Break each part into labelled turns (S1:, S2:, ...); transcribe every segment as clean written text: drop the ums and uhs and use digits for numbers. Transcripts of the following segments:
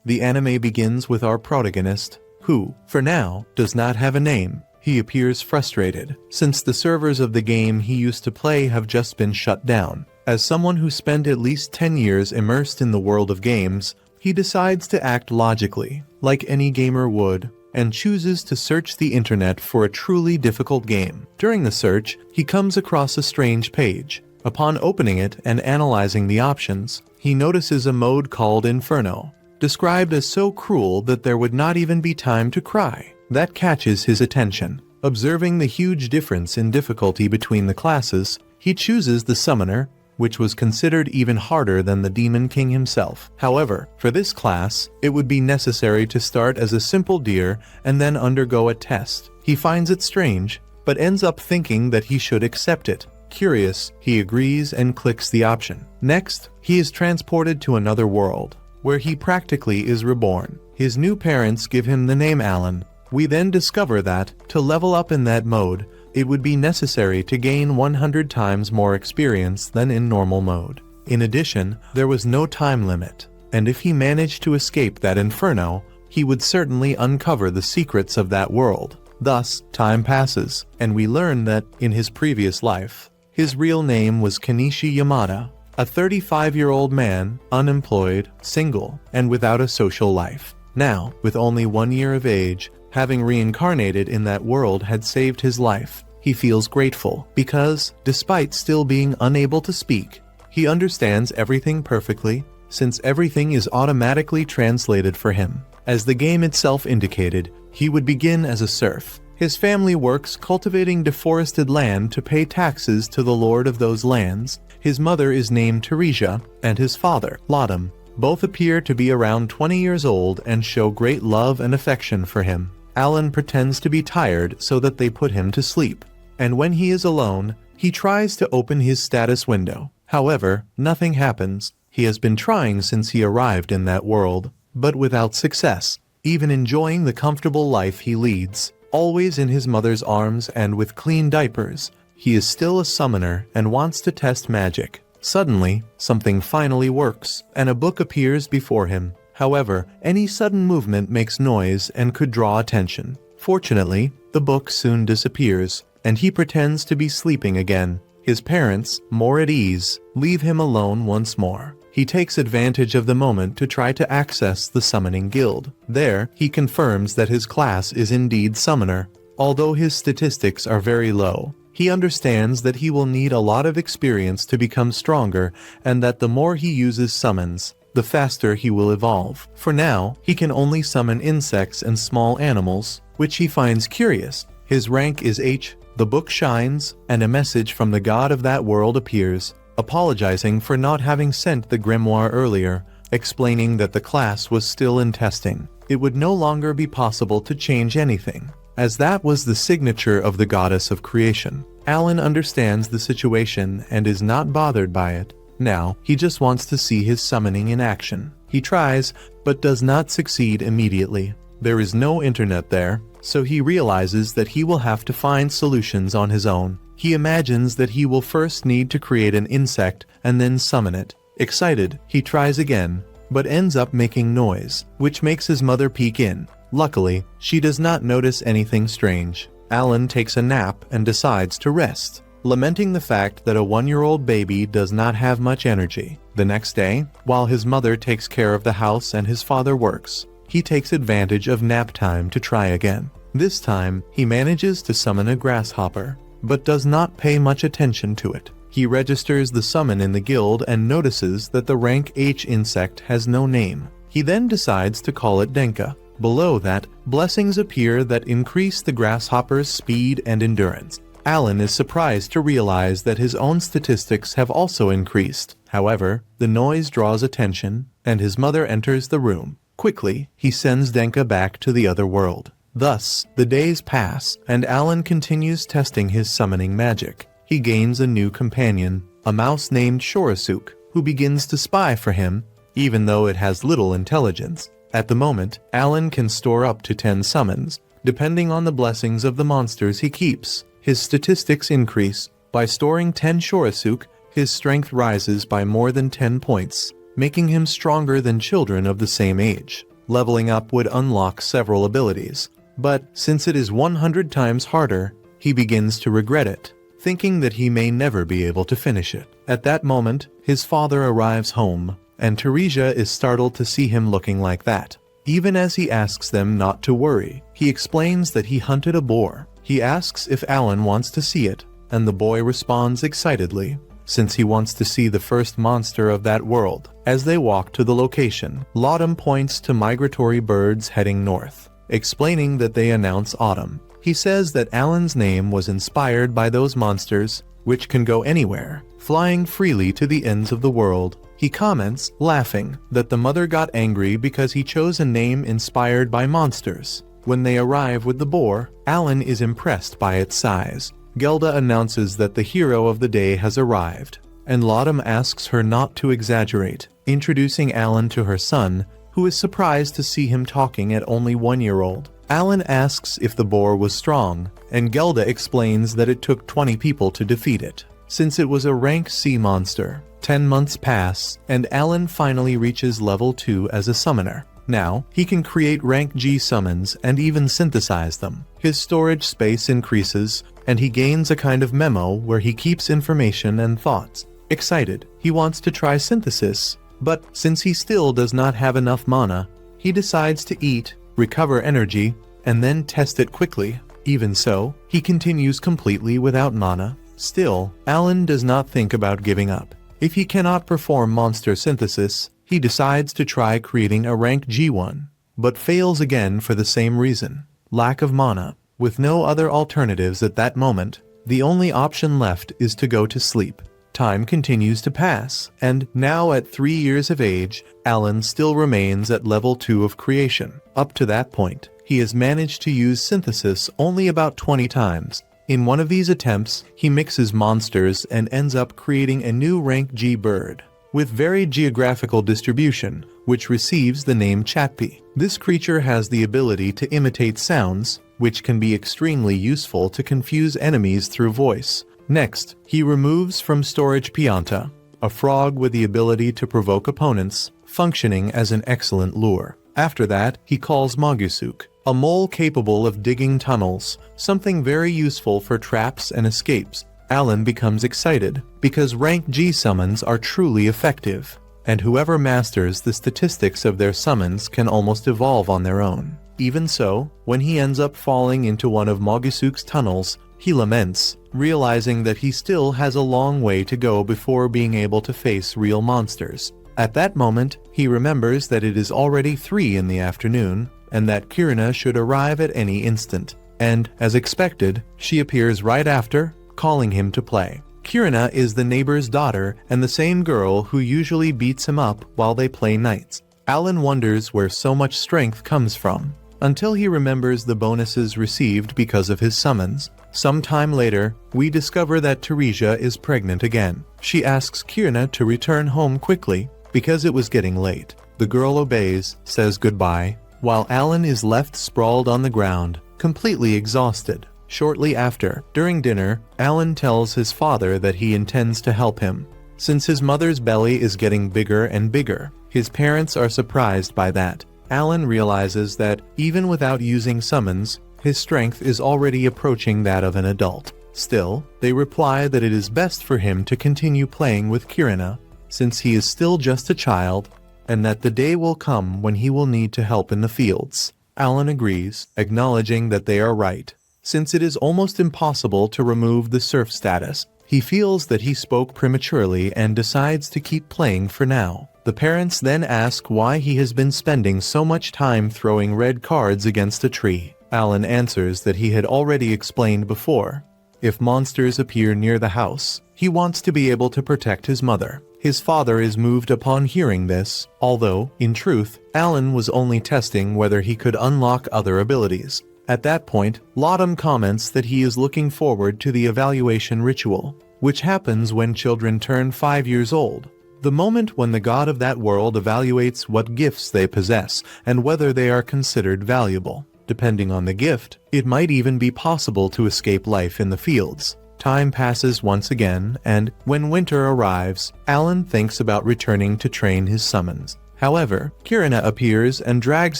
S1: The anime begins with our protagonist, who, for now, does not have a name. He appears frustrated, since the servers of the game he used to play have just been shut down. As someone who spent at least 10 years immersed in the world of games, he decides to act logically, like any gamer would, and chooses to search the internet for a truly difficult game. During the search, he comes across a strange page. Upon opening it and analyzing the options, he notices a mode called Inferno, described as so cruel that there would not even be time to cry. That catches his attention. Observing the huge difference in difficulty between the classes, he chooses the Summoner, which was considered even harder than the Demon King himself. However, for this class, it would be necessary to start as a simple deer and then undergo a test. He finds it strange, but ends up thinking that he should accept it. Curious, he agrees and clicks the option. Next, he is transported to another world, where he practically is reborn. His new parents give him the name Alan. We then discover that, to level up in that mode, it would be necessary to gain 100 times more experience than in normal mode. In addition, there was no time limit, and if he managed to escape that inferno, he would certainly uncover the secrets of that world. Thus, time passes, and we learn that, in his previous life, his real name was Kenichi Yamada, a 35-year-old man, unemployed, single, and without a social life. Now, with only 1 year of age, having reincarnated in that world had saved his life. He feels grateful because, despite still being unable to speak, he understands everything perfectly, since everything is automatically translated for him. As the game itself indicated, he would begin as a serf. His family works cultivating deforested land to pay taxes to the lord of those lands. His mother is named Teresia, and his father, Laudem. Both appear to be around 20 years old and show great love and affection for him. Alan pretends to be tired so that they put him to sleep, and when he is alone, he tries to open his status window. However, nothing happens. He has been trying since he arrived in that world, but without success. Even enjoying the comfortable life he leads, always in his mother's arms and with clean diapers, he is still a summoner and wants to test magic. Suddenly, something finally works, and a book appears before him. However, any sudden movement makes noise and could draw attention. Fortunately, the book soon disappears, and he pretends to be sleeping again. His parents, more at ease, leave him alone once more. He takes advantage of the moment to try to access the summoning guild. There, he confirms that his class is indeed summoner. Although his statistics are very low, he understands that he will need a lot of experience to become stronger, and that the more he uses summons, the faster he will evolve. For now, he can only summon insects and small animals, which he finds curious. His rank is H. The book shines, and a message from the god of that world appears, apologizing for not having sent the grimoire earlier, explaining that the class was still in testing. It would no longer be possible to change anything, as that was the signature of the goddess of creation. Alan understands the situation and is not bothered by it. Now, he just wants to see his summoning in action. He tries, but does not succeed immediately. There is no internet there, so he realizes that he will have to find solutions on his own. He imagines that he will first need to create an insect and then summon it. Excited, he tries again, but ends up making noise, which makes his mother peek in. Luckily, she does not notice anything strange. Alan takes a nap and decides to rest, lamenting the fact that a 1-year-old baby does not have much energy. The next day, while his mother takes care of the house and his father works, he takes advantage of nap time to try again. This time, he manages to summon a grasshopper, but does not pay much attention to it. He registers the summon in the guild and notices that the rank H insect has no name. He then decides to call it Denka. Below that, blessings appear that increase the grasshopper's speed and endurance. Alan is surprised to realize that his own statistics have also increased. However, the noise draws attention, and his mother enters the room. Quickly, he sends Denka back to the other world. Thus, the days pass, and Alan continues testing his summoning magic. He gains a new companion, a mouse named Shorisuk, who begins to spy for him, even though it has little intelligence. At the moment, Alan can store up to 10 summons, depending on the blessings of the monsters he keeps. His statistics increase. By storing 10 Shorisuk, his strength rises by more than 10 points, making him stronger than children of the same age. leveling up would unlock several abilities. But since it is 100 times harder, he begins to regret it, thinking that he may never be able to finish it. At that moment, his father arrives home, and Teresa is startled to see him looking like that. Even as he asks them not to worry, he explains that he hunted a boar. He asks if Alan wants to see it, and the boy responds excitedly, since he wants to see the first monster of that world. As they walk to the location, Laudum points to migratory birds heading north, explaining that they announce autumn. He says that Alan's name was inspired by those monsters, which can go anywhere, flying freely to the ends of the world. He comments, laughing, that the mother got angry because he chose a name inspired by monsters. When they arrive with the boar, Alan is impressed by its size. Gelda announces that the hero of the day has arrived, and Laudum asks her not to exaggerate, introducing Alan to her son, who is surprised to see him talking at only 1-year-old. Alan asks if the boar was strong, and Gelda explains that it took 20 people to defeat it, since it was a rank C monster. 10 months pass, and Alan finally reaches level 2 as a summoner. Now, he can create rank G summons and even synthesize them. His storage space increases, and he gains a kind of memo where he keeps information and thoughts. Excited, he wants to try synthesis, but since he still does not have enough mana, he decides to eat, recover energy, and then test it quickly. Even so, he continues completely without mana. Still, Alan does not think about giving up. If he cannot perform monster synthesis, he decides to try creating a rank G1, but fails again for the same reason: lack of mana. With no other alternatives at that moment, the only option left is to go to sleep. Time continues to pass, and now at 3 years of age, Alan still remains at level 2 of creation. Up to that point, he has managed to use synthesis only about 20 times. In one of these attempts, he mixes monsters and ends up creating a new rank G bird, with varied geographical distribution, which receives the name Chatpi. This creature has the ability to imitate sounds, which can be extremely useful to confuse enemies through voice. Next, he removes from storage Pianta, a frog with the ability to provoke opponents, functioning as an excellent lure. After that, he calls Mogusuk, a mole capable of digging tunnels, something very useful for traps and escapes. Alan becomes excited, because rank G summons are truly effective, and whoever masters the statistics of their summons can almost evolve on their own. Even so, when he ends up falling into one of Mogusuk's tunnels, he laments, realizing that he still has a long way to go before being able to face real monsters. At that moment, he remembers that it is already 3 in the afternoon, and that Kirina should arrive at any instant. And, as expected, she appears right after, calling him to play. Kirina is the neighbor's daughter and the same girl who usually beats him up while they play knights. Alan wonders where so much strength comes from, until he remembers the bonuses received because of his summons. Sometime later, we discover that Teresa is pregnant again. She asks Kirina to return home quickly, because it was getting late. The girl obeys, says goodbye, while Alan is left sprawled on the ground, completely exhausted. Shortly after, during dinner, Alan tells his father that he intends to help him. Since his mother's belly is getting bigger and bigger, his parents are surprised by that. Alan realizes that, even without using summons, his strength is already approaching that of an adult. Still, they reply that it is best for him to continue playing with Kirina, since he is still just a child, and that the day will come when he will need to help in the fields. Alan agrees, acknowledging that they are right. Since it is almost impossible to remove the serf status, he feels that he spoke prematurely and decides to keep playing for now. The parents then ask why he has been spending so much time throwing red cards against a tree. Alan answers that he had already explained before. If monsters appear near the house, he wants to be able to protect his mother. His father is moved upon hearing this, although, in truth, Alan was only testing whether he could unlock other abilities. At that point, Laudum comments that he is looking forward to the evaluation ritual, which happens when children turn 5 years old, the moment when the god of that world evaluates what gifts they possess and whether they are considered valuable. Depending on the gift, it might even be possible to escape life in the fields. Time passes once again, and when winter arrives, Alan thinks about returning to train his summons. However, Kirina appears and drags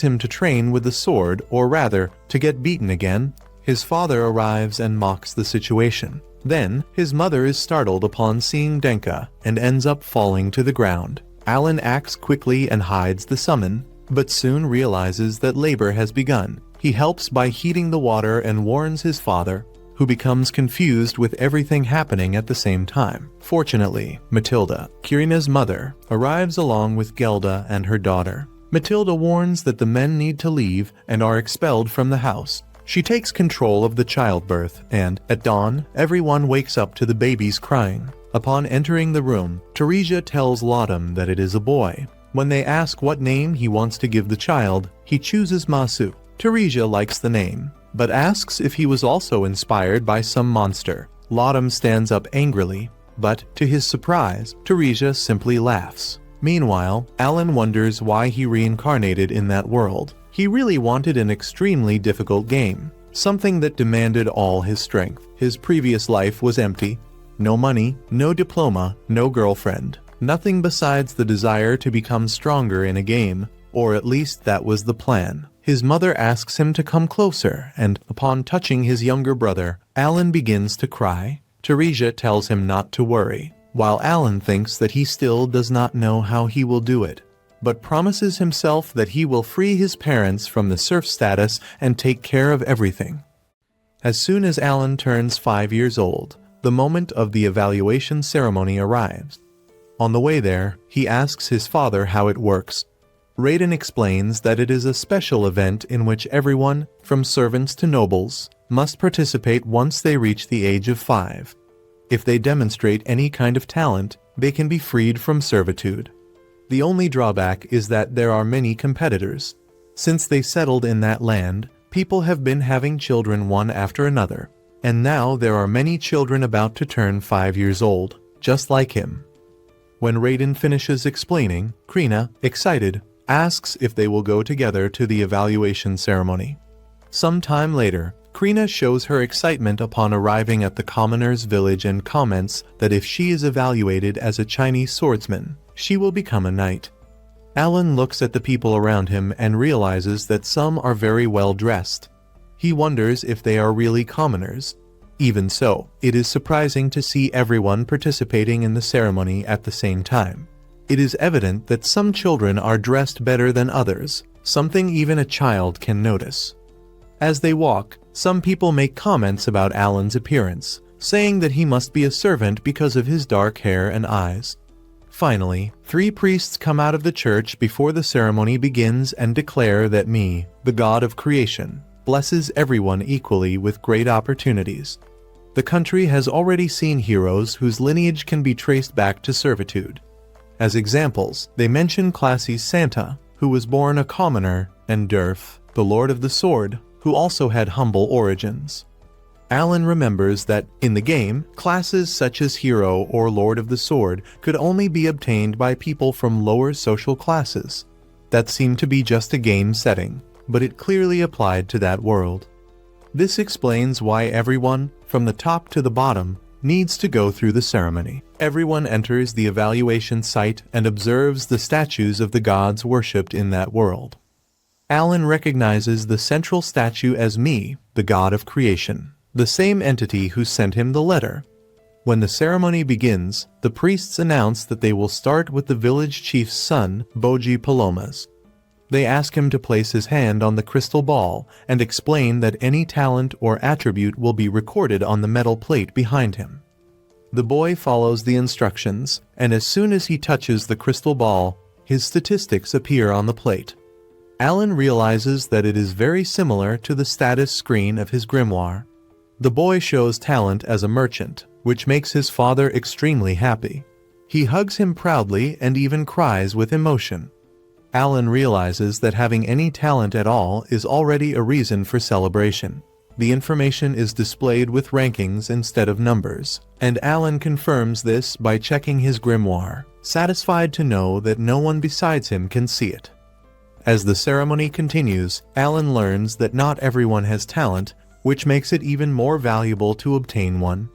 S1: him to train with the sword, or rather, to get beaten again. His father arrives and mocks the situation. Then, his mother is startled upon seeing Denka and ends up falling to the ground. Alan acts quickly and hides the summon, but soon realizes that labor has begun. He helps by heating the water and warns his father, who becomes confused with everything happening at the same time. Fortunately, Matilda, Kirina's mother, arrives along with Gelda and her daughter. Matilda warns that the men need to leave and are expelled from the house. She takes control of the childbirth, and, at dawn, everyone wakes up to the baby's crying. Upon entering the room, Teresia tells Laudum that it is a boy. When they ask what name he wants to give the child, he chooses Masu. Teresia likes the name, but asks if he was also inspired by some monster. Laudum stands up angrily, but, to his surprise, Teresia simply laughs. Meanwhile, Alan wonders why he reincarnated in that world. He really wanted an extremely difficult game, something that demanded all his strength. His previous life was empty. No money, no diploma, no girlfriend. Nothing besides the desire to become stronger in a game, or at least that was the plan. His mother asks him to come closer, and upon touching his younger brother, Alan begins to cry. Teresia tells him not to worry, while Alan thinks that he still does not know how he will do it, but promises himself that he will free his parents from the serf status and take care of everything. As soon as Alan turns 5 years old, the moment of the evaluation ceremony arrives. On the way there, he asks his father how it works. Raiden explains that it is a special event in which everyone, from servants to nobles, must participate once they reach the age of 5. If they demonstrate any kind of talent, they can be freed from servitude. The only drawback is that there are many competitors. Since they settled in that land, people have been having children one after another, and now there are many children about to turn 5 years old, just like him. When Raiden finishes explaining, Krina, excited, asks if they will go together to the evaluation ceremony. Some time later, Krina shows her excitement upon arriving at the commoner's village and comments that if she is evaluated as a Chinese swordsman, she will become a knight. Alan looks at the people around him and realizes that some are very well dressed. He wonders if they are really commoners. Even so, it is surprising to see everyone participating in the ceremony at the same time. It is evident that some children are dressed better than others, something even a child can notice. As they walk, some people make comments about Alan's appearance, saying that he must be a servant because of his dark hair and eyes. Finally, 3 priests come out of the church before the ceremony begins and declare that me, the god of creation, blesses everyone equally with great opportunities. The country has already seen heroes whose lineage can be traced back to servitude. As examples, they mention Classy Santa, who was born a commoner, and Durf, the Lord of the Sword, who also had humble origins. Alan remembers that, in the game, classes such as Hero or Lord of the Sword could only be obtained by people from lower social classes. That seemed to be just a game setting, but it clearly applied to that world. This explains why everyone, from the top to the bottom, needs to go through the ceremony. Everyone enters the evaluation site and observes the statues of the gods worshipped in that world. Alan recognizes the central statue as me, the god of creation, the same entity who sent him the letter. When the ceremony begins, the priests announce that they will start with the village chief's son, Boji Palomas. They ask him to place his hand on the crystal ball and explain that any talent or attribute will be recorded on the metal plate behind him. The boy follows the instructions, and as soon as he touches the crystal ball, his statistics appear on the plate. Alan realizes that it is very similar to the status screen of his grimoire. The boy shows talent as a merchant, which makes his father extremely happy. He hugs him proudly and even cries with emotion. Alan realizes that having any talent at all is already a reason for celebration. The information is displayed with rankings instead of numbers, and Alan confirms this by checking his grimoire, satisfied to know that no one besides him can see it. As the ceremony continues, Alan learns that not everyone has talent, which makes it even more valuable to obtain one.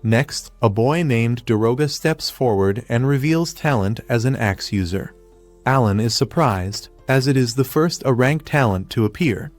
S1: Next, a boy named Doroga steps forward and reveals talent as an axe user. Alan is surprised, as it is the first A-rank talent to appear.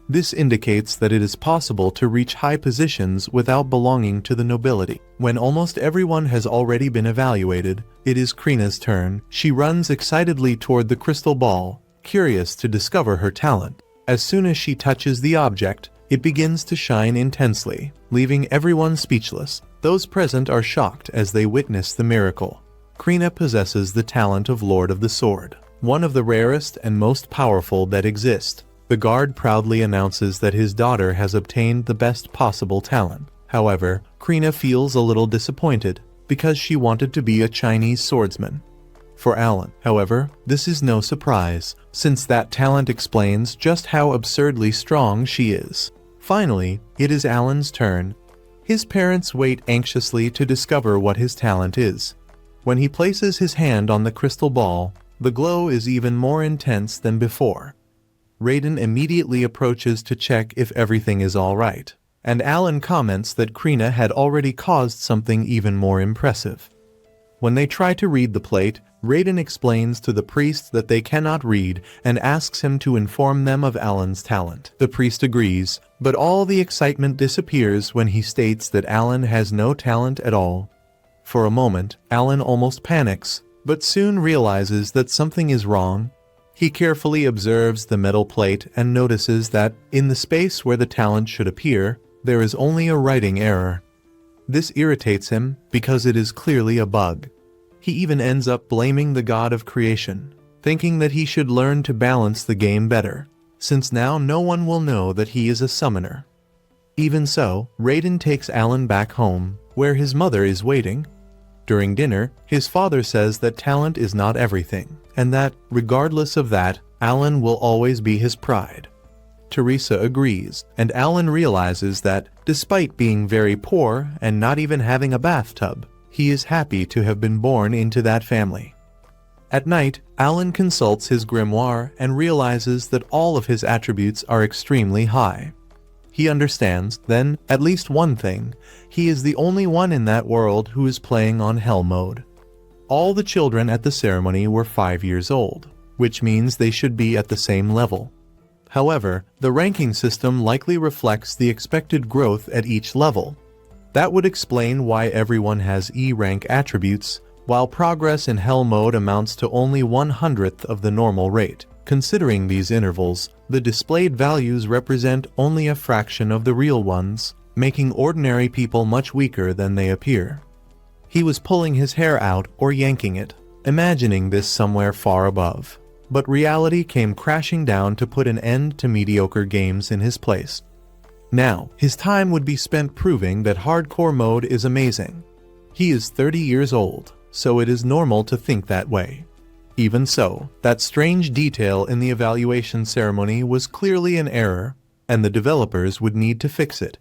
S1: This indicates that it is possible to reach high positions without belonging to the nobility. When almost everyone has already been evaluated, it is Krina's turn. She runs excitedly toward the crystal ball, curious to discover her talent. As soon as she touches the object, it begins to shine intensely, leaving everyone speechless. Those present are shocked as they witness the miracle. Krina possesses the talent of Lord of the Sword, one of the rarest and most powerful that exist. The guard proudly announces that his daughter has obtained the best possible talent. However, Krina feels a little disappointed, because she wanted to be a Chinese swordsman. For Alan, however, this is no surprise, since that talent explains just how absurdly strong she is. Finally, it is Alan's turn. His parents wait anxiously to discover what his talent is. When he places his hand on the crystal ball, the glow is even more intense than before. Raiden immediately approaches to check if everything is all right, and Alan comments that Krina had already caused something even more impressive. When they try to read the plate, Raiden explains to the priest that they cannot read and asks him to inform them of Alan's talent. The priest agrees, but all the excitement disappears when he states that Alan has no talent at all. For a moment, Alan almost panics, but soon realizes that something is wrong. He carefully observes the metal plate and notices that, in the space where the talent should appear, there is only a writing error. This irritates him because it is clearly a bug. He even ends up blaming the god of creation, thinking that he should learn to balance the game better, since now no one will know that he is a summoner. Even so, Raiden takes Alan back home, where his mother is waiting. During dinner, his father says that talent is not everything, and that, regardless of that, Alan will always be his pride. Teresa agrees, and Alan realizes that, despite being very poor and not even having a bathtub, he is happy to have been born into that family. At night, Alan consults his grimoire and realizes that all of his attributes are extremely high. He understands, then, at least one thing: he is the only one in that world who is playing on Hell mode. All the children at the ceremony were 5 years old, which means they should be at the same level. However, the ranking system likely reflects the expected growth at each level. That would explain why everyone has E-rank attributes, while progress in Hell mode amounts to only 1/100th of the normal rate. Considering these intervals, the displayed values represent only a fraction of the real ones, making ordinary people much weaker than they appear. He was pulling his hair out or yanking it, imagining this somewhere far above. But reality came crashing down to put an end to mediocre games in his place. Now, his time would be spent proving that hardcore mode is amazing. He is 30 years old, so it is normal to think that way. Even so, that strange detail in the evaluation ceremony was clearly an error, and the developers would need to fix it.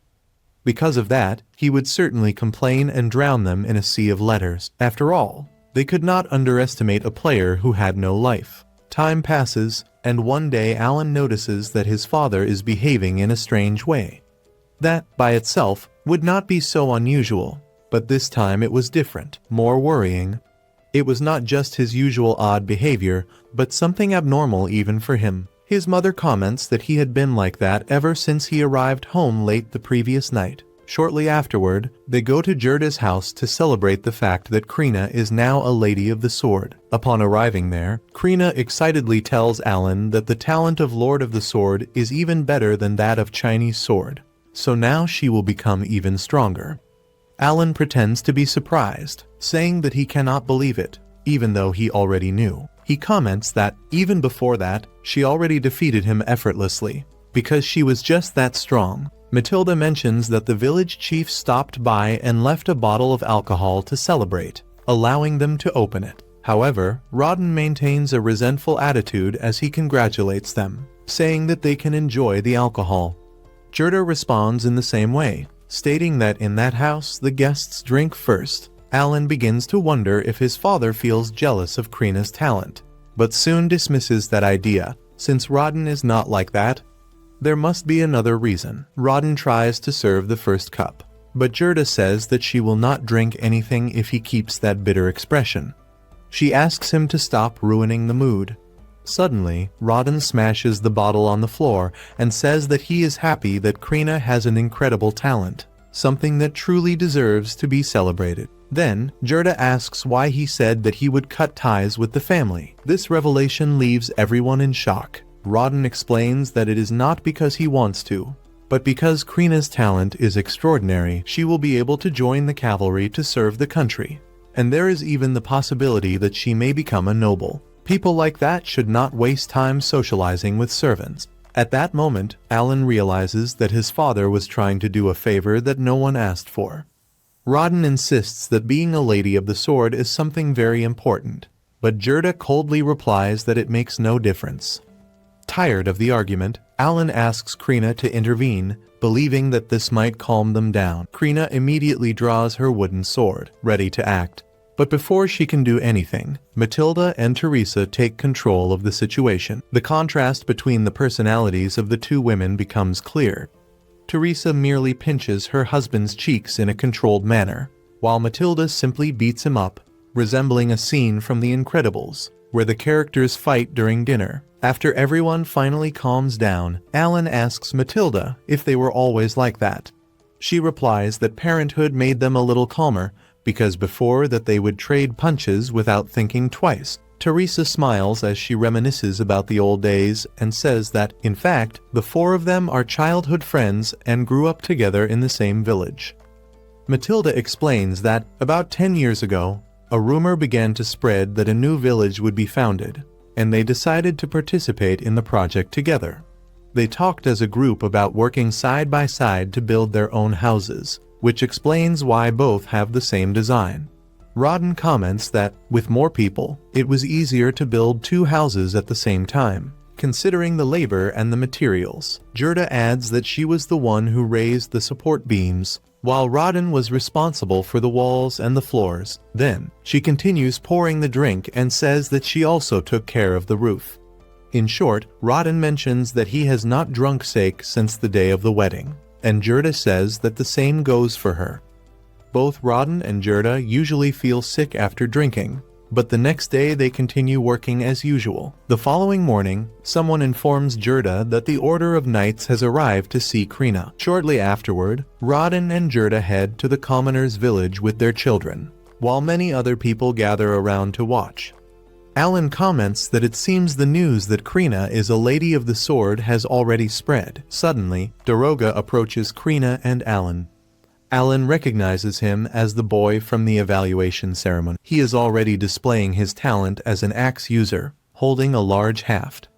S1: Because of that, he would certainly complain and drown them in a sea of letters. After all, they could not underestimate a player who had no life. Time passes, and one day Alan notices that his father is behaving in a strange way. That, by itself, would not be so unusual, but this time it was different, more worrying. It was not just his usual odd behavior, but something abnormal even for him. His mother comments that he had been like that ever since he arrived home late the previous night. Shortly afterward, they go to Gerda's house to celebrate the fact that Krina is now a Lady of the Sword. Upon arriving there, Krina excitedly tells Alan that the talent of Lord of the Sword is even better than that of Chinese Sword, so now she will become even stronger. Alan pretends to be surprised, saying that he cannot believe it, even though he already knew. He comments that, even before that, she already defeated him effortlessly, because she was just that strong. Matilda mentions that the village chief stopped by and left a bottle of alcohol to celebrate, allowing them to open it. However, Rodden maintains a resentful attitude as he congratulates them, saying that they can enjoy the alcohol. Gerda responds in the same way, stating that in that house the guests drink first. Alan begins to wonder if his father feels jealous of Krina's talent, but soon dismisses that idea, since Rodden is not like that. There must be another reason. Rodden tries to serve the first cup, but Gerda says that she will not drink anything if he keeps that bitter expression. She asks him to stop ruining the mood. Suddenly, Rodden smashes the bottle on the floor and says that he is happy that Krina has an incredible talent, something that truly deserves to be celebrated. Then, Gerda asks why he said that he would cut ties with the family. This revelation leaves everyone in shock. Rodden explains that it is not because he wants to, but because Krina's talent is extraordinary. She will be able to join the cavalry to serve the country, and there is even the possibility that she may become a noble. People like that should not waste time socializing with servants. At that moment, Alan realizes that his father was trying to do a favor that no one asked for. Rodden insists that being a lady of the sword is something very important, but Gerda coldly replies that it makes no difference. Tired of the argument, Alan asks Krina to intervene, believing that this might calm them down. Krina immediately draws her wooden sword, ready to act. But before she can do anything, Matilda and Teresa take control of the situation. The contrast between the personalities of the two women becomes clear. Teresa merely pinches her husband's cheeks in a controlled manner, while Matilda simply beats him up, resembling a scene from The Incredibles, where the characters fight during dinner. After everyone finally calms down, Alan asks Matilda if they were always like that. She replies that parenthood made them a little calmer, because before that they would trade punches without thinking twice. Teresa smiles as she reminisces about the old days and says that, in fact, the four of them are childhood friends and grew up together in the same village. Matilda explains that, about 10 years ago, a rumor began to spread that a new village would be founded, and they decided to participate in the project together. They talked as a group about working side by side to build their own houses, which explains why both have the same design. Rodden comments that, with more people, it was easier to build two houses at the same time, considering the labor and the materials. Gerda adds that she was the one who raised the support beams, while Rodden was responsible for the walls and the floors. Then, she continues pouring the drink and says that she also took care of the roof. In short, Rodden mentions that he has not drunk sake since the day of the wedding, and Gerda says that the same goes for her. Both Rodden and Gerda usually feel sick after drinking, but the next day they continue working as usual. The following morning, someone informs Gerda that the Order of Knights has arrived to see Krina. Shortly afterward, Rodden and Gerda head to the commoner's village with their children, while many other people gather around to watch. Alan comments that it seems the news that Krina is a lady of the sword has already spread. Suddenly, Daroga approaches Krina and Alan. Alan recognizes him as the boy from the evaluation ceremony. He is already displaying his talent as an axe user, holding a large haft.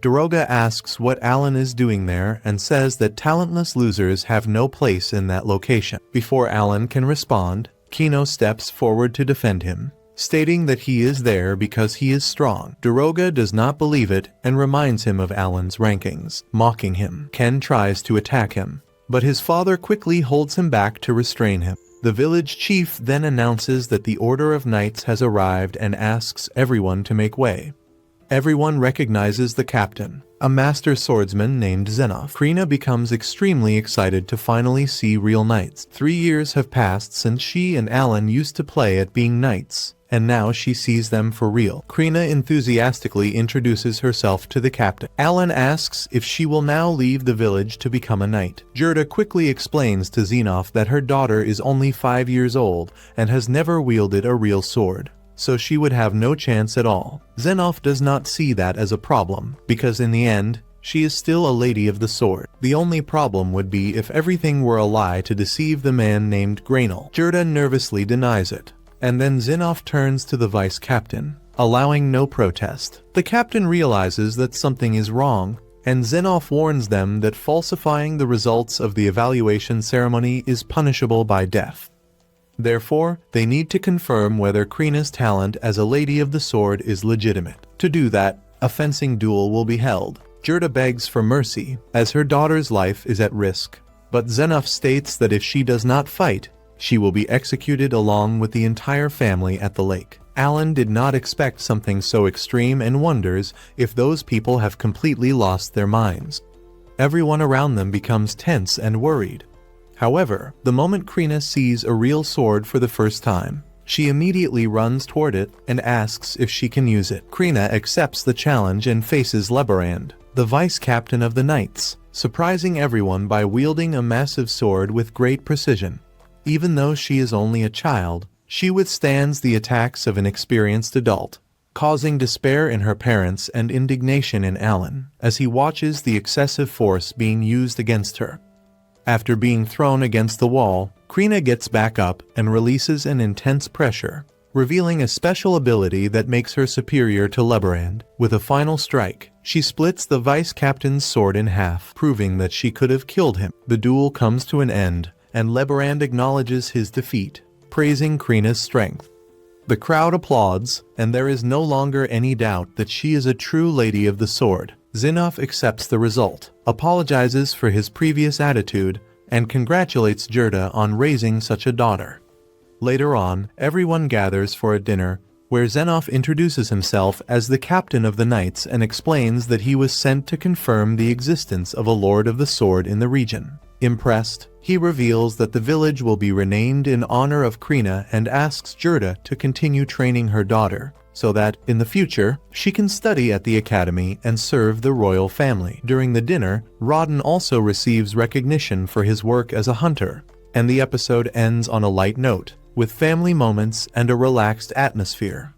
S1: Daroga asks what Alan is doing there and says that talentless losers have no place in that location. Before Alan can respond, Kino steps forward to defend him, stating that he is there because he is strong. Daroga does not believe it and reminds him of Alan's rankings, mocking him. Ken tries to attack him, but his father quickly holds him back to restrain him. The village chief then announces that the Order of Knights has arrived and asks everyone to make way. Everyone recognizes the captain, a master swordsman named Zenoff. Krina becomes extremely excited to finally see real knights. 3 years have passed since she and Alan used to play at being knights, and now she sees them for real. Krina enthusiastically introduces herself to the captain. Alan asks if she will now leave the village to become a knight. Gerda quickly explains to Zenoff that her daughter is only 5 years old and has never wielded a real sword, so she would have no chance at all. Zenoff does not see that as a problem, because in the end, she is still a lady of the sword. The only problem would be if everything were a lie to deceive the man named Grainel. Gerda nervously denies it, and then Zenoff turns to the vice captain, allowing no protest. The captain realizes that something is wrong, and Zenoff warns them that falsifying the results of the evaluation ceremony is punishable by death. Therefore, they need to confirm whether Krina's talent as a lady of the sword is legitimate. To do that, a fencing duel will be held. Gerda begs for mercy, as her daughter's life is at risk, but Zenoff states that if she does not fight, she will be executed along with the entire family at the lake. Alan did not expect something so extreme and wonders if those people have completely lost their minds. Everyone around them becomes tense and worried. However, the moment Krina sees a real sword for the first time, She immediately runs toward it and asks if she can use it. Krina accepts the challenge and faces Leberand, the vice captain of the knights, surprising everyone by wielding a massive sword with great precision. Even though she is only a child, she withstands the attacks of an experienced adult, causing despair in her parents and indignation in Alan as he watches the excessive force being used against her. After being thrown against the wall, Krina gets back up and releases an intense pressure, revealing a special ability that makes her superior to Leberand. With a final strike, she splits the vice captain's sword in half, proving that she could have killed him. The duel comes to an end, and Leberand acknowledges his defeat, praising Krina's strength. The crowd applauds, and there is no longer any doubt that she is a true lady of the sword. Zinnov accepts the result, apologizes for his previous attitude, and congratulates Gerda on raising such a daughter. Later on, everyone gathers for a dinner, where Zinnov introduces himself as the captain of the knights and explains that he was sent to confirm the existence of a Lord of the Sword in the region. Impressed, he reveals that the village will be renamed in honor of Krina and asks Gerda to continue training her daughter, so that, in the future, she can study at the academy and serve the royal family. During the dinner, Rodden also receives recognition for his work as a hunter, and the episode ends on a light note, with family moments and a relaxed atmosphere.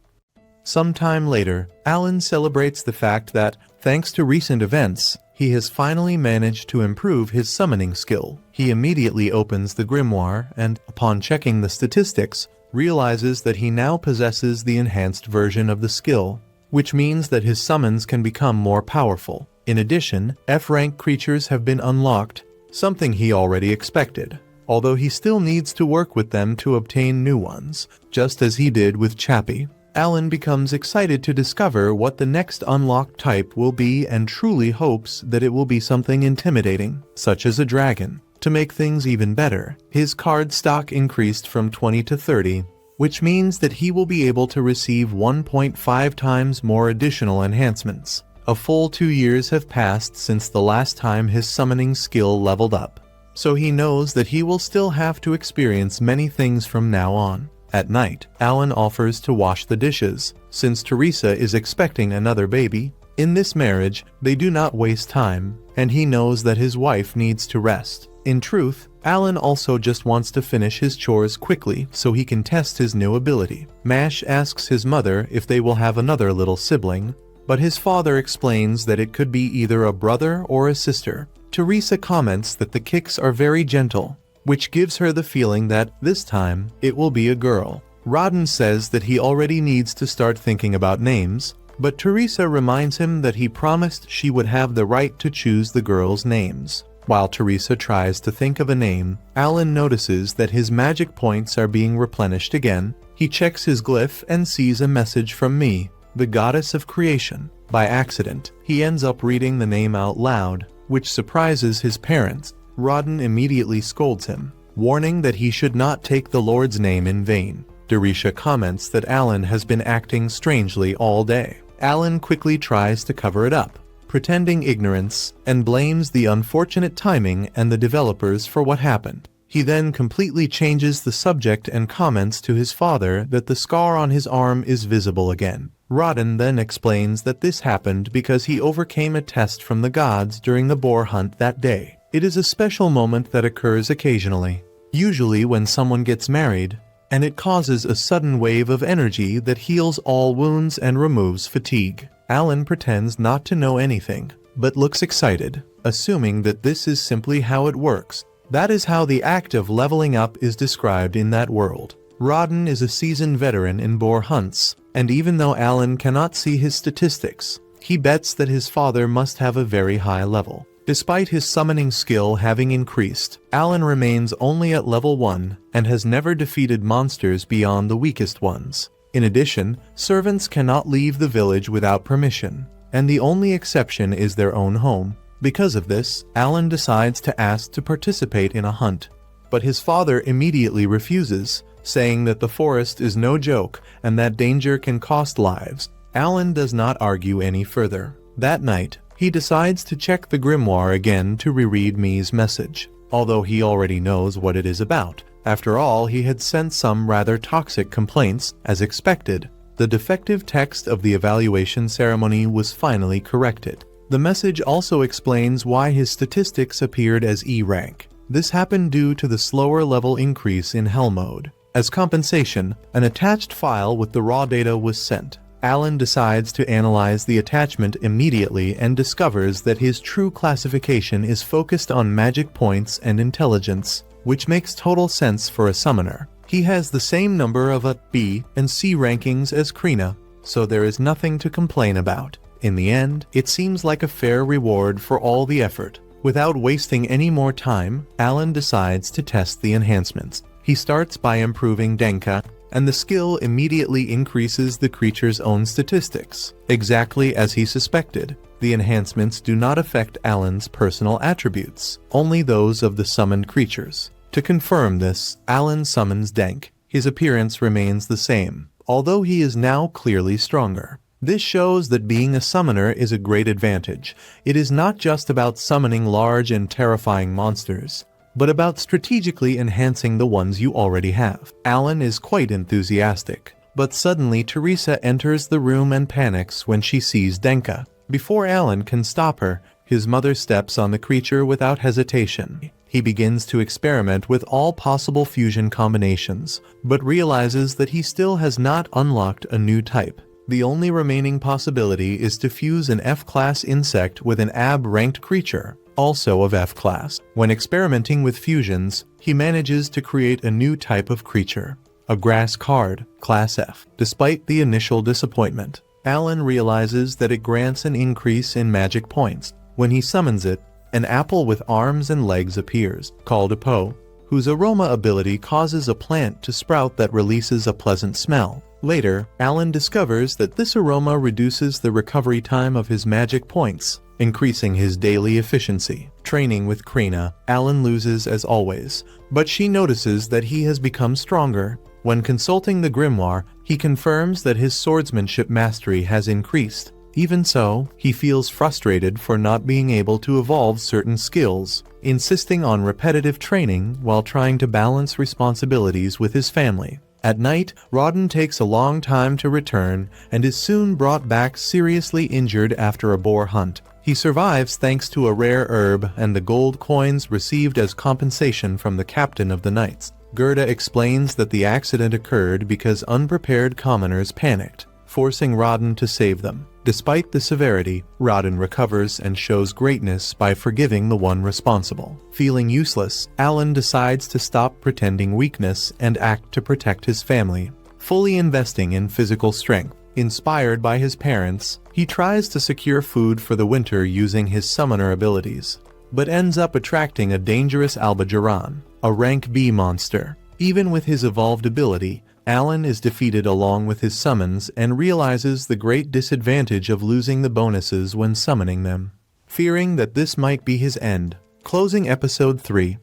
S1: Sometime later, Alan celebrates the fact that, thanks to recent events, he has finally managed to improve his summoning skill. He immediately opens the grimoire and, upon checking the statistics, realizes that he now possesses the enhanced version of the skill, which means that his summons can become more powerful. In addition, F-rank creatures have been unlocked, something he already expected, although he still needs to work with them to obtain new ones, just as he did with Chappie. Alan becomes excited to discover what the next unlocked type will be and truly hopes that it will be something intimidating, such as a dragon. To make things even better, his card stock increased from 20 to 30, which means that he will be able to receive 1.5 times more additional enhancements. A full 2 years have passed since the last time his summoning skill leveled up, so he knows that he will still have to experience many things from now on. At night, Alan offers to wash the dishes, since Teresa is expecting another baby. In this marriage, they do not waste time, and he knows that his wife needs to rest. In truth, Alan also just wants to finish his chores quickly so he can test his new ability. Mash asks his mother if they will have another little sibling, but his father explains that it could be either a brother or a sister. Teresa comments that the kicks are very gentle, which gives her the feeling that, this time, it will be a girl. Rodden says that he already needs to start thinking about names, but Teresa reminds him that he promised she would have the right to choose the girls' names. While Teresa tries to think of a name, Alan notices that his magic points are being replenished again. He checks his glyph and sees a message from Me, the goddess of creation. By accident, he ends up reading the name out loud, which surprises his parents. Rodden immediately scolds him, warning that he should not take the Lord's name in vain. Derisha comments that Alan has been acting strangely all day. Alan quickly tries to cover it up, pretending ignorance, and blames the unfortunate timing and the developers for what happened. He then completely changes the subject and comments to his father that the scar on his arm is visible again. Rodden then explains that this happened because he overcame a test from the gods during the boar hunt that day. It is a special moment that occurs occasionally, usually when someone gets married, and it causes a sudden wave of energy that heals all wounds and removes fatigue. Alan pretends not to know anything, but looks excited, assuming that this is simply how it works. That is how the act of leveling up is described in that world. Rodden is a seasoned veteran in boar hunts, and even though Alan cannot see his statistics, he bets that his father must have a very high level. Despite his summoning skill having increased, Alan remains only at level 1 and has never defeated monsters beyond the weakest ones. In addition, servants cannot leave the village without permission, and the only exception is their own home. Because of this, Alan decides to ask to participate in a hunt, but his father immediately refuses, saying that the forest is no joke and that danger can cost lives. Alan does not argue any further. That night, he decides to check the grimoire again to reread Me's message. Although he already knows what it is about, After all, he had sent some rather toxic complaints, as expected. The defective text of the evaluation ceremony was finally corrected. The message also explains why his statistics appeared as E rank. This happened due to the slower level increase in Hell mode. As compensation, an attached file with the raw data was sent. Alan decides to analyze the attachment immediately and discovers that his true classification is focused on magic points and intelligence, which makes total sense for a summoner. He has the same number of A, B, and C rankings as Krina, so there is nothing to complain about. In the end, it seems like a fair reward for all the effort. Without wasting any more time, Alan decides to test the enhancements. He starts by improving Denka, and the skill immediately increases the creature's own statistics. Exactly as he suspected, the enhancements do not affect Alan's personal attributes, only those of the summoned creatures. To confirm this, Alan summons Denk. His appearance remains the same, although he is now clearly stronger. This shows that being a summoner is a great advantage. It is not just about summoning large and terrifying monsters, but about strategically enhancing the ones you already have. Alan is quite enthusiastic, but suddenly Teresa enters the room and panics when she sees Denka. Before Alan can stop her, his mother steps on the creature without hesitation. He begins to experiment with all possible fusion combinations, but realizes that he still has not unlocked a new type. The only remaining possibility is to fuse an F-class insect with an AB-ranked creature, also of F-class. When experimenting with fusions, he manages to create a new type of creature, a grass card, class F. Despite the initial disappointment, Alan realizes that it grants an increase in magic points. When he summons it, an apple with arms and legs appears, called a Po, whose aroma ability causes a plant to sprout that releases a pleasant smell. Later, Alan discovers that this aroma reduces the recovery time of his magic points, increasing his daily efficiency. Training with Krina, Alan loses as always, but she notices that he has become stronger. When consulting the grimoire, he confirms that his swordsmanship mastery has increased. Even so, he feels frustrated for not being able to evolve certain skills, insisting on repetitive training while trying to balance responsibilities with his family. At night, Rodden takes a long time to return and is soon brought back seriously injured after a boar hunt. He survives thanks to a rare herb and the gold coins received as compensation from the captain of the knights. Gerda explains that the accident occurred because unprepared commoners panicked, forcing Rodden to save them. Despite the severity, Rodden recovers and shows greatness by forgiving the one responsible. Feeling useless, Alan decides to stop pretending weakness and act to protect his family, fully investing in physical strength. Inspired by his parents, he tries to secure food for the winter using his summoner abilities, but ends up attracting a dangerous Albajaran, a rank B monster. Even with his evolved ability, Alan is defeated along with his summons and realizes the great disadvantage of losing the bonuses when summoning them. Fearing that this might be his end. Closing episode 3.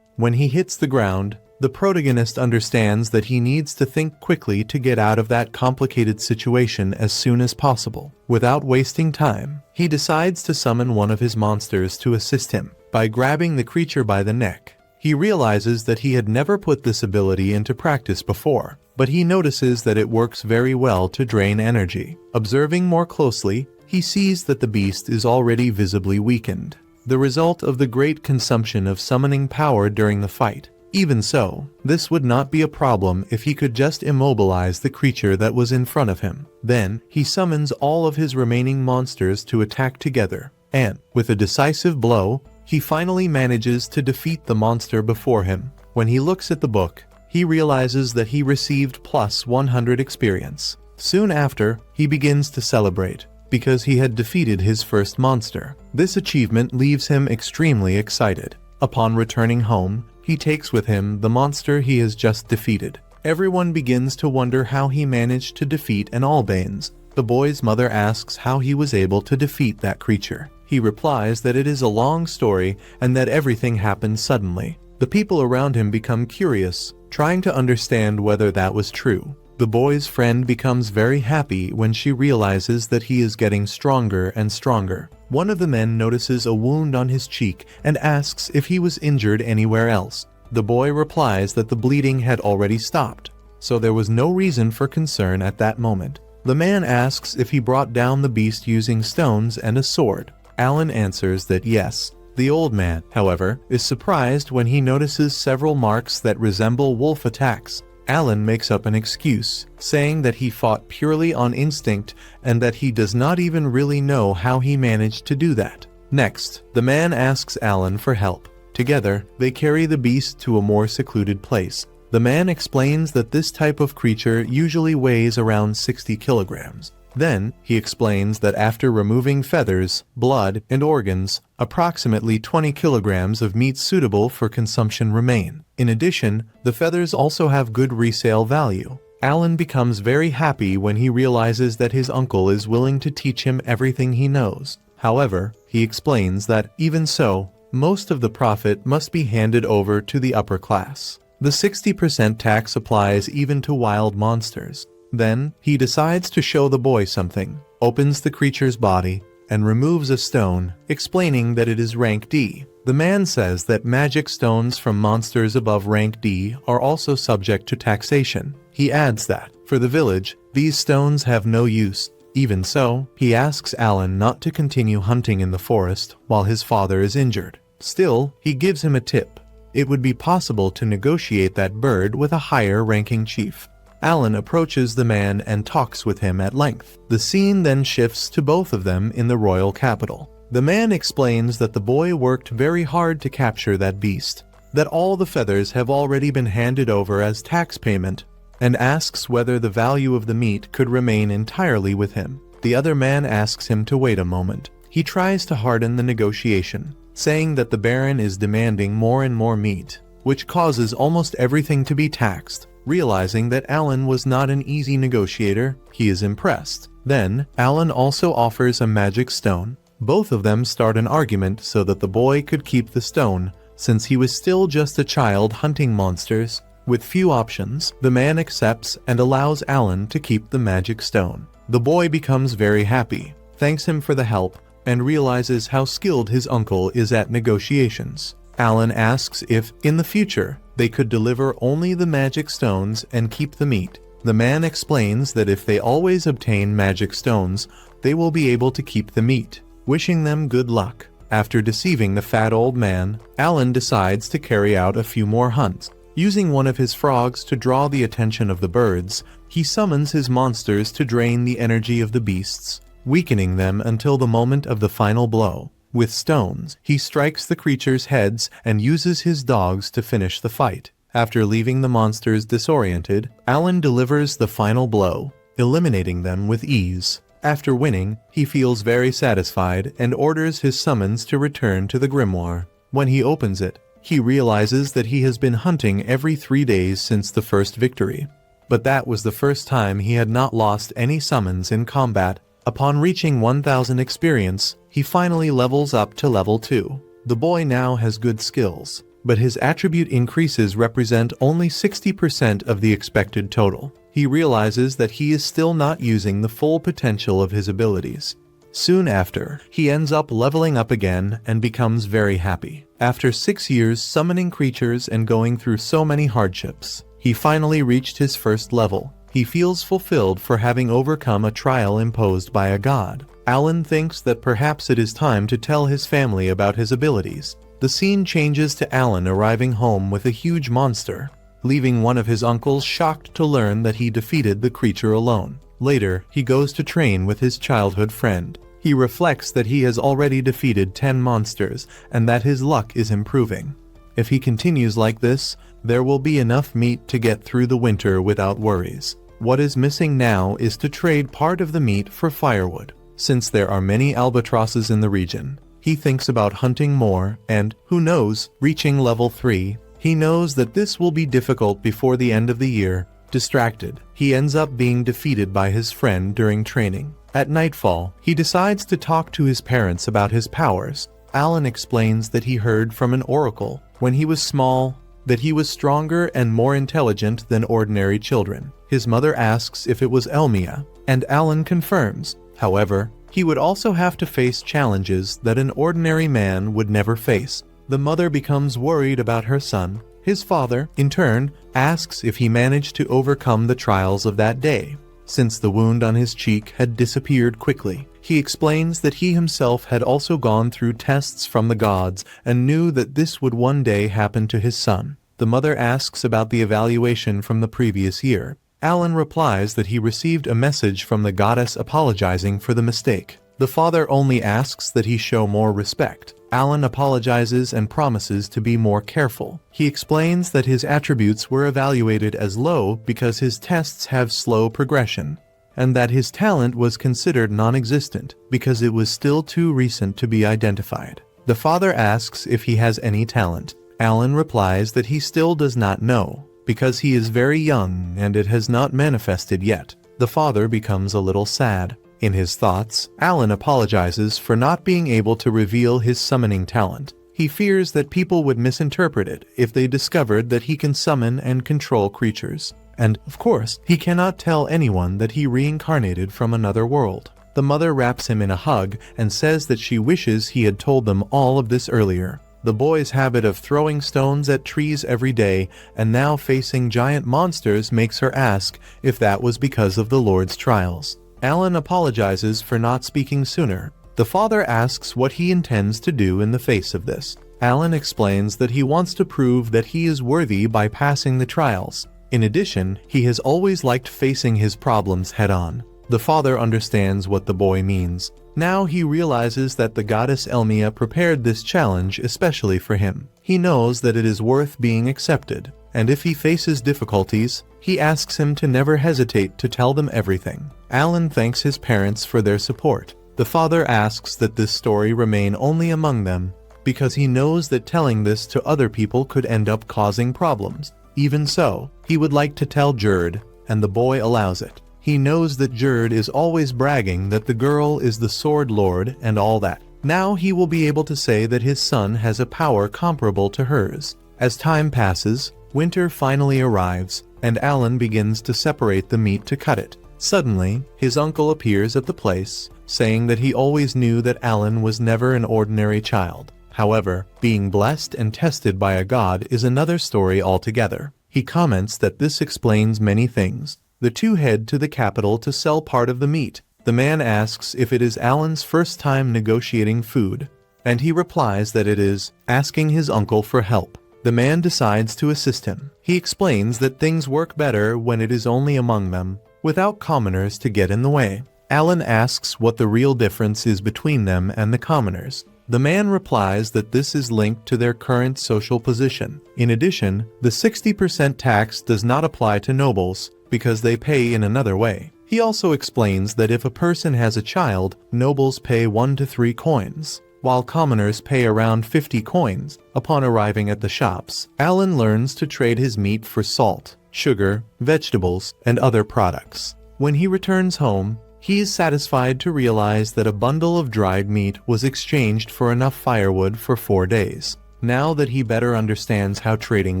S1: When he hits the ground, the protagonist understands that he needs to think quickly to get out of that complicated situation as soon as possible. Without wasting time, he decides to summon one of his monsters to assist him. By grabbing the creature by the neck, he realizes that he had never put this ability into practice before, but he notices that it works very well to drain energy. Observing more closely, he sees that the beast is already visibly weakened, the result of the great consumption of summoning power during the fight. Even so, this would not be a problem if he could just immobilize the creature that was in front of him. Then, he summons all of his remaining monsters to attack together, and, with a decisive blow, he finally manages to defeat the monster before him. When he looks at the book, he realizes that he received plus 100 experience. Soon after, he begins to celebrate, because he had defeated his first monster. This achievement leaves him extremely excited. Upon returning home, he takes with him the monster he has just defeated. Everyone begins to wonder how he managed to defeat an Albanes. The boy's mother asks how he was able to defeat that creature. He replies that it is a long story and that everything happened suddenly. The people around him become curious, trying to understand whether that was true. The boy's friend becomes very happy when she realizes that he is getting stronger and stronger. One of the men notices a wound on his cheek and asks if he was injured anywhere else. The boy replies that the bleeding had already stopped, so there was no reason for concern at that moment. The man asks if he brought down the beast using stones and a sword. Alan answers that yes. The old man, however, is surprised when he notices several marks that resemble wolf attacks. Alan makes up an excuse, saying that he fought purely on instinct and that he does not even really know how he managed to do that. Next, the man asks Alan for help. Together, they carry the beast to a more secluded place. The man explains that this type of creature usually weighs around 60 kilograms. Then, he explains that after removing feathers, blood, and organs, approximately 20 kilograms of meat suitable for consumption remain. In addition, the feathers also have good resale value. Alan becomes very happy when he realizes that his uncle is willing to teach him everything he knows. However, he explains that, even so, most of the profit must be handed over to the upper class. The 60% tax applies even to wild monsters. Then, he decides to show the boy something, opens the creature's body, and removes a stone, explaining that it is rank D. The man says that magic stones from monsters above rank D are also subject to taxation. He adds that, for the village, these stones have no use. Even so, he asks Alan not to continue hunting in the forest while his father is injured. Still, he gives him a tip. It would be possible to negotiate that bird with a higher-ranking chief. Alan approaches the man and talks with him at length. The scene then shifts to both of them in the royal capital. The man explains that the boy worked very hard to capture that beast, that all the feathers have already been handed over as tax payment, and asks whether the value of the meat could remain entirely with him. The other man asks him to wait a moment. He tries to harden the negotiation, saying that the Baron is demanding more and more meat, which causes almost everything to be taxed. Realizing that Alan was not an easy negotiator, he is impressed. Then, Alan also offers a magic stone. Both of them start an argument so that the boy could keep the stone, since he was still just a child hunting monsters. With few options, the man accepts and allows Alan to keep the magic stone. The boy becomes very happy, thanks him for the help, and realizes how skilled his uncle is at negotiations. Alan asks if, in the future, they could deliver only the magic stones and keep the meat. The man explains that if they always obtain magic stones, they will be able to keep the meat, wishing them good luck. After deceiving the fat old man, Alan decides to carry out a few more hunts. Using one of his frogs to draw the attention of the birds, he summons his monsters to drain the energy of the beasts, weakening them until the moment of the final blow. With stones, he strikes the creatures' heads and uses his dogs to finish the fight. After leaving the monsters disoriented, Alan delivers the final blow, eliminating them with ease. After winning, he feels very satisfied and orders his summons to return to the grimoire. When he opens it, he realizes that he has been hunting every 3 days since the first victory. But that was the first time he had not lost any summons in combat. Upon reaching 1000 experience, he finally levels up to level 2. The boy now has good skills, but his attribute increases represent only 60% of the expected total. He realizes that he is still not using the full potential of his abilities. Soon after, he ends up leveling up again and becomes very happy. After 6 years summoning creatures and going through so many hardships, he finally reached his first level. He feels fulfilled for having overcome a trial imposed by a god. Alan thinks that perhaps it is time to tell his family about his abilities. The scene changes to Alan arriving home with a huge monster, leaving one of his uncles shocked to learn that he defeated the creature alone. Later, he goes to train with his childhood friend. He reflects that he has already defeated 10 monsters and that his luck is improving. If he continues like this, there will be enough meat to get through the winter without worries. What is missing now is to trade part of the meat for firewood. Since there are many albatrosses in the region, he thinks about hunting more and, who knows, reaching level 3. He knows that this will be difficult before the end of the year. Distracted, he ends up being defeated by his friend during training. At nightfall, he decides to talk to his parents about his powers. Alan explains that he heard from an oracle when he was small that he was stronger and more intelligent than ordinary children. His mother asks if it was Elmia, and Alan confirms. However, he would also have to face challenges that an ordinary man would never face. The mother becomes worried about her son, His father, in turn, asks if he managed to overcome the trials of that day. Since the wound on his cheek had disappeared quickly, he explains that he himself had also gone through tests from the gods and knew that this would one day happen to his son. The mother asks about the evaluation from the previous year. Alan replies that he received a message from the goddess apologizing for the mistake. The father only asks that he show more respect. Alan apologizes and promises to be more careful. He explains that his attributes were evaluated as low because his tests have slow progression, and that his talent was considered non-existent because it was still too recent to be identified. The father asks if he has any talent. Alan replies that he still does not know, because he is very young and it has not manifested yet. The father becomes a little sad. In his thoughts, Alan apologizes for not being able to reveal his summoning talent. He fears that people would misinterpret it if they discovered that he can summon and control creatures. And, of course, he cannot tell anyone that he reincarnated from another world. The mother wraps him in a hug and says that she wishes he had told them all of this earlier. The boy's habit of throwing stones at trees every day and now facing giant monsters makes her ask if that was because of the Lord's trials. Alan apologizes for not speaking sooner. The father asks what he intends to do in the face of this. Alan explains that he wants to prove that he is worthy by passing the trials. In addition, he has always liked facing his problems head-on. The father understands what the boy means. Now he realizes that the goddess Elmia prepared this challenge especially for him. He knows that it is worth being accepted, and if he faces difficulties, he asks him to never hesitate to tell them everything. Alan thanks his parents for their support. The father asks that this story remain only among them, because he knows that telling this to other people could end up causing problems. Even so, he would like to tell Jerd, and the boy allows it. He knows that Jerd is always bragging that the girl is the Sword Lord and all that. Now he will be able to say that his son has a power comparable to hers. As time passes, winter finally arrives, and Alan begins to separate the meat to cut it. Suddenly, his uncle appears at the place, saying that he always knew that Alan was never an ordinary child. However, being blessed and tested by a god is another story altogether. He comments that this explains many things. The two head to the capital to sell part of the meat. The man asks if it is Alan's first time negotiating food, and he replies that it is, asking his uncle for help. The man decides to assist him. He explains that things work better when it is only among them, without commoners to get in the way. Alan asks what the real difference is between them and the commoners. The man replies that this is linked to their current social position. In addition, the 60% tax does not apply to nobles, because they pay in another way. He also explains that if a person has a child, nobles pay 1 to 3 coins, while commoners pay around 50 coins. Upon arriving at the shops, Alan learns to trade his meat for salt, sugar, vegetables, and other products. When he returns home, he is satisfied to realize that a bundle of dried meat was exchanged for enough firewood for 4 days. Now that he better understands how trading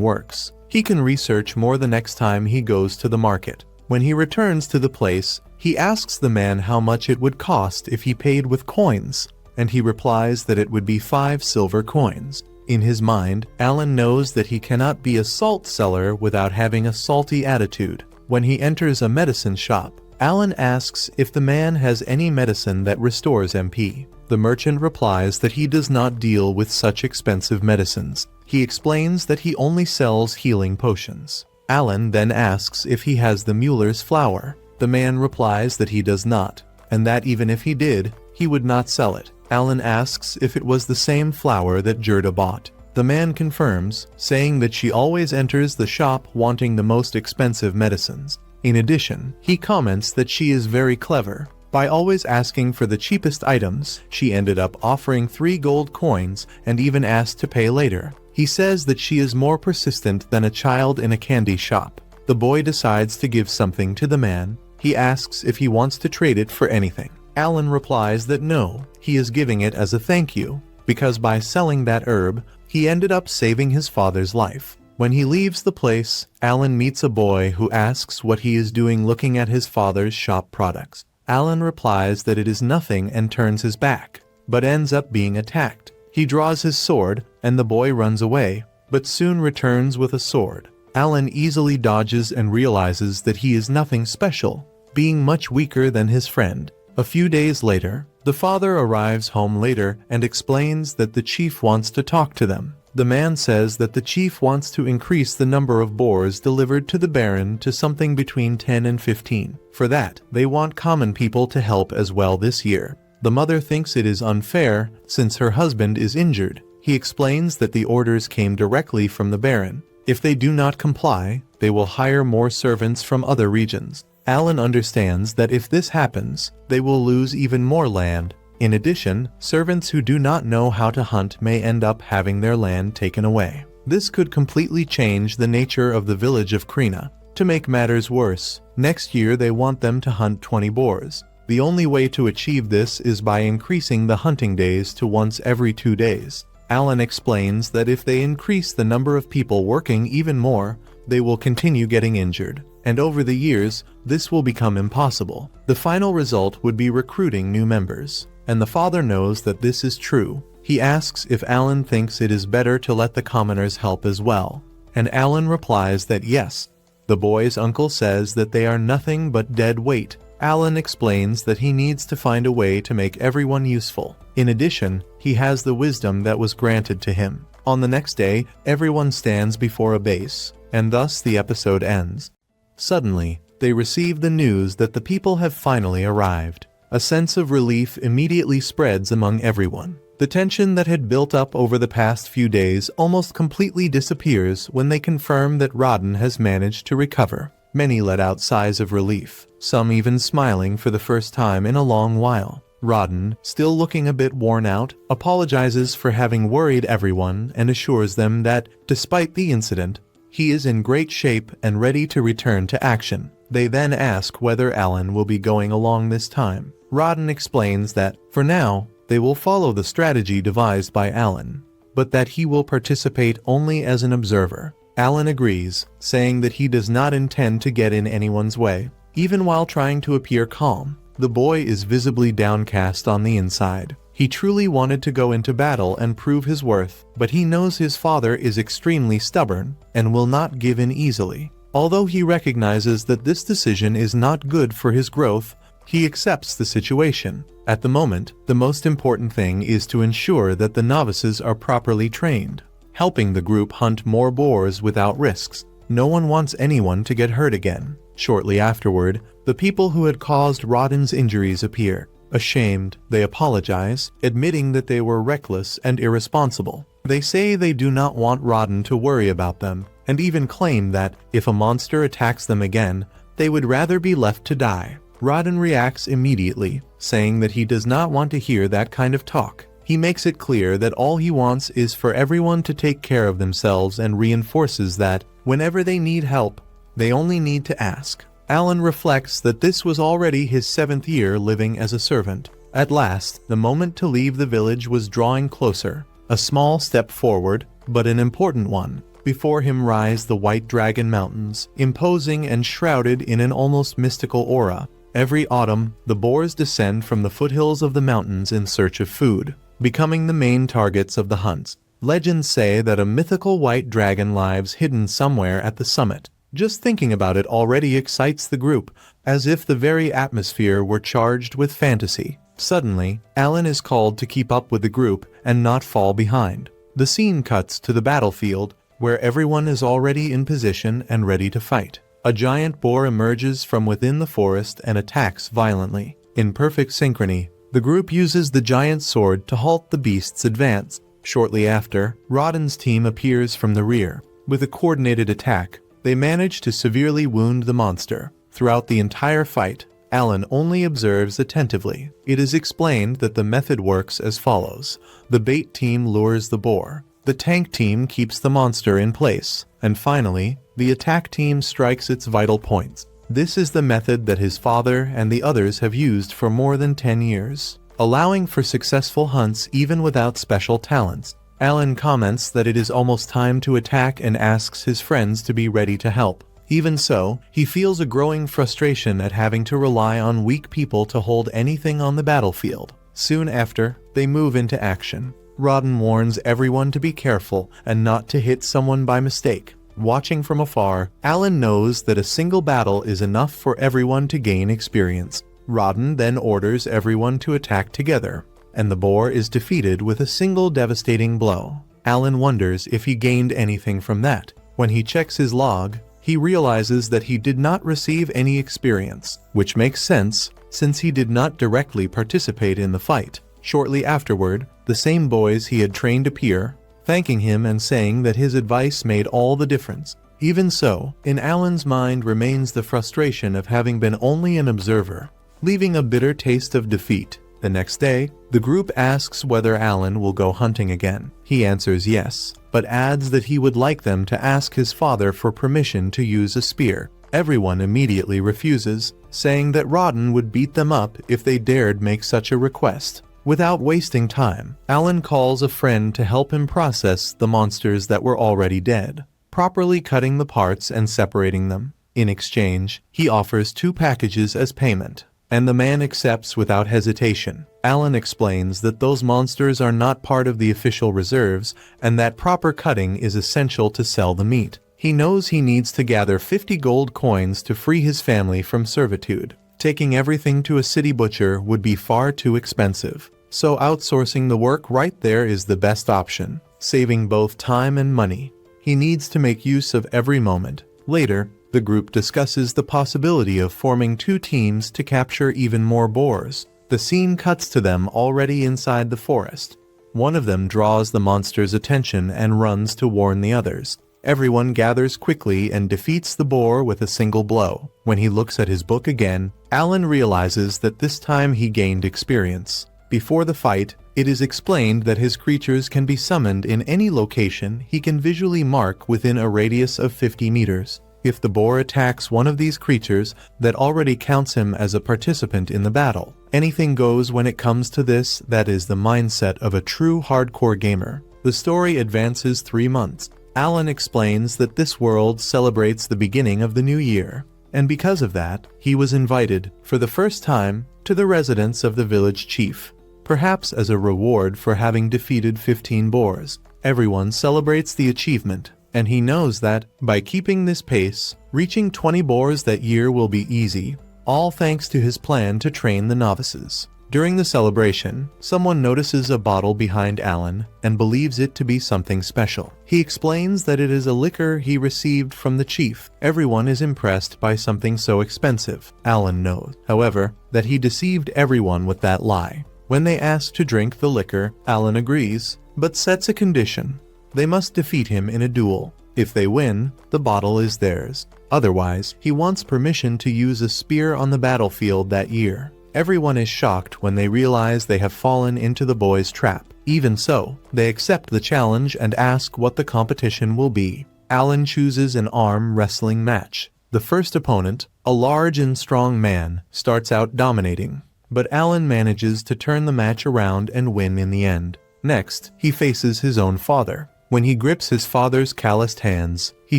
S1: works, he can research more the next time he goes to the market. When he returns to the place, he asks the man how much it would cost if he paid with coins, and he replies that it would be 5 silver coins. In his mind, Alan knows that he cannot be a salt seller without having a salty attitude. When he enters a medicine shop, Alan asks if the man has any medicine that restores MP. The merchant replies that he does not deal with such expensive medicines. He explains that he only sells healing potions. Alan then asks if he has the Mueller's flour. The man replies that he does not, and that even if he did, he would not sell it. Alan asks if it was the same flour that Gerda bought. The man confirms, saying that she always enters the shop wanting the most expensive medicines. In addition, he comments that she is very clever. By always asking for the cheapest items, she ended up offering 3 gold coins and even asked to pay later. He says that she is more persistent than a child in a candy shop. The boy decides to give something to the man. He asks if he wants to trade it for anything. Alan replies that no, he is giving it as a thank you, because by selling that herb, he ended up saving his father's life. When he leaves the place, Alan meets a boy who asks what he is doing looking at his father's shop products. Alan replies that it is nothing and turns his back, but ends up being attacked. He draws his sword, and the boy runs away. but soon returns with a sword. Alan easily dodges and realizes that he is nothing special, being much weaker than his friend. A few days later, the father arrives home later and explains that the chief wants to talk to them. The man says that the chief wants to increase the number of boars delivered to the Baron to something between 10 and 15. For that, they want common people to help as well this year. The mother thinks it is unfair since her husband is injured. He explains that the orders came directly from the Baron. If they do not comply, they will hire more servants from other regions. Alan understands that if this happens, they will lose even more land. In addition, servants who do not know how to hunt may end up having their land taken away. This could completely change the nature of the village of Krina. To make matters worse, next year they want them to hunt 20 boars. The only way to achieve this is by increasing the hunting days to once every 2 days. Alan explains that if they increase the number of people working even more, they will continue getting injured, and over the years, this will become impossible. The final result would be recruiting new members, and the father knows that this is true. He asks if Alan thinks it is better to let the commoners help as well, and Alan replies that yes. The boy's uncle says that they are nothing but dead weight. Alan explains that he needs to find a way to make everyone useful. In addition, he has the wisdom that was granted to him. On the next day, everyone stands before a base, and thus the episode ends. Suddenly, they receive the news that the people have finally arrived. A sense of relief immediately spreads among everyone. The tension that had built up over the past few days almost completely disappears when they confirm that Rodden has managed to recover. Many let out sighs of relief, some even smiling for the first time in a long while. Rodden, still looking a bit worn out, apologizes for having worried everyone and assures them that, despite the incident, he is in great shape and ready to return to action. They then ask whether Alan will be going along this time. Rodden explains that, for now, they will follow the strategy devised by Alan, but that he will participate only as an observer. Alan agrees, saying that he does not intend to get in anyone's way. Even while trying to appear calm, the boy is visibly downcast on the inside. He truly wanted to go into battle and prove his worth, but he knows his father is extremely stubborn and will not give in easily. Although he recognizes that this decision is not good for his growth, he accepts the situation. At the moment, the most important thing is to ensure that the novices are properly trained, helping the group hunt more boars without risks. No one wants anyone to get hurt again. Shortly afterward, the people who had caused Rodden's injuries appear. Ashamed, they apologize, admitting that they were reckless and irresponsible. They say they do not want Rodden to worry about them, and even claim that, if a monster attacks them again, they would rather be left to die. Rodden reacts immediately, saying that he does not want to hear that kind of talk. He makes it clear that all he wants is for everyone to take care of themselves and reinforces that, whenever they need help, they only need to ask. Alan reflects that this was already his 7th year living as a servant. At last, the moment to leave the village was drawing closer. A small step forward, but an important one. Before him rise the White Dragon Mountains, imposing and shrouded in an almost mystical aura. Every autumn, the boars descend from the foothills of the mountains in search of food, becoming the main targets of the hunts. Legends say that a mythical white dragon lives hidden somewhere at the summit. Just thinking about it already excites the group, as if the very atmosphere were charged with fantasy. Suddenly, Alan is called to keep up with the group and not fall behind. The scene cuts to the battlefield, where everyone is already in position and ready to fight. A giant boar emerges from within the forest and attacks violently. In perfect synchrony, the group uses the giant sword to halt the beast's advance. Shortly after, Rodden's team appears from the rear. With a coordinated attack, they manage to severely wound the monster. Throughout the entire fight, Alan only observes attentively. It is explained that the method works as follows. The bait team lures the boar. The tank team keeps the monster in place. And finally, the attack team strikes its vital points. This is the method that his father and the others have used for more than 10 years, allowing for successful hunts even without special talents. Alan comments that it is almost time to attack and asks his friends to be ready to help. Even so, he feels a growing frustration at having to rely on weak people to hold anything on the battlefield. Soon after, they move into action. Rodden warns everyone to be careful and not to hit someone by mistake. Watching from afar, Alan knows that a single battle is enough for everyone to gain experience. Rodden then orders everyone to attack together, and the boar is defeated with a single devastating blow. Alan wonders if he gained anything from that. When he checks his log, he realizes that he did not receive any experience, which makes sense since he did not directly participate in the fight. Shortly afterward, the same boys he had trained appear, thanking him and saying that his advice made all the difference. Even so, in Alan's mind remains the frustration of having been only an observer, leaving a bitter taste of defeat. The next day, the group asks whether Alan will go hunting again. He answers yes, but adds that he would like them to ask his father for permission to use a spear. Everyone immediately refuses, saying that Rodden would beat them up if they dared make such a request. Without wasting time, Alan calls a friend to help him process the monsters that were already dead, properly cutting the parts and separating them. In exchange, he offers 2 packages as payment, and the man accepts without hesitation. Alan explains that those monsters are not part of the official reserves and that proper cutting is essential to sell the meat. He knows he needs to gather 50 gold coins to free his family from servitude. Taking everything to a city butcher would be far too expensive, so outsourcing the work right there is the best option, saving both time and money. He needs to make use of every moment. Later, the group discusses the possibility of forming 2 teams to capture even more boars. The scene cuts to them already inside the forest. One of them draws the monster's attention and runs to warn the others. Everyone gathers quickly and defeats the boar with a single blow. When he looks at his book again, Alan realizes that this time he gained experience. Before the fight, it is explained that his creatures can be summoned in any location he can visually mark within a radius of 50 meters. If the boar attacks one of these creatures, that already counts him as a participant in the battle. Anything goes when it comes to this. That is the mindset of a true hardcore gamer. The story advances 3 months. Alan explains that this world celebrates the beginning of the new year, and because of that, he was invited, for the first time, to the residence of the village chief, perhaps as a reward for having defeated 15 boars. Everyone celebrates the achievement, and he knows that, by keeping this pace, reaching 20 boars that year will be easy, all thanks to his plan to train the novices. During the celebration, someone notices a bottle behind Alan and believes it to be something special. He explains that it is a liquor he received from the chief. Everyone is impressed by something so expensive. Alan knows, however, that he deceived everyone with that lie. When they ask to drink the liquor, Alan agrees, but sets a condition. They must defeat him in a duel. If they win, the bottle is theirs. Otherwise, he wants permission to use a spear on the battlefield that year. Everyone is shocked when they realize they have fallen into the boys' trap. Even so, they accept the challenge and ask what the competition will be. Alan chooses an arm wrestling match. The first opponent, a large and strong man, starts out dominating, but Alan manages to turn the match around and win in the end. Next, he faces his own father. When he grips his father's calloused hands, he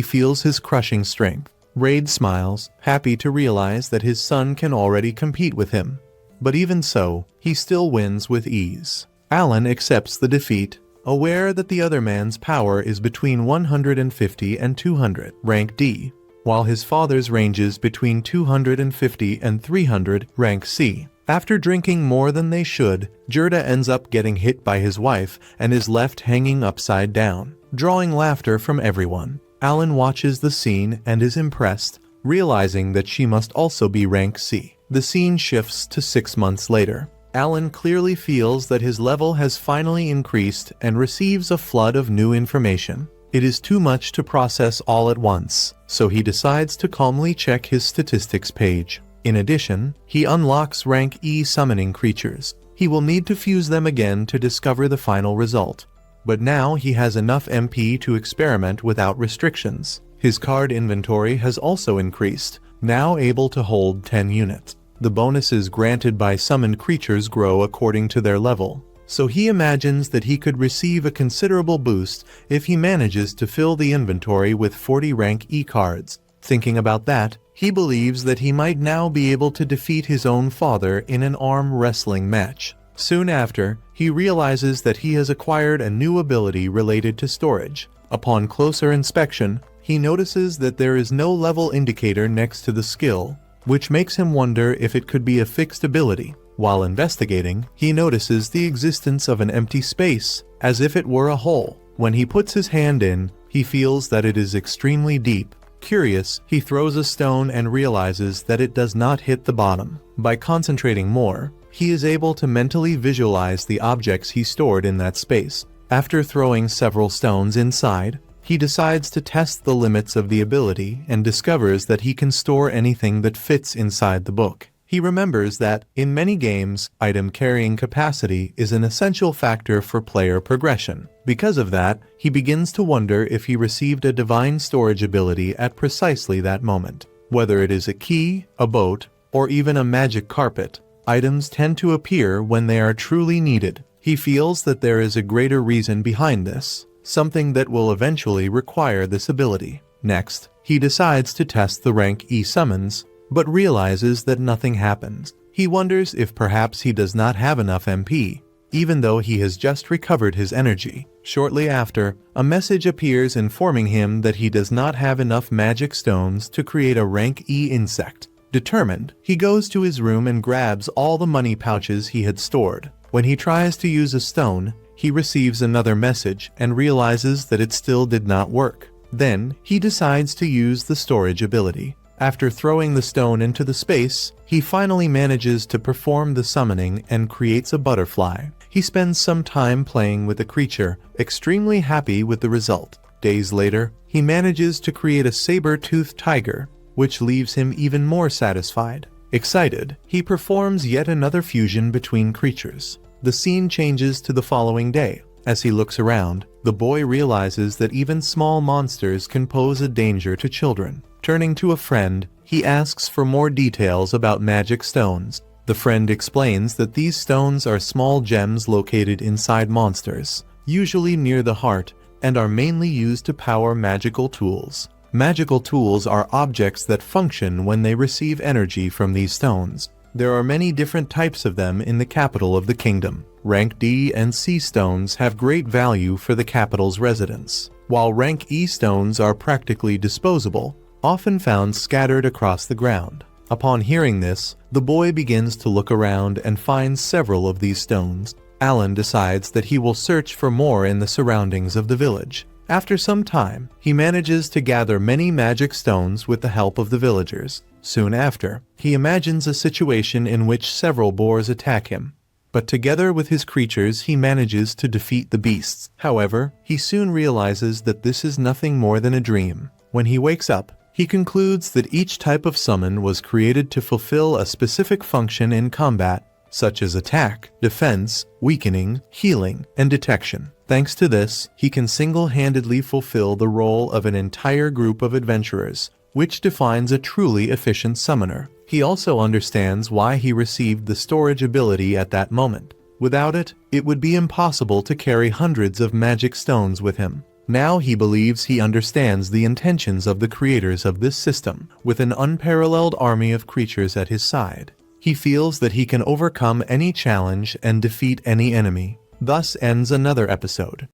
S1: feels his crushing strength. Raid smiles, happy to realize that his son can already compete with him. But even so, he still wins with ease. Alan accepts the defeat, aware that the other man's power is between 150 and 200, rank D, while his father's ranges between 250 and 300, rank C. After drinking more than they should, Gerda ends up getting hit by his wife and is left hanging upside down, drawing laughter from everyone. Alan watches the scene and is impressed, realizing that she must also be rank C. The scene shifts to 6 months later. Alan clearly feels that his level has finally increased and receives a flood of new information. It is too much to process all at once, so he decides to calmly check his statistics page. In addition, he unlocks rank E summoning creatures. He will need to fuse them again to discover the final result. But now he has enough MP to experiment without restrictions. His card inventory has also increased, now able to hold 10 units. The bonuses granted by summoned creatures grow according to their level, so he imagines that he could receive a considerable boost if he manages to fill the inventory with 40 rank E cards. Thinking about that, he believes that he might now be able to defeat his own father in an arm wrestling match. Soon after, he realizes that he has acquired a new ability related to storage. Upon closer inspection, he notices that there is no level indicator next to the skill, which makes him wonder if it could be a fixed ability. While investigating, he notices the existence of an empty space, as if it were a hole. When he puts his hand in, he feels that it is extremely deep. Curious, he throws a stone and realizes that it does not hit the bottom. By concentrating more, he is able to mentally visualize the objects he stored in that space. After throwing several stones inside, he decides to test the limits of the ability and discovers that he can store anything that fits inside the book. He remembers that, in many games, item carrying capacity is an essential factor for player progression. Because of that, he begins to wonder if he received a divine storage ability at precisely that moment. Whether it is a key, a boat, or even a magic carpet, items tend to appear when they are truly needed. He feels that there is a greater reason behind this, something that will eventually require this ability. Next, he decides to test the rank E summons, but realizes that nothing happens. He wonders if perhaps he does not have enough MP, even though he has just recovered his energy. Shortly after, a message appears informing him that he does not have enough magic stones to create a rank E insect. Determined, he goes to his room and grabs all the money pouches he had stored. When he tries to use a stone, he receives another message and realizes that it still did not work. Then, he decides to use the storage ability. After throwing the stone into the space, he finally manages to perform the summoning and creates a butterfly. He spends some time playing with the creature, extremely happy with the result. Days later, he manages to create a saber-toothed tiger, which leaves him even more satisfied. Excited, he performs yet another fusion between creatures. The scene changes to the following day. As he looks around, the boy realizes that even small monsters can pose a danger to children. Turning to a friend, he asks for more details about magic stones. The friend explains that these stones are small gems located inside monsters, usually near the heart, and are mainly used to power magical tools. Magical tools are objects that function when they receive energy from these stones. There are many different types of them in the capital of the kingdom. Rank D and C stones have great value for the capital's residents, while rank E stones are practically disposable, often found scattered across the ground. Upon hearing this, the boy begins to look around and finds several of these stones. Alan decides that he will search for more in the surroundings of the village. After some time, he manages to gather many magic stones with the help of the villagers. Soon after, he imagines a situation in which several boars attack him, but together with his creatures he manages to defeat the beasts. However, he soon realizes that this is nothing more than a dream. When he wakes up, he concludes that each type of summon was created to fulfill a specific function in combat, such as attack, defense, weakening, healing, and detection. Thanks to this, he can single-handedly fulfill the role of an entire group of adventurers, which defines a truly efficient summoner. He also understands why he received the storage ability at that moment. Without it, it would be impossible to carry hundreds of magic stones with him. Now he believes he understands the intentions of the creators of this system. With an unparalleled army of creatures at his side, he feels that he can overcome any challenge and defeat any enemy. Thus ends another episode.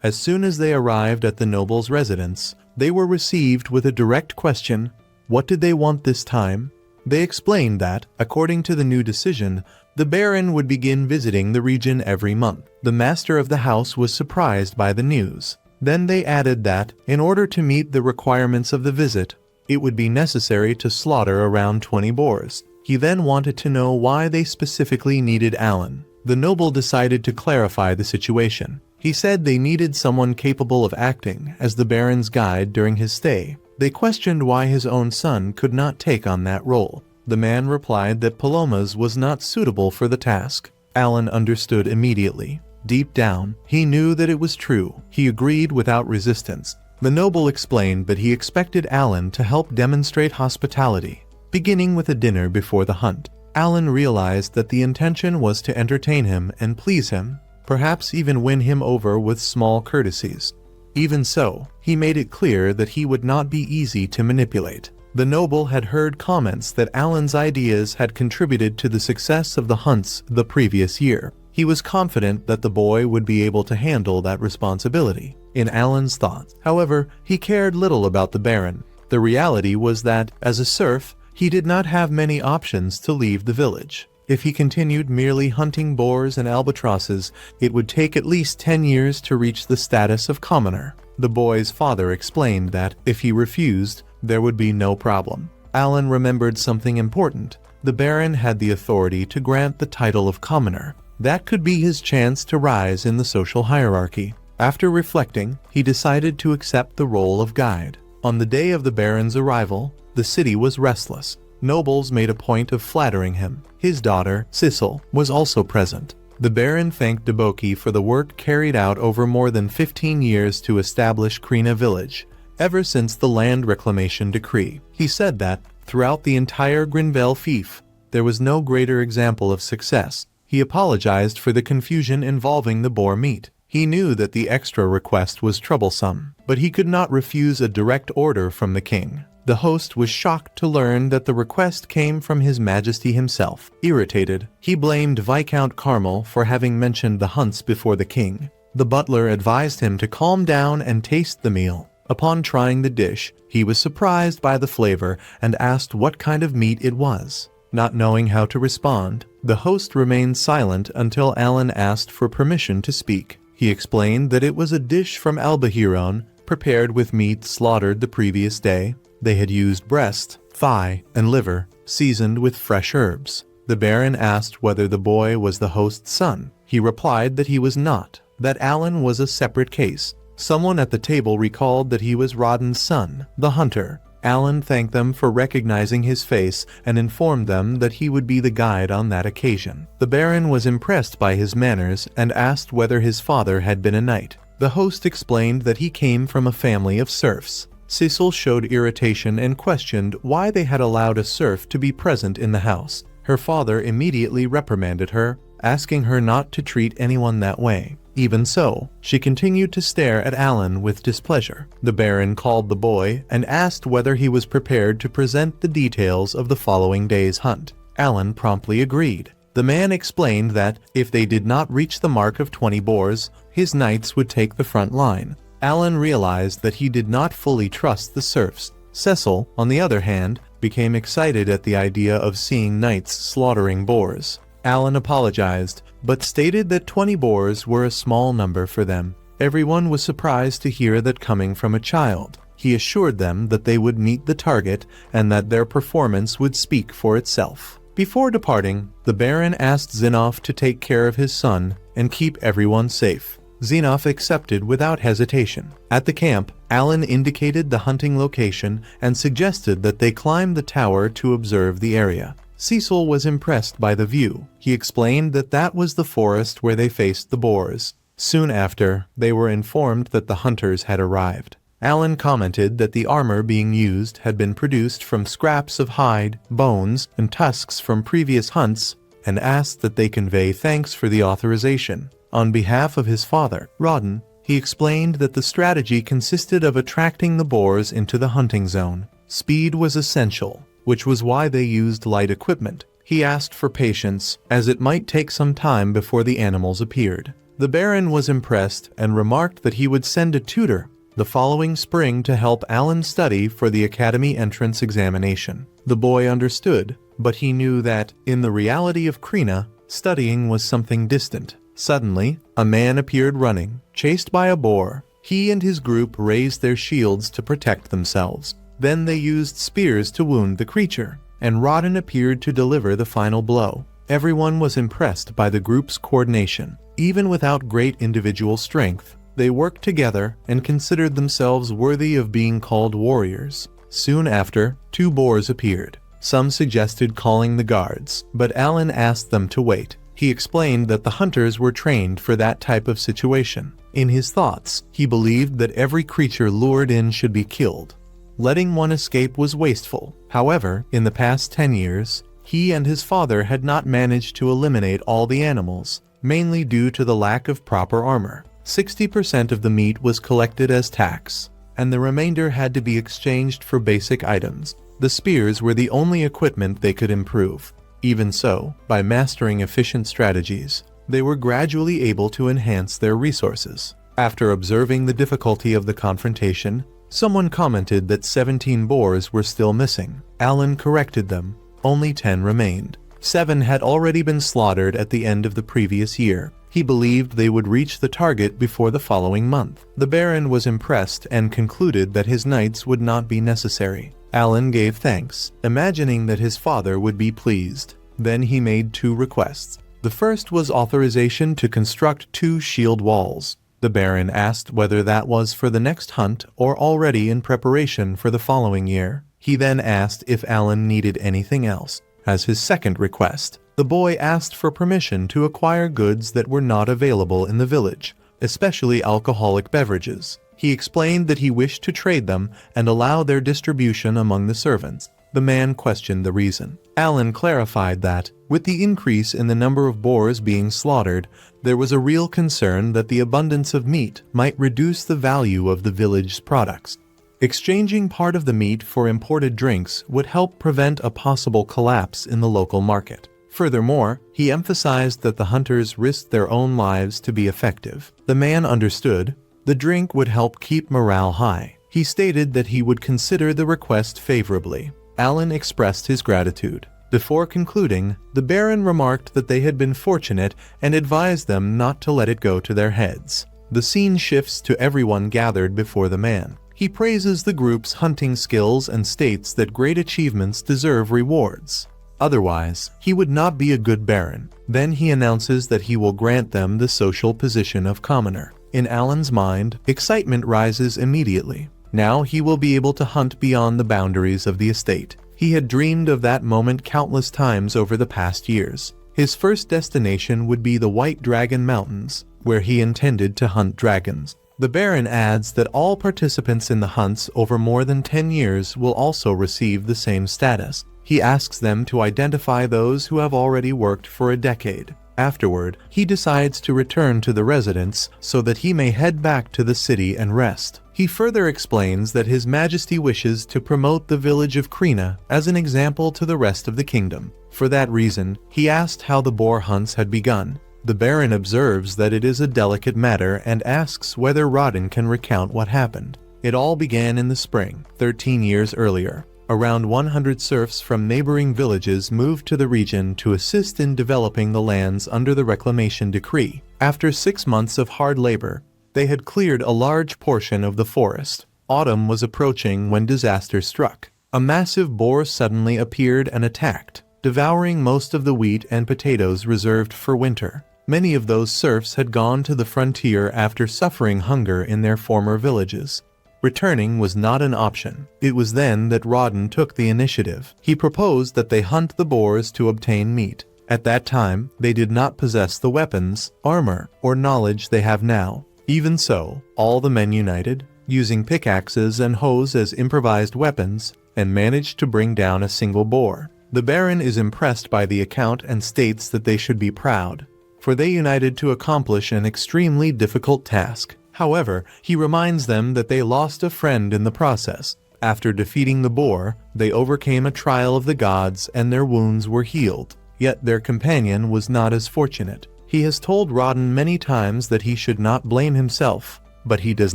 S1: As soon as they arrived at the noble's residence, they were received with a direct question: what did they want this time? They explained that, according to the new decision, the Baron would begin visiting the region every month. The master of the house was surprised by the news. Then they added that, in order to meet the requirements of the visit, it would be necessary to slaughter around 20 boars. He then wanted to know why they specifically needed Alan. The noble decided to clarify the situation. He said they needed someone capable of acting as the Baron's guide during his stay. They questioned why his own son could not take on that role. The man replied that Paloma's was not suitable for the task. Alan understood immediately. Deep down, he knew that it was true. He agreed without resistance. The noble explained that he expected Alan to help demonstrate hospitality, beginning with a dinner before the hunt. Alan realized that the intention was to entertain him and please him, perhaps even win him over with small courtesies. Even so, he made it clear that he would not be easy to manipulate. The noble had heard comments that Alan's ideas had contributed to the success of the hunts the previous year. He was confident that the boy would be able to handle that responsibility. In Alan's thoughts, however, he cared little about the Baron. The reality was that, as a serf, he did not have many options to leave the village. If he continued merely hunting boars and albatrosses, it would take at least 10 years to reach the status of commoner. The boy's father explained that, if he refused, there would be no problem. Alan remembered something important. The Baron had the authority to grant the title of commoner. That could be his chance to rise in the social hierarchy. After reflecting, he decided to accept the role of guide. On the day of the Baron's arrival, the city was restless. Nobles made a point of flattering him. His daughter, Sissel, was also present. The Baron thanked Deboki for the work carried out over more than 15 years to establish Krina village. Ever since the land reclamation decree, he said that, throughout the entire Grinvel fief, there was no greater example of success. He apologized for the confusion involving the boar meat. He knew that the extra request was troublesome, but he could not refuse a direct order from the king. The host was shocked to learn that the request came from His Majesty himself. Irritated, he blamed Viscount Carmel for having mentioned the hunts before the king. The butler advised him to calm down and taste the meal. Upon trying the dish, he was surprised by the flavor and asked what kind of meat it was. Not knowing how to respond, the host remained silent until Alan asked for permission to speak. He explained that it was a dish from Albahiron, prepared with meat slaughtered the previous day. They had used breast, thigh, and liver, seasoned with fresh herbs. The Baron asked whether the boy was the host's son. He replied that he was not, that Alan was a separate case. Someone at the table recalled that he was Rodden's son, the hunter. Alan thanked them for recognizing his face and informed them that he would be the guide on that occasion. The Baron was impressed by his manners and asked whether his father had been a knight. The host explained that he came from a family of serfs. Sissel showed irritation and questioned why they had allowed a serf to be present in the house. Her father immediately reprimanded her, asking her not to treat anyone that way. Even so, she continued to stare at Alan with displeasure. The Baron called the boy and asked whether he was prepared to present the details of the following day's hunt. Alan promptly agreed. The man explained that, if they did not reach the mark of 20 boars, his knights would take the front line. Alan realized that he did not fully trust the serfs. Cecil, on the other hand, became excited at the idea of seeing knights slaughtering boars. Alan apologized, but stated that 20 boars were a small number for them. Everyone was surprised to hear that coming from a child. He assured them that they would meet the target and that their performance would speak for itself. Before departing, the Baron asked Zinnov to take care of his son and keep everyone safe. Zinnov accepted without hesitation. At the camp, Alan indicated the hunting location and suggested that they climb the tower to observe the area. Cecil was impressed by the view. He explained that that was the forest where they faced the boars. Soon after, they were informed that the hunters had arrived. Alan commented that the armor being used had been produced from scraps of hide, bones, and tusks from previous hunts, and asked that they convey thanks for the authorization. On behalf of his father, Rodden, he explained that the strategy consisted of attracting the boars into the hunting zone. Speed was essential, which was why they used light equipment. He asked for patience, as it might take some time before the animals appeared. The Baron was impressed and remarked that he would send a tutor the following spring to help Alan study for the academy entrance examination. The boy understood, but he knew that, in the reality of Krina, studying was something distant. Suddenly, a man appeared running, chased by a boar. He and his group raised their shields to protect themselves. Then they used spears to wound the creature, and Rodden appeared to deliver the final blow. Everyone was impressed by the group's coordination. Even without great individual strength, they worked together and considered themselves worthy of being called warriors. Soon after, 2 boars appeared. Some suggested calling the guards, but Alan asked them to wait. He explained that the hunters were trained for that type of situation. In his thoughts, he believed that every creature lured in should be killed. Letting one escape was wasteful. However, in the past 10 years, he and his father had not managed to eliminate all the animals, mainly due to the lack of proper armor. 60% of the meat was collected as tax, and the remainder had to be exchanged for basic items. The spears were the only equipment they could improve. Even so, by mastering efficient strategies, they were gradually able to enhance their resources. After observing the difficulty of the confrontation, someone commented that 17 boars were still missing. Alan corrected them. Only 10 remained. 7 had already been slaughtered at the end of the previous year. He believed they would reach the target before the following month. The Baron was impressed and concluded that his knights would not be necessary. Alan gave thanks, imagining that his father would be pleased. Then he made 2 requests. The first was authorization to construct 2 shield walls. The Baron asked whether that was for the next hunt or already in preparation for the following year. He then asked if Alan needed anything else. As his second request, the boy asked for permission to acquire goods that were not available in the village, especially alcoholic beverages. He explained that he wished to trade them and allow their distribution among the servants. The man questioned the reason. Alan clarified that, with the increase in the number of boars being slaughtered, there was a real concern that the abundance of meat might reduce the value of the village's products. Exchanging part of the meat for imported drinks would help prevent a possible collapse in the local market. Furthermore, he emphasized that the hunters risked their own lives to be effective. The man understood. The drink would help keep morale high. He stated that he would consider the request favorably. Alan expressed his gratitude. Before concluding, the Baron remarked that they had been fortunate and advised them not to let it go to their heads. The scene shifts to everyone gathered before the man. He praises the group's hunting skills and states that great achievements deserve rewards. Otherwise, he would not be a good Baron. Then he announces that he will grant them the social position of commoner. In Alan's mind, excitement rises immediately. Now he will be able to hunt beyond the boundaries of the estate. He had dreamed of that moment countless times over the past years. His first destination would be the White Dragon Mountains, where he intended to hunt dragons. The Baron adds that all participants in the hunts over more than 10 years will also receive the same status. He asks them to identify those who have already worked for a decade. Afterward, he decides to return to the residence so that he may head back to the city and rest. He further explains that His Majesty wishes to promote the village of Krina as an example to the rest of the kingdom. For that reason, he asked how the boar hunts had begun. The Baron observes that it is a delicate matter and asks whether Rodden can recount what happened. It all began in the spring, 13 years earlier. Around 100 serfs from neighboring villages moved to the region to assist in developing the lands under the reclamation decree. After 6 months of hard labor, they had cleared a large portion of the forest. Autumn was approaching when disaster struck. A massive boar suddenly appeared and attacked, devouring most of the wheat and potatoes reserved for winter. Many of those serfs had gone to the frontier after suffering hunger in their former villages. Returning was not an option. It was then that Rodden took the initiative. He proposed that they hunt the boars to obtain meat. At that time, they did not possess the weapons, armor, or knowledge they have now. Even so, all the men united, using pickaxes and hoes as improvised weapons, and managed to bring down a single boar. The Baron is impressed by the account and states that they should be proud, for they united to accomplish an extremely difficult task. However, he reminds them that they lost a friend in the process. After defeating the boar, they overcame a trial of the gods and their wounds were healed. Yet their companion was not as fortunate. He has told Rodden many times that he should not blame himself, but he does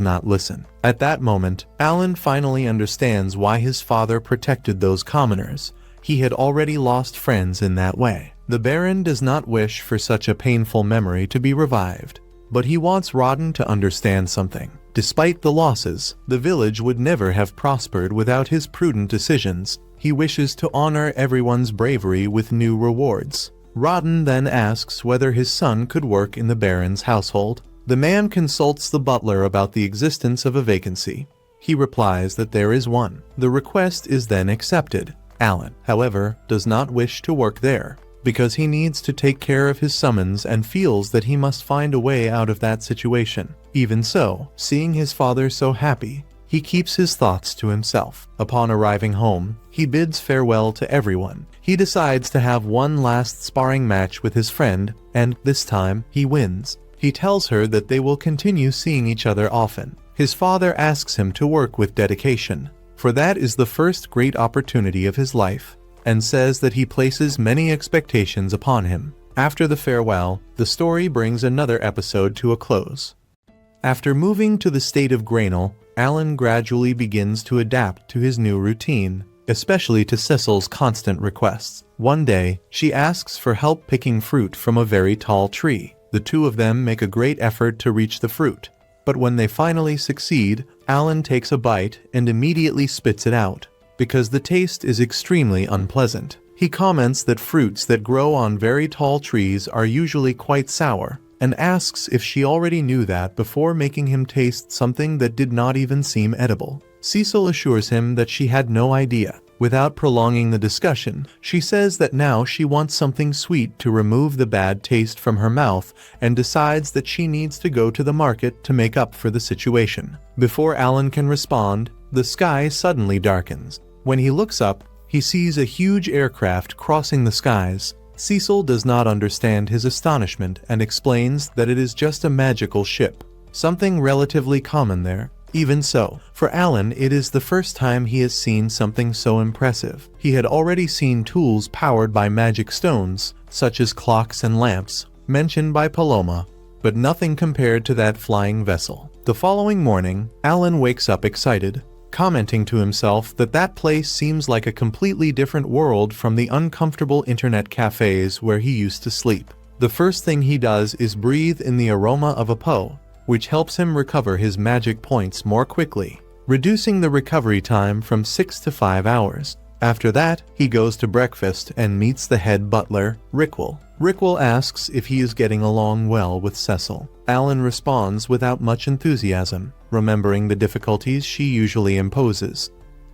S1: not listen. At that moment, Alan finally understands why his father protected those commoners. He had already lost friends in that way. The Baron does not wish for such a painful memory to be revived. But he wants Rodden to understand something. Despite the losses, the village would never have prospered without his prudent decisions. He wishes to honor everyone's bravery with new rewards. Rodden then asks whether his son could work in the Baron's household. The man consults the butler about the existence of a vacancy. He replies that there is one. The request is then accepted. Alan, however, does not wish to work there, because he needs to take care of his summons and feels that he must find a way out of that situation. Even so, seeing his father so happy, he keeps his thoughts to himself. Upon arriving home, he bids farewell to everyone. He decides to have one last sparring match with his friend, and this time, he wins. He tells her that they will continue seeing each other often. His father asks him to work with dedication, for that is the first great opportunity of his life, and says that he places many expectations upon him. After the farewell, the story brings another episode to a close. After moving to the state of Grainel, Alan gradually begins to adapt to his new routine, especially to Cecil's constant requests. One day, she asks for help picking fruit from a very tall tree. The two of them make a great effort to reach the fruit, but when they finally succeed, Alan takes a bite and immediately spits it out, because the taste is extremely unpleasant. He comments that fruits that grow on very tall trees are usually quite sour, and asks if she already knew that before making him taste something that did not even seem edible. Cecil assures him that she had no idea. Without prolonging the discussion, she says that now she wants something sweet to remove the bad taste from her mouth and decides that she needs to go to the market to make up for the situation. Before Alan can respond, the sky suddenly darkens. When he looks up, he sees a huge aircraft crossing the skies. Cecil does not understand his astonishment and explains that it is just a magical ship, something relatively common there. Even so, for Alan, it is the first time he has seen something so impressive. He had already seen tools powered by magic stones, such as clocks and lamps, mentioned by Paloma, but nothing compared to that flying vessel. The following morning, Alan wakes up excited, commenting to himself that that place seems like a completely different world from the uncomfortable internet cafes where he used to sleep. The first thing he does is breathe in the aroma of a po, which helps him recover his magic points more quickly, reducing the recovery time from 6 to 5 hours. After that, he goes to breakfast and meets the head butler, Rickwell. Rickwell asks if he is getting along well with Cecil. Alan responds without much enthusiasm, remembering the difficulties she usually imposes.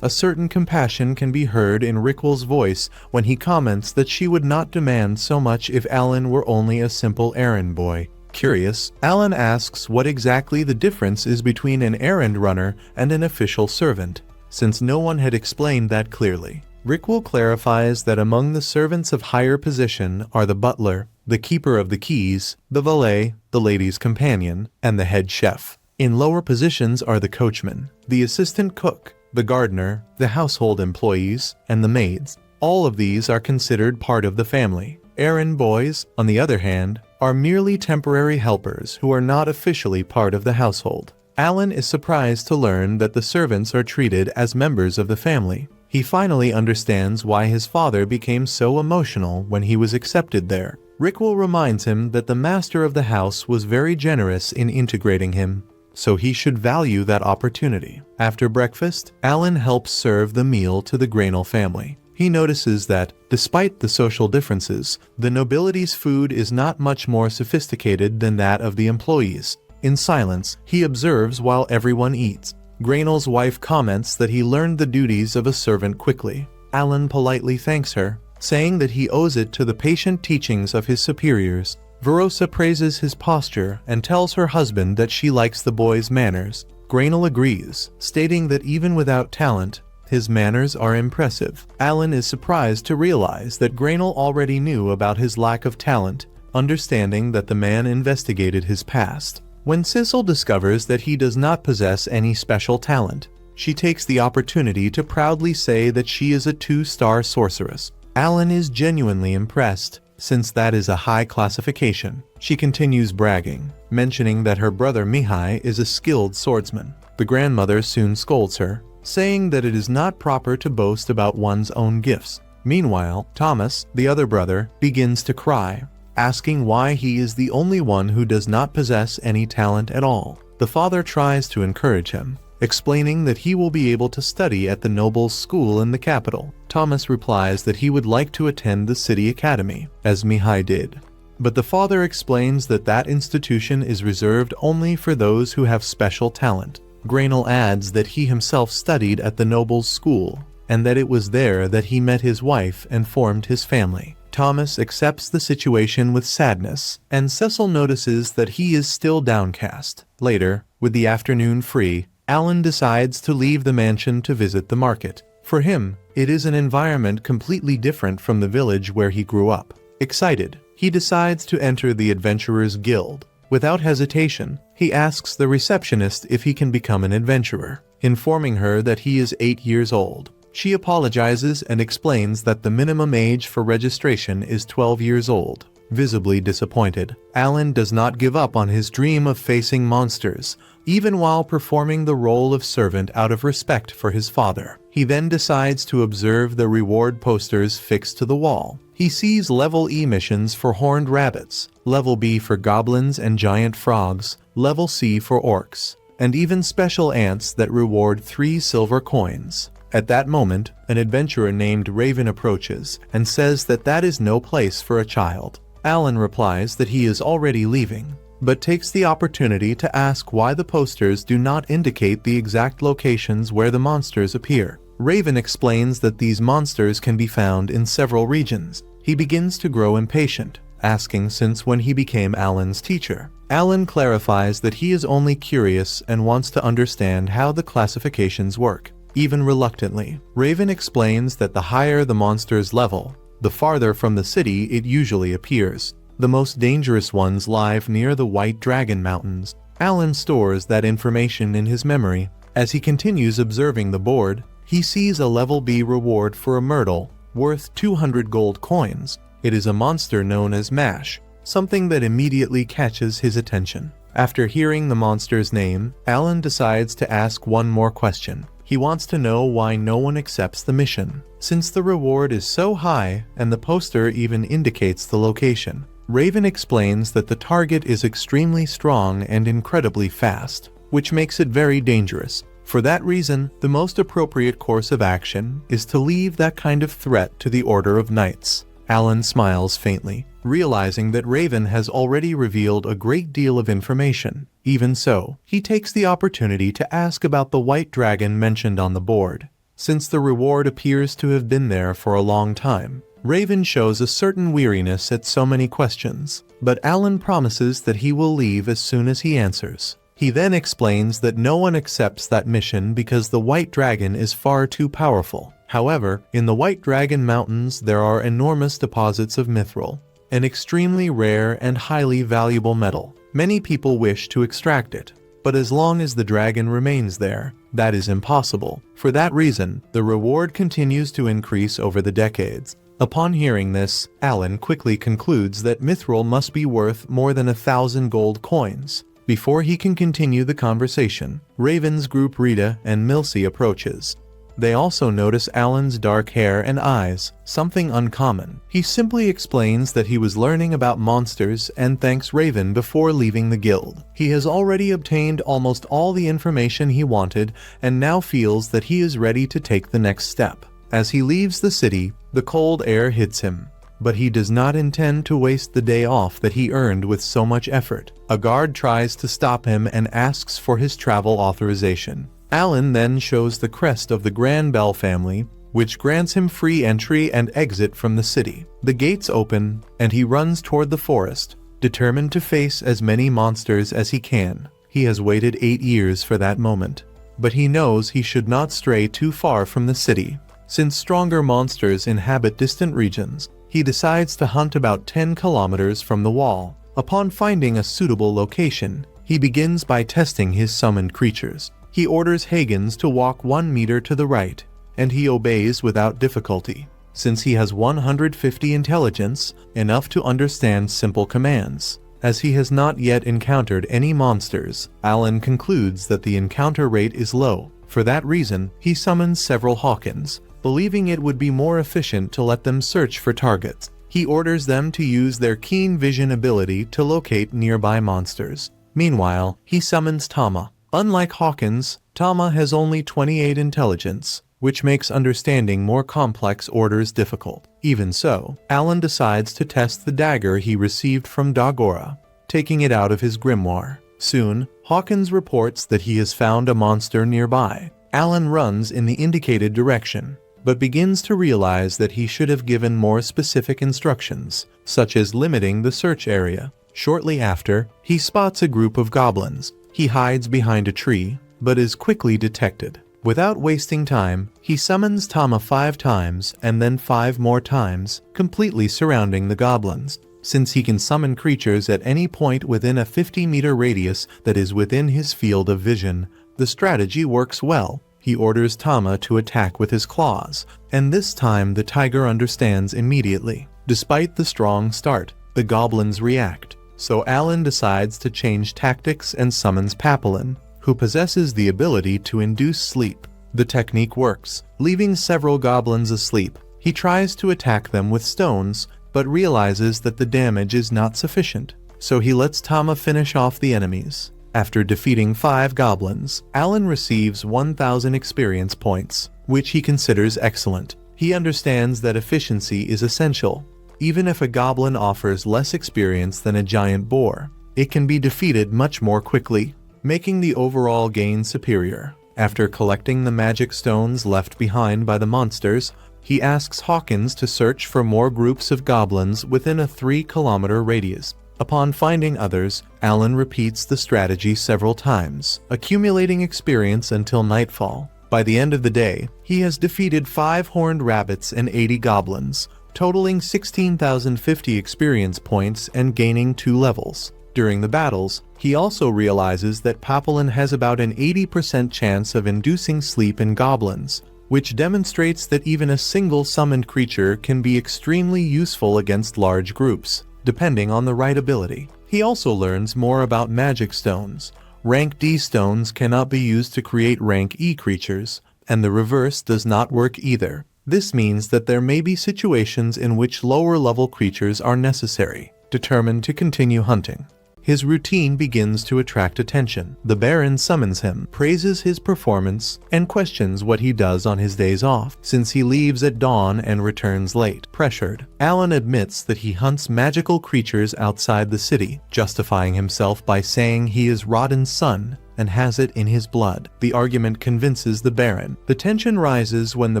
S1: A certain compassion can be heard in Rickwell's voice when he comments that she would not demand so much if Alan were only a simple errand boy. Curious, Alan asks what exactly the difference is between an errand runner and an official servant, since no one had explained that clearly. Rickwell clarifies that among the servants of higher position are the butler, the keeper of the keys, the valet, the lady's companion, and the head chef. In lower positions are the coachman, the assistant cook, the gardener, the household employees, and the maids. All of these are considered part of the family. Errand boys, on the other hand, are merely temporary helpers who are not officially part of the household. Alan is surprised to learn that the servants are treated as members of the family. He finally understands why his father became so emotional when he was accepted there. Rickwell reminds him that the master of the house was very generous in integrating him, so he should value that opportunity. After breakfast, Alan helps serve the meal to the Grainel family. He notices that, despite the social differences, the nobility's food is not much more sophisticated than that of the employees. In silence, he observes while everyone eats. Grainel's wife comments that he learned the duties of a servant quickly. Alan politely thanks her, saying that he owes it to the patient teachings of his superiors. Verosa praises his posture and tells her husband that she likes the boy's manners. Grainel agrees, stating that even without talent, his manners are impressive. Alan is surprised to realize that Grainel already knew about his lack of talent, understanding that the man investigated his past. When Cecil discovers that he does not possess any special talent, she takes the opportunity to proudly say that she is a 2-star sorceress. Alan is genuinely impressed, since that is a high classification. She continues bragging, mentioning that her brother Mihai is a skilled swordsman. The grandmother soon scolds her, saying that it is not proper to boast about one's own gifts. Meanwhile, Thomas, the other brother, begins to cry, asking why he is the only one who does not possess any talent at all. The father tries to encourage him, explaining that he will be able to study at the nobles' school in the capital. Thomas replies that he would like to attend the city academy, as Mihai did. But the father explains that that institution is reserved only for those who have special talent. Grainel adds that he himself studied at the nobles' school, and that it was there that he met his wife and formed his family. Thomas accepts the situation with sadness, and Cecil notices that he is still downcast. Later, with the afternoon free, Alan decides to leave the mansion to visit the market. For him, it is an environment completely different from the village where he grew up. Excited, he decides to enter the Adventurers Guild. Without hesitation, he asks the receptionist if he can become an adventurer, informing her that he is 8 years old. She apologizes and explains that the minimum age for registration is 12 years old. visibly disappointed. Alan does not give up on his dream of facing monsters, even while performing the role of servant out of respect for his father. He then decides to observe the reward posters fixed to the wall. He sees level E missions for horned rabbits, level B for goblins and giant frogs, level C for orcs, and even special ants that reward 3 silver coins. At that moment, an adventurer named Raven approaches and says that that is no place for a child. Alan replies that he is already leaving, but takes the opportunity to ask why the posters do not indicate the exact locations where the monsters appear. Raven explains that these monsters can be found in several regions. He begins to grow impatient, asking since when he became Alan's teacher. Alan clarifies that he is only curious and wants to understand how the classifications work. Even reluctantly, Raven explains that the higher the monster's level, the farther from the city it usually appears. The most dangerous ones lie near the White Dragon Mountains. Alan stores that information in his memory. As he continues observing the board, he sees a level B reward for a myrtle, worth 200 gold coins. It is a monster known as Mash, something that immediately catches his attention. After hearing the monster's name, Alan decides to ask one more question. He wants to know why no one accepts the mission, since the reward is so high and the poster even indicates the location. Raven explains that the target is extremely strong and incredibly fast, which makes it very dangerous. For that reason, the most appropriate course of action is to leave that kind of threat to the Order of Knights. Alan smiles faintly, realizing that Raven has already revealed a great deal of information. Even so, he takes the opportunity to ask about the white dragon mentioned on the board. Since the reward appears to have been there for a long time, Raven shows a certain weariness at so many questions, but Alan promises that he will leave as soon as he answers. He then explains that no one accepts that mission because the White Dragon is far too powerful. However, in the White Dragon Mountains there are enormous deposits of mithril, an extremely rare and highly valuable metal. Many people wish to extract it, but as long as the dragon remains there, that is impossible. For that reason, the reward continues to increase over the decades. Upon hearing this, Alan quickly concludes that mithril must be worth more than 1,000 gold coins. Before he can continue the conversation, Raven's group Rita and Milsey approaches. They also notice Alan's dark hair and eyes, something uncommon. He simply explains that he was learning about monsters and thanks Raven before leaving the guild. He has already obtained almost all the information he wanted and now feels that he is ready to take the next step. As he leaves the city, the cold air hits him. But he does not intend to waste the day off that he earned with so much effort. A guard tries to stop him and asks for his travel authorization. Alan then shows the crest of the Grand Bell family, which grants him free entry and exit from the city. The gates open, and he runs toward the forest, determined to face as many monsters as he can. He has waited 8 years for that moment, but he knows he should not stray too far from the city. Since stronger monsters inhabit distant regions, he decides to hunt about 10 kilometers from the wall. Upon finding a suitable location, he begins by testing his summoned creatures. He orders Hagens to walk 1 meter to the right, and he obeys without difficulty. Since he has 150 intelligence, enough to understand simple commands. As he has not yet encountered any monsters, Alan concludes that the encounter rate is low. For that reason, he summons several Hawkins, believing it would be more efficient to let them search for targets. He orders them to use their keen vision ability to locate nearby monsters. Meanwhile, he summons Tama. Unlike Hawkins, Tama has only 28 intelligence, which makes understanding more complex orders difficult. Even so, Alan decides to test the dagger he received from Dagora, taking it out of his grimoire. Soon, Hawkins reports that he has found a monster nearby. Alan runs in the indicated direction, but begins to realize that he should have given more specific instructions, such as limiting the search area. Shortly after, he spots a group of goblins. He hides behind a tree, but is quickly detected. Without wasting time, he summons Tama 5 times and then 5 more times, completely surrounding the goblins. Since he can summon creatures at any point within a 50-meter radius that is within his field of vision, the strategy works well. He orders Tama to attack with his claws, and this time the tiger understands immediately. Despite the strong start, the goblins react. So Alan decides to change tactics and summons Papillon, who possesses the ability to induce sleep. The technique works, leaving several goblins asleep. He tries to attack them with stones, but realizes that the damage is not sufficient. So he lets Tama finish off the enemies. After defeating 5 goblins, Alan receives 1,000 experience points, which he considers excellent. He understands that efficiency is essential. Even if a goblin offers less experience than a giant boar, it can be defeated much more quickly, making the overall gain superior. After collecting the magic stones left behind by the monsters, he asks Hawkins to search for more groups of goblins within a 3-kilometer radius. Upon finding others, Alan repeats the strategy several times, accumulating experience until nightfall. By the end of the day, he has defeated 5 horned rabbits and 80 goblins, totaling 16,050 experience points and gaining 2 levels. During the battles, he also realizes that Papillon has about an 80% chance of inducing sleep in goblins, which demonstrates that even a single summoned creature can be extremely useful against large groups, depending on the right ability. He also learns more about magic stones. Rank D stones cannot be used to create rank E creatures, and the reverse does not work either. This means that there may be situations in which lower level creatures are necessary. Determined to continue hunting, his routine begins to attract attention. The Baron summons him, praises his performance, and questions what he does on his days off, since he leaves at dawn and returns late. Pressured, Alan admits that he hunts magical creatures outside the city, justifying himself by saying he is Rodden's son and has it in his blood. The argument convinces the Baron. The tension rises when the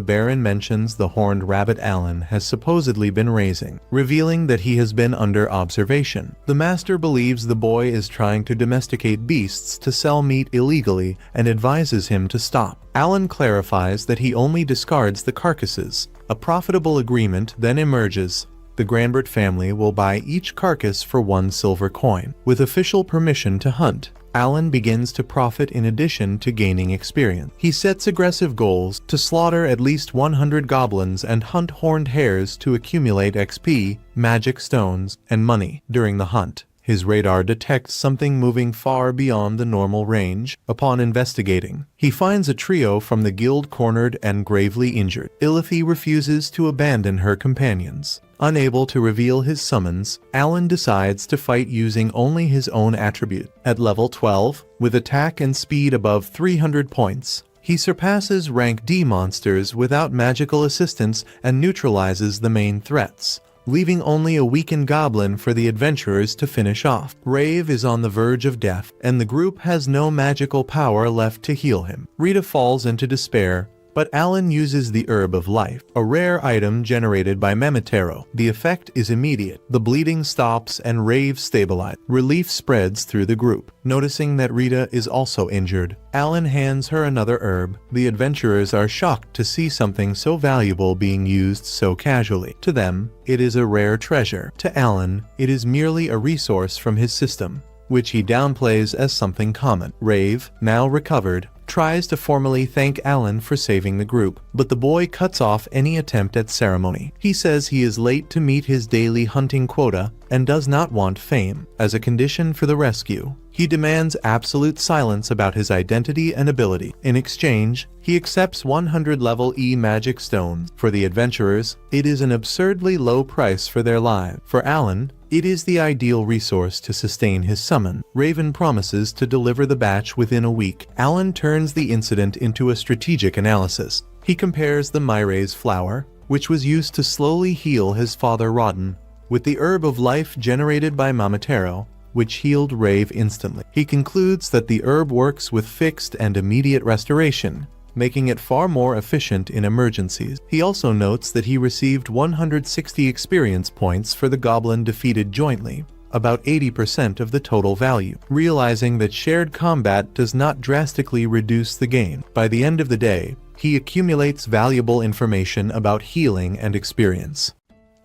S1: Baron mentions the horned rabbit Alan has supposedly been raising, revealing that he has been under observation. The Master believes the boy is trying to domesticate beasts to sell meat illegally and advises him to stop. Alan clarifies that he only discards the carcasses. A profitable agreement then emerges. The Granbert family will buy each carcass for 1 silver coin. With official permission to hunt, Alan begins to profit in addition to gaining experience. He sets aggressive goals to slaughter at least 100 goblins and hunt horned hares to accumulate XP, magic stones, and money. During the hunt, his radar detects something moving far beyond the normal range. Upon investigating, he finds a trio from the guild cornered and gravely injured. Ilithy refuses to abandon her companions. Unable to reveal his summons, Alan decides to fight using only his own attribute. At level 12, with attack and speed above 300 points, he surpasses rank D monsters without magical assistance and neutralizes the main threats, leaving only a weakened goblin for the adventurers to finish off. Rave is on the verge of death, and the group has no magical power left to heal him. Rita falls into despair, but Alan uses the Herb of Life, a rare item generated by Memetero. The effect is immediate. The bleeding stops and Rave stabilizes. Relief spreads through the group. Noticing that Rita is also injured, Alan hands her another herb. The adventurers are shocked to see something so valuable being used so casually. To them, it is a rare treasure. To Alan, it is merely a resource from his system, which he downplays as something common. Rave, now recovered, tries to formally thank Alan for saving the group, but the boy cuts off any attempt at ceremony. He says he is late to meet his daily hunting quota and does not want fame. As a condition for the rescue, he demands absolute silence about his identity and ability. In exchange, he accepts 100 level E magic stones. For the adventurers, it is an absurdly low price for their lives. For Alan, it is the ideal resource to sustain his summon. Raven promises to deliver the batch within a week. Alan turns the incident into a strategic analysis. He compares the Myra's flower, which was used to slowly heal his father Rodden, with the Herb of Life generated by Mamatero, which healed Rave instantly. He concludes that the herb works with fixed and immediate restoration, making it far more efficient in emergencies. He also notes that he received 160 experience points for the goblin defeated jointly, about 80% of the total value. Realizing that shared combat does not drastically reduce the gain, by the end of the day, he accumulates valuable information about healing and experience.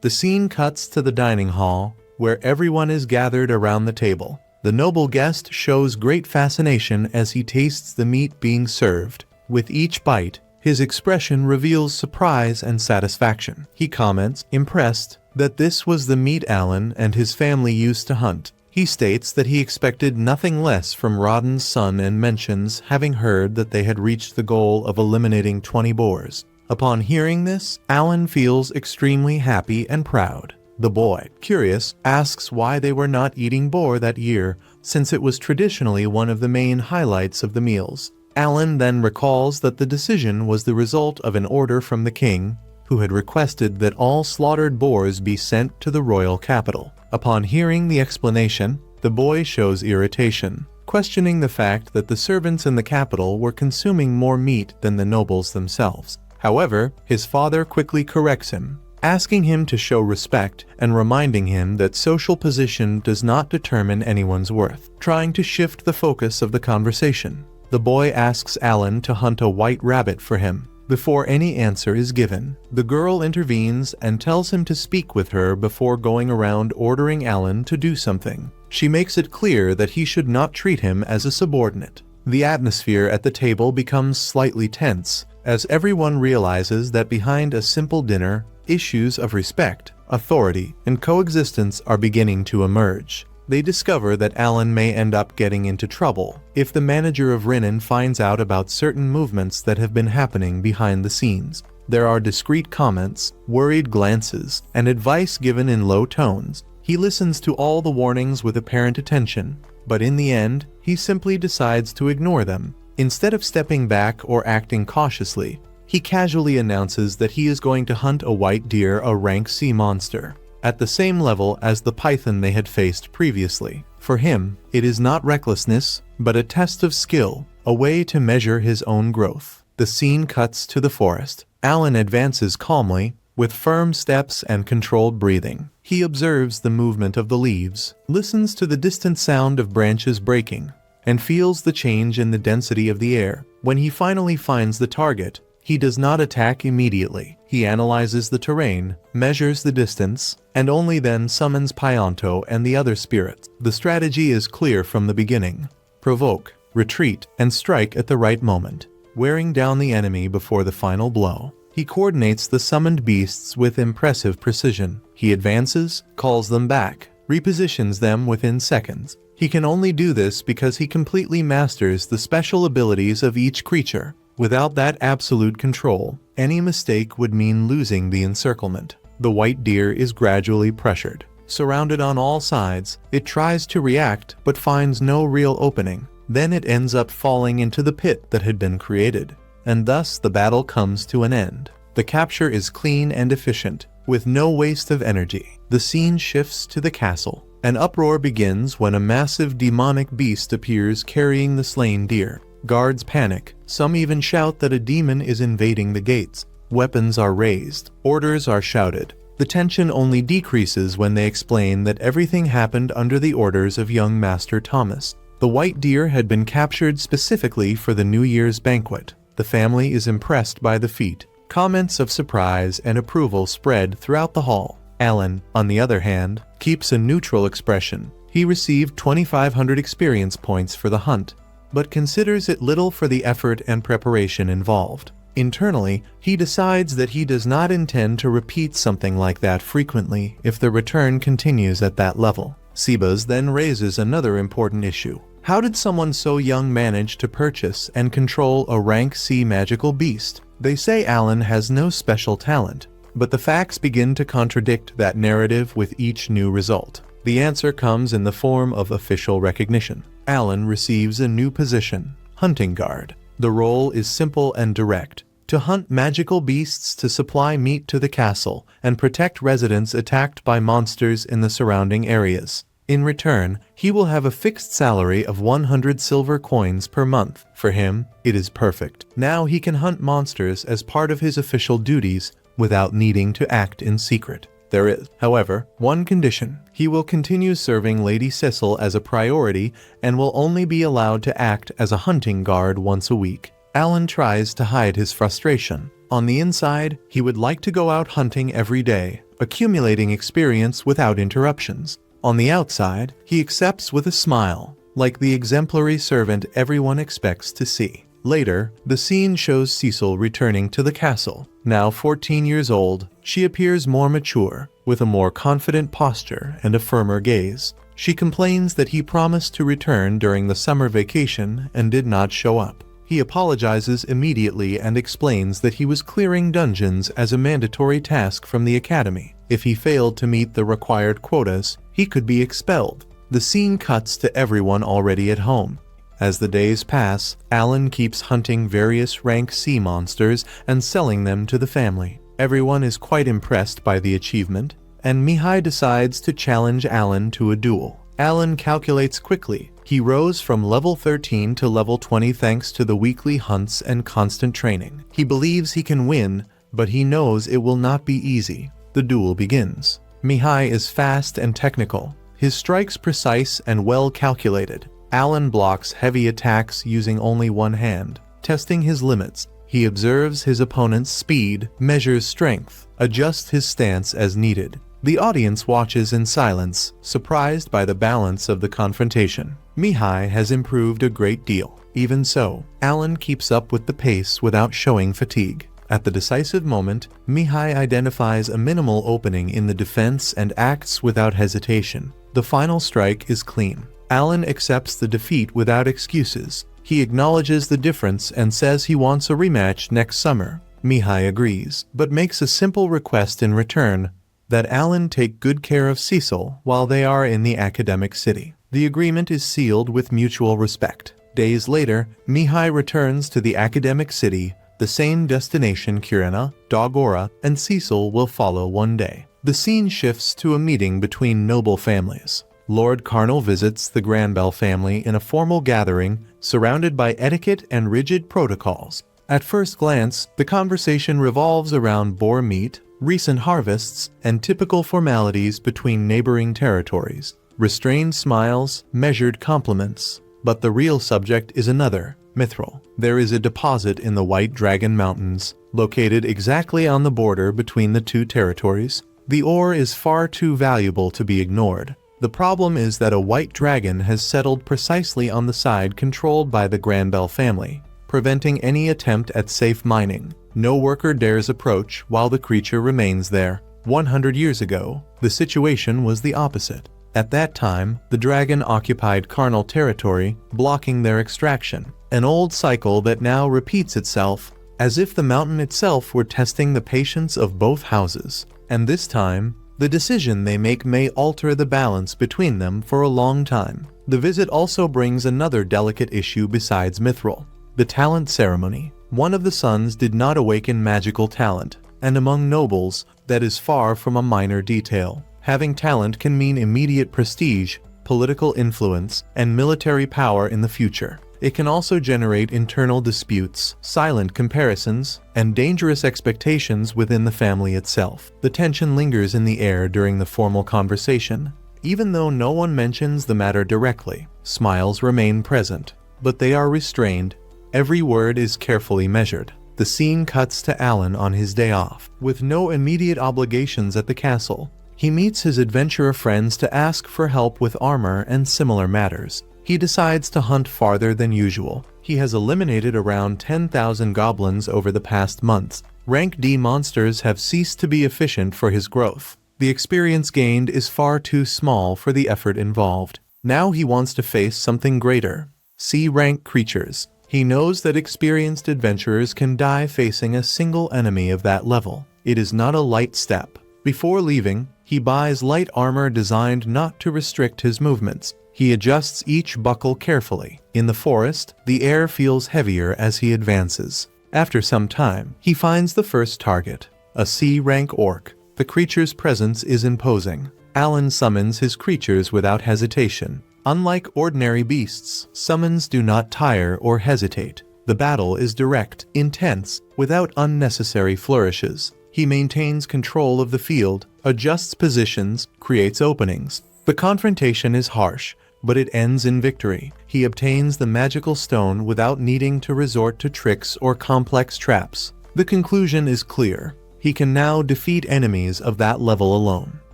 S1: The scene cuts to the dining hall, where everyone is gathered around the table. The noble guest shows great fascination as he tastes the meat being served. With each bite, His expression reveals surprise and satisfaction. He comments, impressed, that this was the meat Alan and his family used to hunt. He states that he expected nothing less from Rodden's son and mentions having heard that they had reached the goal of eliminating 20 boars. Upon hearing this, Alan feels extremely happy and proud. The boy, curious, asks why they were not eating boar that year, since it was traditionally one of the main highlights of the meals. Alan then recalls that the decision was the result of an order from the king, who had requested that all slaughtered boars be sent to the royal capital. Upon hearing the explanation, the boy shows irritation, questioning the fact that the servants in the capital were consuming more meat than the nobles themselves. However, his father quickly corrects him, asking him to show respect and reminding him that social position does not determine anyone's worth, trying to shift the focus of the conversation. The boy asks Alan to hunt a white rabbit for him. Before any answer is given, the girl intervenes and tells him to speak with her before going around ordering Alan to do something. She makes it clear that he should not treat him as a subordinate. The atmosphere at the table becomes slightly tense, as everyone realizes that behind a simple dinner, issues of respect, authority, and coexistence are beginning to emerge. They discover that Alan may end up getting into trouble if the manager of Rinnan finds out about certain movements that have been happening behind the scenes. There are discreet comments, worried glances, and advice given in low tones. He listens to all the warnings with apparent attention, but in the end, he simply decides to ignore them. Instead of stepping back or acting cautiously, he casually announces that he is going to hunt a white deer, a rank C monster, at the same level as the python they had faced previously. For him, it is not recklessness, but a test of skill, a way to measure his own growth. The scene cuts to the forest. Alan advances calmly, with firm steps and controlled breathing. He observes the movement of the leaves, listens to the distant sound of branches breaking, and feels the change in the density of the air. When he finally finds the target, he does not attack immediately. He analyzes the terrain, measures the distance, and only then summons Pionto and the other spirits. The strategy is clear from the beginning: provoke, retreat, and strike at the right moment, wearing down the enemy before the final blow. He coordinates the summoned beasts with impressive precision. He advances, calls them back, repositions them within seconds. He can only do this because he completely masters the special abilities of each creature. Without that absolute control, any mistake would mean losing the encirclement. The white deer is gradually pressured. Surrounded on all sides, it tries to react but finds no real opening. Then it ends up falling into the pit that had been created, and thus the battle comes to an end. The capture is clean and efficient, with no waste of energy. The scene shifts to the castle. An uproar begins when a massive demonic beast appears carrying the slain deer. Guards panic. Some even shout that a demon is invading the gates. Weapons are raised. Orders are shouted. The tension only decreases when they explain that everything happened under the orders of young Master Thomas. The white deer had been captured specifically for the New Year's banquet. The family is impressed by the feat. Comments of surprise and approval spread throughout the hall. Alan, on the other hand, keeps a neutral expression. He received 2,500 experience points for the hunt, but considers it little for the effort and preparation involved. Internally, he decides that he does not intend to repeat something like that frequently if the return continues at that level. Sebas then raises another important issue. How did someone so young manage to purchase and control a rank C magical beast? They say Alan has no special talent, but the facts begin to contradict that narrative with each new result. The answer comes in the form of official recognition. Alan receives a new position, Hunting Guard. The role is simple and direct: to hunt magical beasts to supply meat to the castle and protect residents attacked by monsters in the surrounding areas. In return, he will have a fixed salary of 100 silver coins per month. For him, it is perfect. Now he can hunt monsters as part of his official duties without needing to act in secret. There is, however, one condition. He will continue serving Lady Cecil as a priority and will only be allowed to act as a hunting guard once a week. Alan tries to hide his frustration. On the inside, he would like to go out hunting every day, accumulating experience without interruptions. On the outside, he accepts with a smile, like the exemplary servant everyone expects to see. Later, the scene shows Cecil returning to the castle. Now 14 years old, she appears more mature, with a more confident posture and a firmer gaze. She complains that he promised to return during the summer vacation and did not show up. He apologizes immediately and explains that he was clearing dungeons as a mandatory task from the academy. If he failed to meet the required quotas, he could be expelled. The scene cuts to everyone already at home. As the days pass, Alan keeps hunting various rank sea monsters and selling them to the family. Everyone is quite impressed by the achievement, and Mihai decides to challenge Alan to a duel. Alan calculates quickly. He rose from level 13 to level 20 thanks to the weekly hunts and constant training. He believes he can win, but he knows it will not be easy. The duel begins. Mihai is fast and technical, his strikes precise and well calculated. Alan blocks heavy attacks using only one hand. Testing his limits, he observes his opponent's speed, measures strength, adjusts his stance as needed. The audience watches in silence, surprised by the balance of the confrontation. Mihai has improved a great deal. Even so, Alan keeps up with the pace without showing fatigue. At the decisive moment, Mihai identifies a minimal opening in the defense and acts without hesitation. The final strike is clean. Alan accepts the defeat without excuses. He acknowledges the difference and says he wants a rematch next summer. Mihai agrees, but makes a simple request in return: that Alan take good care of Cecil while they are in the academic city. The agreement is sealed with mutual respect. Days later, Mihai returns to the academic city, the same destination Kirina, Dogora, and Cecil will follow one day. The scene shifts to a meeting between noble families. Lord Carnal visits the Granbell family in a formal gathering surrounded by etiquette and rigid protocols. At first glance, the conversation revolves around boar meat, recent harvests, and typical formalities between neighboring territories. Restrained smiles, measured compliments. But the real subject is another: mithril. There is a deposit in the White Dragon Mountains, located exactly on the border between the two territories. The ore is far too valuable to be ignored. The problem is that a white dragon has settled precisely on the side controlled by the Granbell family, preventing any attempt at safe mining. No worker dares approach while the creature remains there. 100 years ago, the situation was the opposite. At that time, the dragon occupied carnal territory, blocking their extraction. An old cycle that now repeats itself, as if the mountain itself were testing the patience of both houses. And this time, the decision they make may alter the balance between them for a long time. The visit also brings another delicate issue besides mithril: the talent ceremony. One of the sons did not awaken magical talent, and among nobles, that is far from a minor detail. Having talent can mean immediate prestige, political influence, and military power in the future. It can also generate internal disputes, silent comparisons, and dangerous expectations within the family itself. The tension lingers in the air during the formal conversation. Even though no one mentions the matter directly, smiles remain present, but they are restrained. Every word is carefully measured. The scene cuts to Alan on his day off. With no immediate obligations at the castle, he meets his adventurer friends to ask for help with armor and similar matters. He decides to hunt farther than usual. He has eliminated around 10,000 goblins over the past months. Rank D monsters have ceased to be efficient for his growth. The experience gained is far too small for the effort involved. Now he wants to face something greater: C-rank creatures. He knows that experienced adventurers can die facing a single enemy of that level. It is not a light step. Before leaving, he buys light armor designed not to restrict his movements. He adjusts each buckle carefully. In the forest, the air feels heavier as he advances. After some time, he finds the first target, a C-rank orc. The creature's presence is imposing. Alan summons his creatures without hesitation. Unlike ordinary beasts, summons do not tire or hesitate. The battle is direct, intense, without unnecessary flourishes. He maintains control of the field, adjusts positions, creates openings. The confrontation is harsh, but it ends in victory. He obtains the magical stone without needing to resort to tricks or complex traps. The conclusion is clear. He can now defeat enemies of that level alone.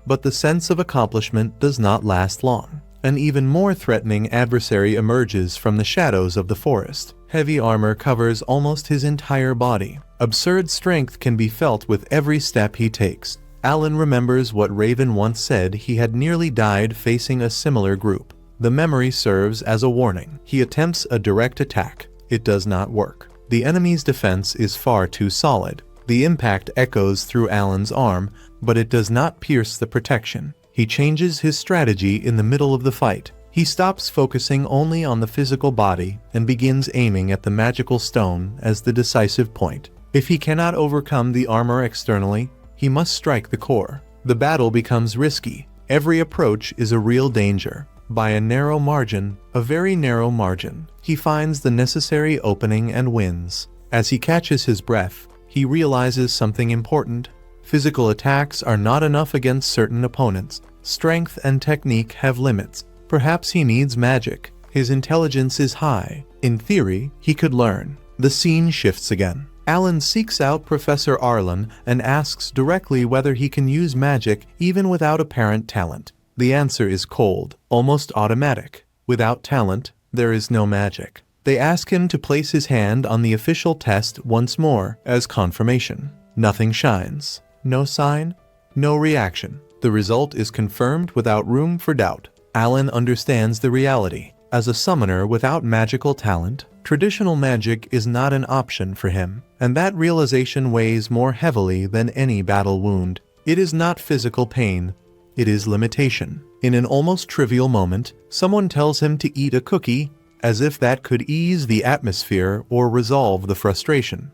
S1: But the sense of accomplishment does not last long. an even more threatening adversary emerges from the shadows of the forest. Heavy armor covers almost his entire body. Absurd strength can be felt with every step he takes. Alan remembers what Raven once said. He had nearly died facing a similar group. The memory serves as a warning. He attempts a direct attack. It does not work. The enemy's defense is far too solid. The impact echoes through Alan's arm, but it does not pierce the protection. He changes his strategy in the middle of the fight. He stops focusing only on the physical body and begins aiming at the magical stone as the decisive point. If he cannot overcome the armor externally, he must strike the core. The battle becomes risky. Every approach is a real danger. By a narrow margin, a very narrow margin, he finds the necessary opening and wins. As he catches his breath, he realizes something important. Physical attacks are not enough against certain opponents. Strength and technique have limits. Perhaps he needs magic. His intelligence is high. In theory, he could learn. The scene shifts again. Alan seeks out Professor Arlen and asks directly whether he can use magic even without apparent talent. The answer is cold, almost automatic. Without talent, there is no magic. They ask him to place his hand on the official test once more as confirmation. Nothing shines. No sign, no reaction. The result is confirmed without room for doubt. Alan understands the reality. As a summoner without magical talent, traditional magic is not an option for him, and that realization weighs more heavily than any battle wound. It is not physical pain, it is limitation. In an almost trivial moment, someone tells him to eat a cookie, as if that could ease the atmosphere or resolve the frustration.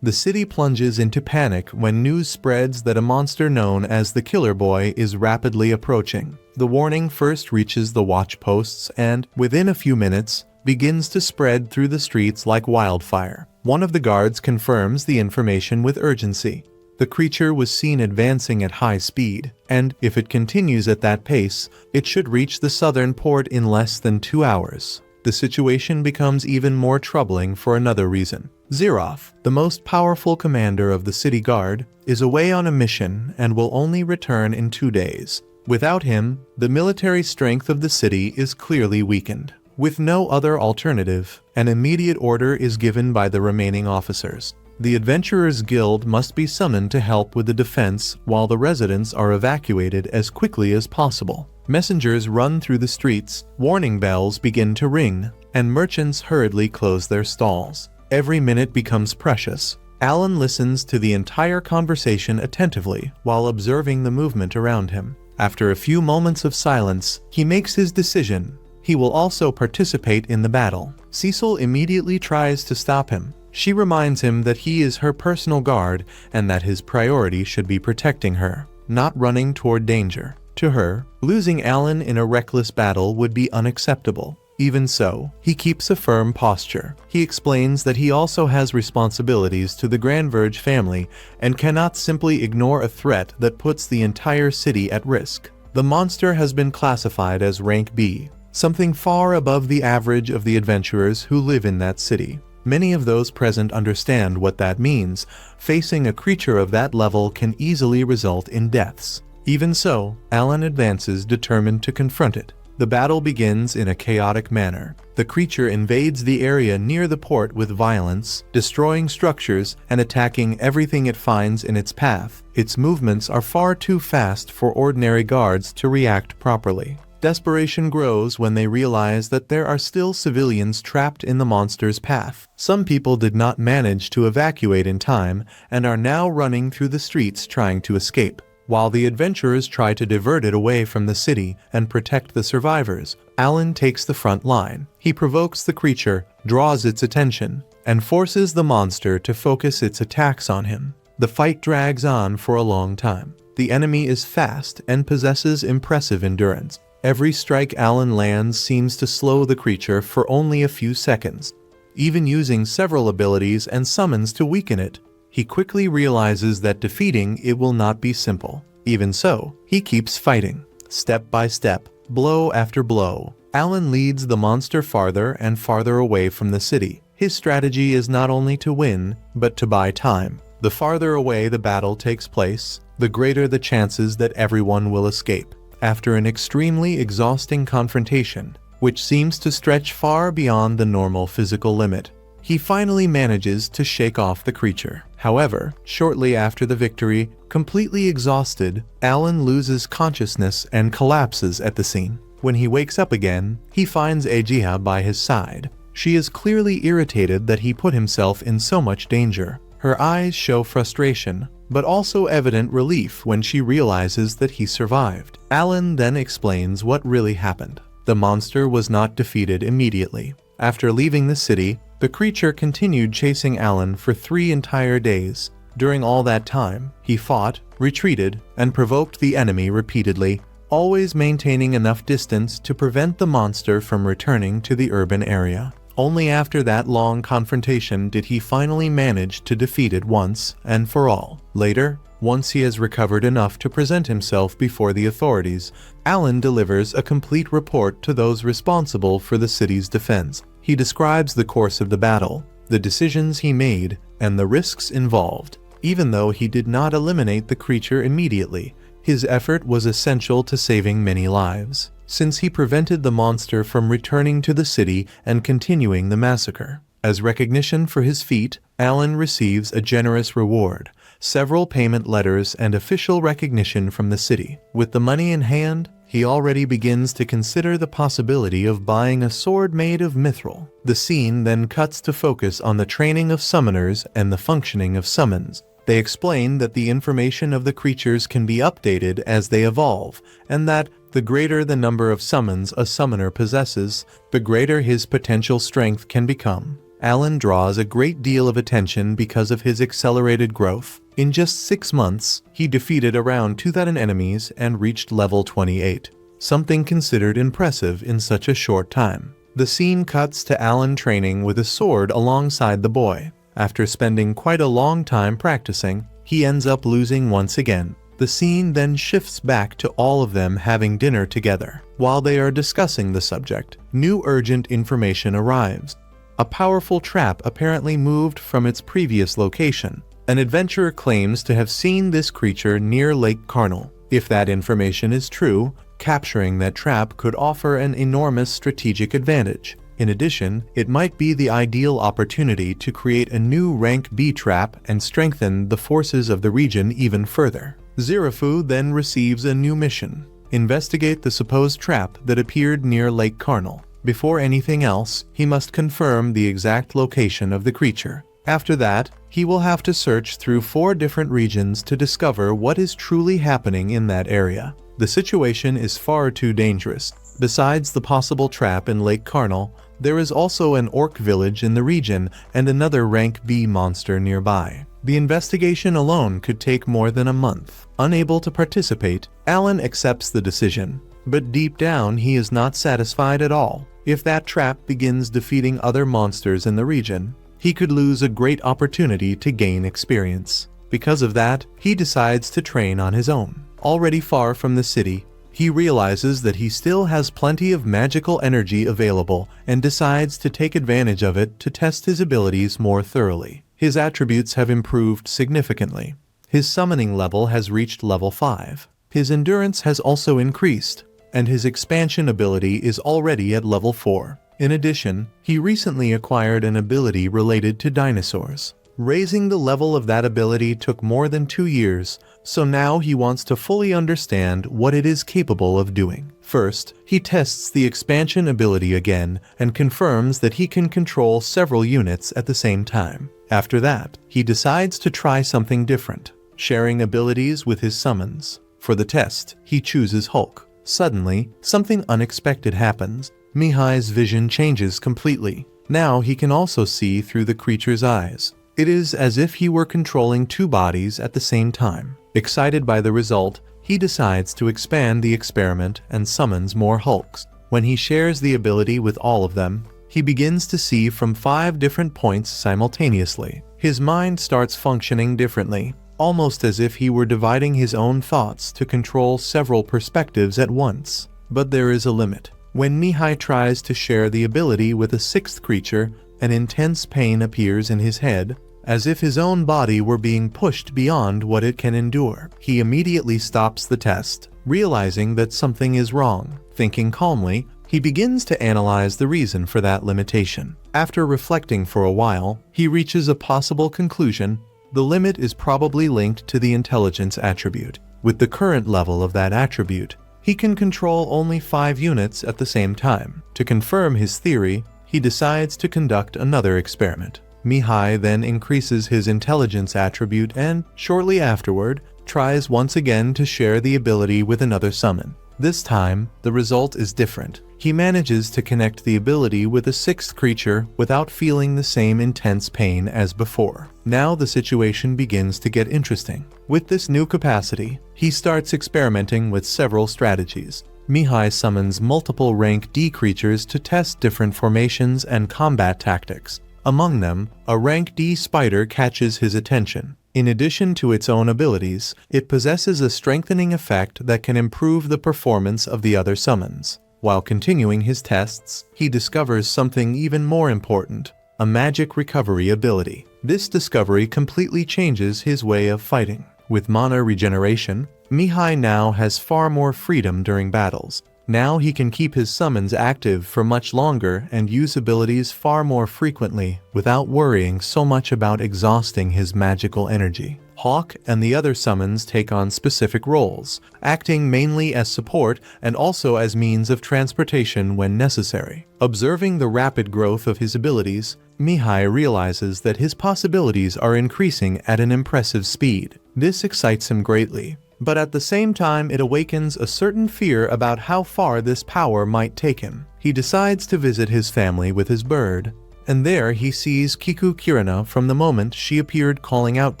S1: The city plunges into panic when news spreads that a monster known as the Killer Boy is rapidly approaching. The warning first reaches the watch posts and, within a few minutes, begins to spread through the streets like wildfire. One of the guards confirms the information with urgency. The creature was seen advancing at high speed, and if it continues at that pace, it should reach the southern port in less than 2 hours. The situation becomes even more troubling for another reason. Zeroth, the most powerful commander of the city guard, is away on a mission and will only return in 2 days. Without him, the military strength of the city is clearly weakened. With no other alternative, an immediate order is given by the remaining officers. The Adventurers Guild must be summoned to help with the defense while the residents are evacuated as quickly as possible. Messengers run through the streets, warning bells begin to ring, and merchants hurriedly close their stalls. Every minute becomes precious. Alan listens to the entire conversation attentively while observing the movement around him. After a few moments of silence, he makes his decision. He will also participate in the battle. Cecil immediately tries to stop him. She reminds him that he is her personal guard and that his priority should be protecting her, not running toward danger. To her, losing Alan in a reckless battle would be unacceptable. Even so, he keeps a firm posture. He explains that he also has responsibilities to the Granverge family and cannot simply ignore a threat that puts the entire city at risk. The monster has been classified as rank B, something far above the average of the adventurers who live in that city. Many of those present understand what that means. Facing a creature of that level can easily result in deaths. Even so, Alan advances determined to confront it. The battle begins in a chaotic manner. The creature invades the area near the port with violence, destroying structures and attacking everything it finds in its path. Its movements are far too fast for ordinary guards to react properly. Desperation grows when they realize that there are still civilians trapped in the monster's path. Some people did not manage to evacuate in time and are now running through the streets trying to escape. While the adventurers try to divert it away from the city and protect the survivors, Alan takes the front line. He provokes the creature, draws its attention, and forces the monster to focus its attacks on him. The fight drags on for a long time. The enemy is fast and possesses impressive endurance. Every strike Alan lands seems to slow the creature for only a few seconds. Even using several abilities and summons to weaken it, he quickly realizes that defeating it will not be simple. Even so, he keeps fighting. Step by step, blow after blow, Alan leads the monster farther and farther away from the city. His strategy is not only to win, but to buy time. The farther away the battle takes place, the greater the chances that everyone will escape. After an extremely exhausting confrontation, which seems to stretch far beyond the normal physical limit, he finally manages to shake off the creature. However, shortly after the victory, completely exhausted, Alan loses consciousness and collapses at the scene. When he wakes up again, he finds Eiji by his side. She is clearly irritated that he put himself in so much danger. Her eyes show frustration, but also evident relief when she realizes that he survived. Alan then explains what really happened. The monster was not defeated immediately. After leaving the city, the creature continued chasing Alan for 3 entire days. During all that time, he fought, retreated, and provoked the enemy repeatedly, always maintaining enough distance to prevent the monster from returning to the urban area. Only after that long confrontation did he finally manage to defeat it once and for all. Later, once he has recovered enough to present himself before the authorities, Alan delivers a complete report to those responsible for the city's defense. He describes the course of the battle, the decisions he made, and the risks involved. Even though he did not eliminate the creature immediately, his effort was essential to saving many lives, since he prevented the monster from returning to the city and continuing the massacre. As recognition for his feat, Alan receives a generous reward, several payment letters, and official recognition from the city. With the money in hand, he already begins to consider the possibility of buying a sword made of mithril. The scene then cuts to focus on the training of summoners and the functioning of summons. They explain that the information of the creatures can be updated as they evolve, and that the greater the number of summons a summoner possesses, the greater his potential strength can become. Alan draws a great deal of attention because of his accelerated growth. In just 6 months, he defeated around 2,000 enemies and reached level 28, something considered impressive in such a short time. The scene cuts to Alan training with a sword alongside the boy. After spending quite a long time practicing, he ends up losing once again. The scene then shifts back to all of them having dinner together. While they are discussing the subject, new urgent information arrives. A powerful trap apparently moved from its previous location. An adventurer claims to have seen this creature near Lake Carnal. If that information is true, capturing that trap could offer an enormous strategic advantage. In addition, it might be the ideal opportunity to create a new rank B trap and strengthen the forces of the region even further. Zirafu then receives a new mission: investigate the supposed trap that appeared near Lake Carnal. Before anything else, he must confirm the exact location of the creature. After that, he will have to search through 4 different regions to discover what is truly happening in that area. The situation is far too dangerous. Besides the possible trap in Lake Carnal, there is also an orc village in the region and another rank B monster nearby. The investigation alone could take more than a month. Unable to participate, Alan accepts the decision. But deep down, he is not satisfied at all. If that trap begins defeating other monsters in the region, he could lose a great opportunity to gain experience. Because of that, he decides to train on his own. Already far from the city, he realizes that he still has plenty of magical energy available and decides to take advantage of it to test his abilities more thoroughly. His attributes have improved significantly. His summoning level has reached level 5. His endurance has also increased, and his expansion ability is already at level 4. In addition, he recently acquired an ability related to dinosaurs. Raising the level of that ability took more than 2 years, so now he wants to fully understand what it is capable of doing. First, he tests the expansion ability again and confirms that he can control several units at the same time. After that, he decides to try something different, sharing abilities with his summons. For the test, he chooses Hulk. Suddenly, something unexpected happens. Mihai's vision changes completely. Now he can also see through the creature's eyes. It is as if he were controlling 2 bodies at the same time. Excited by the result, he decides to expand the experiment and summons more Hulks. When he shares the ability with all of them, he begins to see from 5 different points simultaneously. His mind starts functioning differently, almost as if he were dividing his own thoughts to control several perspectives at once. But there is a limit. When Mihai tries to share the ability with a 6th creature, an intense pain appears in his head, as if his own body were being pushed beyond what it can endure. He immediately stops the test. realizing that something is wrong. Thinking calmly, he begins to analyze the reason for that limitation. After reflecting for a while, he reaches a possible conclusion. The limit is probably linked to the intelligence attribute. With the current level of that attribute, he can control only 5 units at the same time. To confirm his theory, he decides to conduct another experiment. Mihai then increases his intelligence attribute and, shortly afterward, tries once again to share the ability with another summon. This time, the result is different. He manages to connect the ability with a 6th creature without feeling the same intense pain as before. Now the situation begins to get interesting. With this new capacity, he starts experimenting with several strategies. Mihai summons multiple rank D creatures to test different formations and combat tactics. Among them, a rank D spider catches his attention. In addition to its own abilities, it possesses a strengthening effect that can improve the performance of the other summons. While continuing his tests, he discovers something even more important, a magic recovery ability. This discovery completely changes his way of fighting. With mana regeneration, Mihai now has far more freedom during battles. Now he can keep his summons active for much longer and use abilities far more frequently without worrying so much about exhausting his magical energy. Hawk and the other summons take on specific roles, acting mainly as support and also as means of transportation when necessary. Observing the rapid growth of his abilities, Mihai realizes that his possibilities are increasing at an impressive speed. This excites him greatly, but at the same time it awakens a certain fear about how far this power might take him. He decides to visit his family with his bird, and there he sees Kiku Kirina from the moment she appeared calling out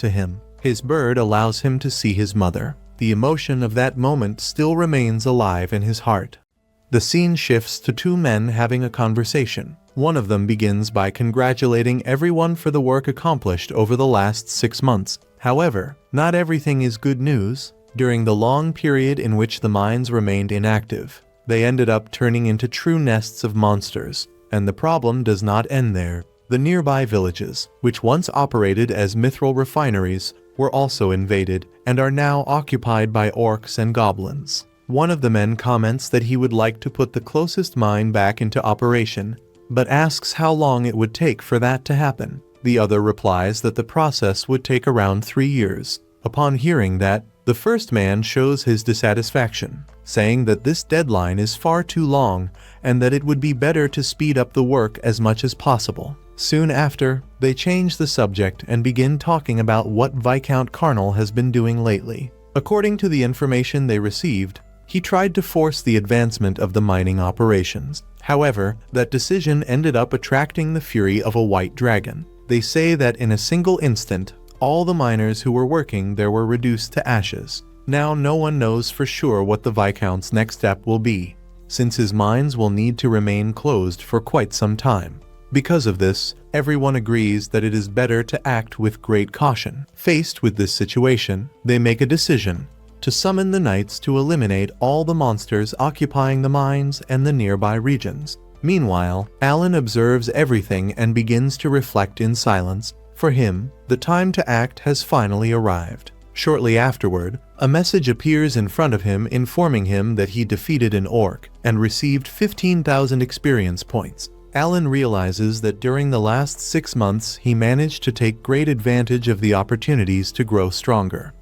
S1: to him. His bird allows him to see his mother. The emotion of that moment still remains alive in his heart. The scene shifts to 2 men having a conversation. One of them begins by congratulating everyone for the work accomplished over the last 6 months. However, not everything is good news. During the long period in which the mines remained inactive, they ended up turning into true nests of monsters. And the problem does not end there. The nearby villages, which once operated as mithril refineries, were also invaded and are now occupied by orcs and goblins. One of the men comments that he would like to put the closest mine back into operation, but asks how long it would take for that to happen. The other replies that the process would take around 3 years. Upon hearing that, the first man shows his dissatisfaction, saying that this deadline is far too long and that it would be better to speed up the work as much as possible. Soon after, they change the subject and begin talking about what Viscount Carnal has been doing lately. According to the information they received, he tried to force the advancement of the mining operations. However, that decision ended up attracting the fury of a white dragon. They say that in a single instant, all the miners who were working there were reduced to ashes. Now no one knows for sure what the Viscount's next step will be, since his mines will need to remain closed for quite some time. Because of this, everyone agrees that it is better to act with great caution. Faced with this situation, they make a decision to summon the knights to eliminate all the monsters occupying the mines and the nearby regions. Meanwhile, Alan observes everything and begins to reflect in silence. For him, the time to act has finally arrived. Shortly afterward, a message appears in front of him informing him that he defeated an orc and received 15,000 experience points. Alan realizes that during the last 6 months he managed to take great advantage of the opportunities to grow stronger.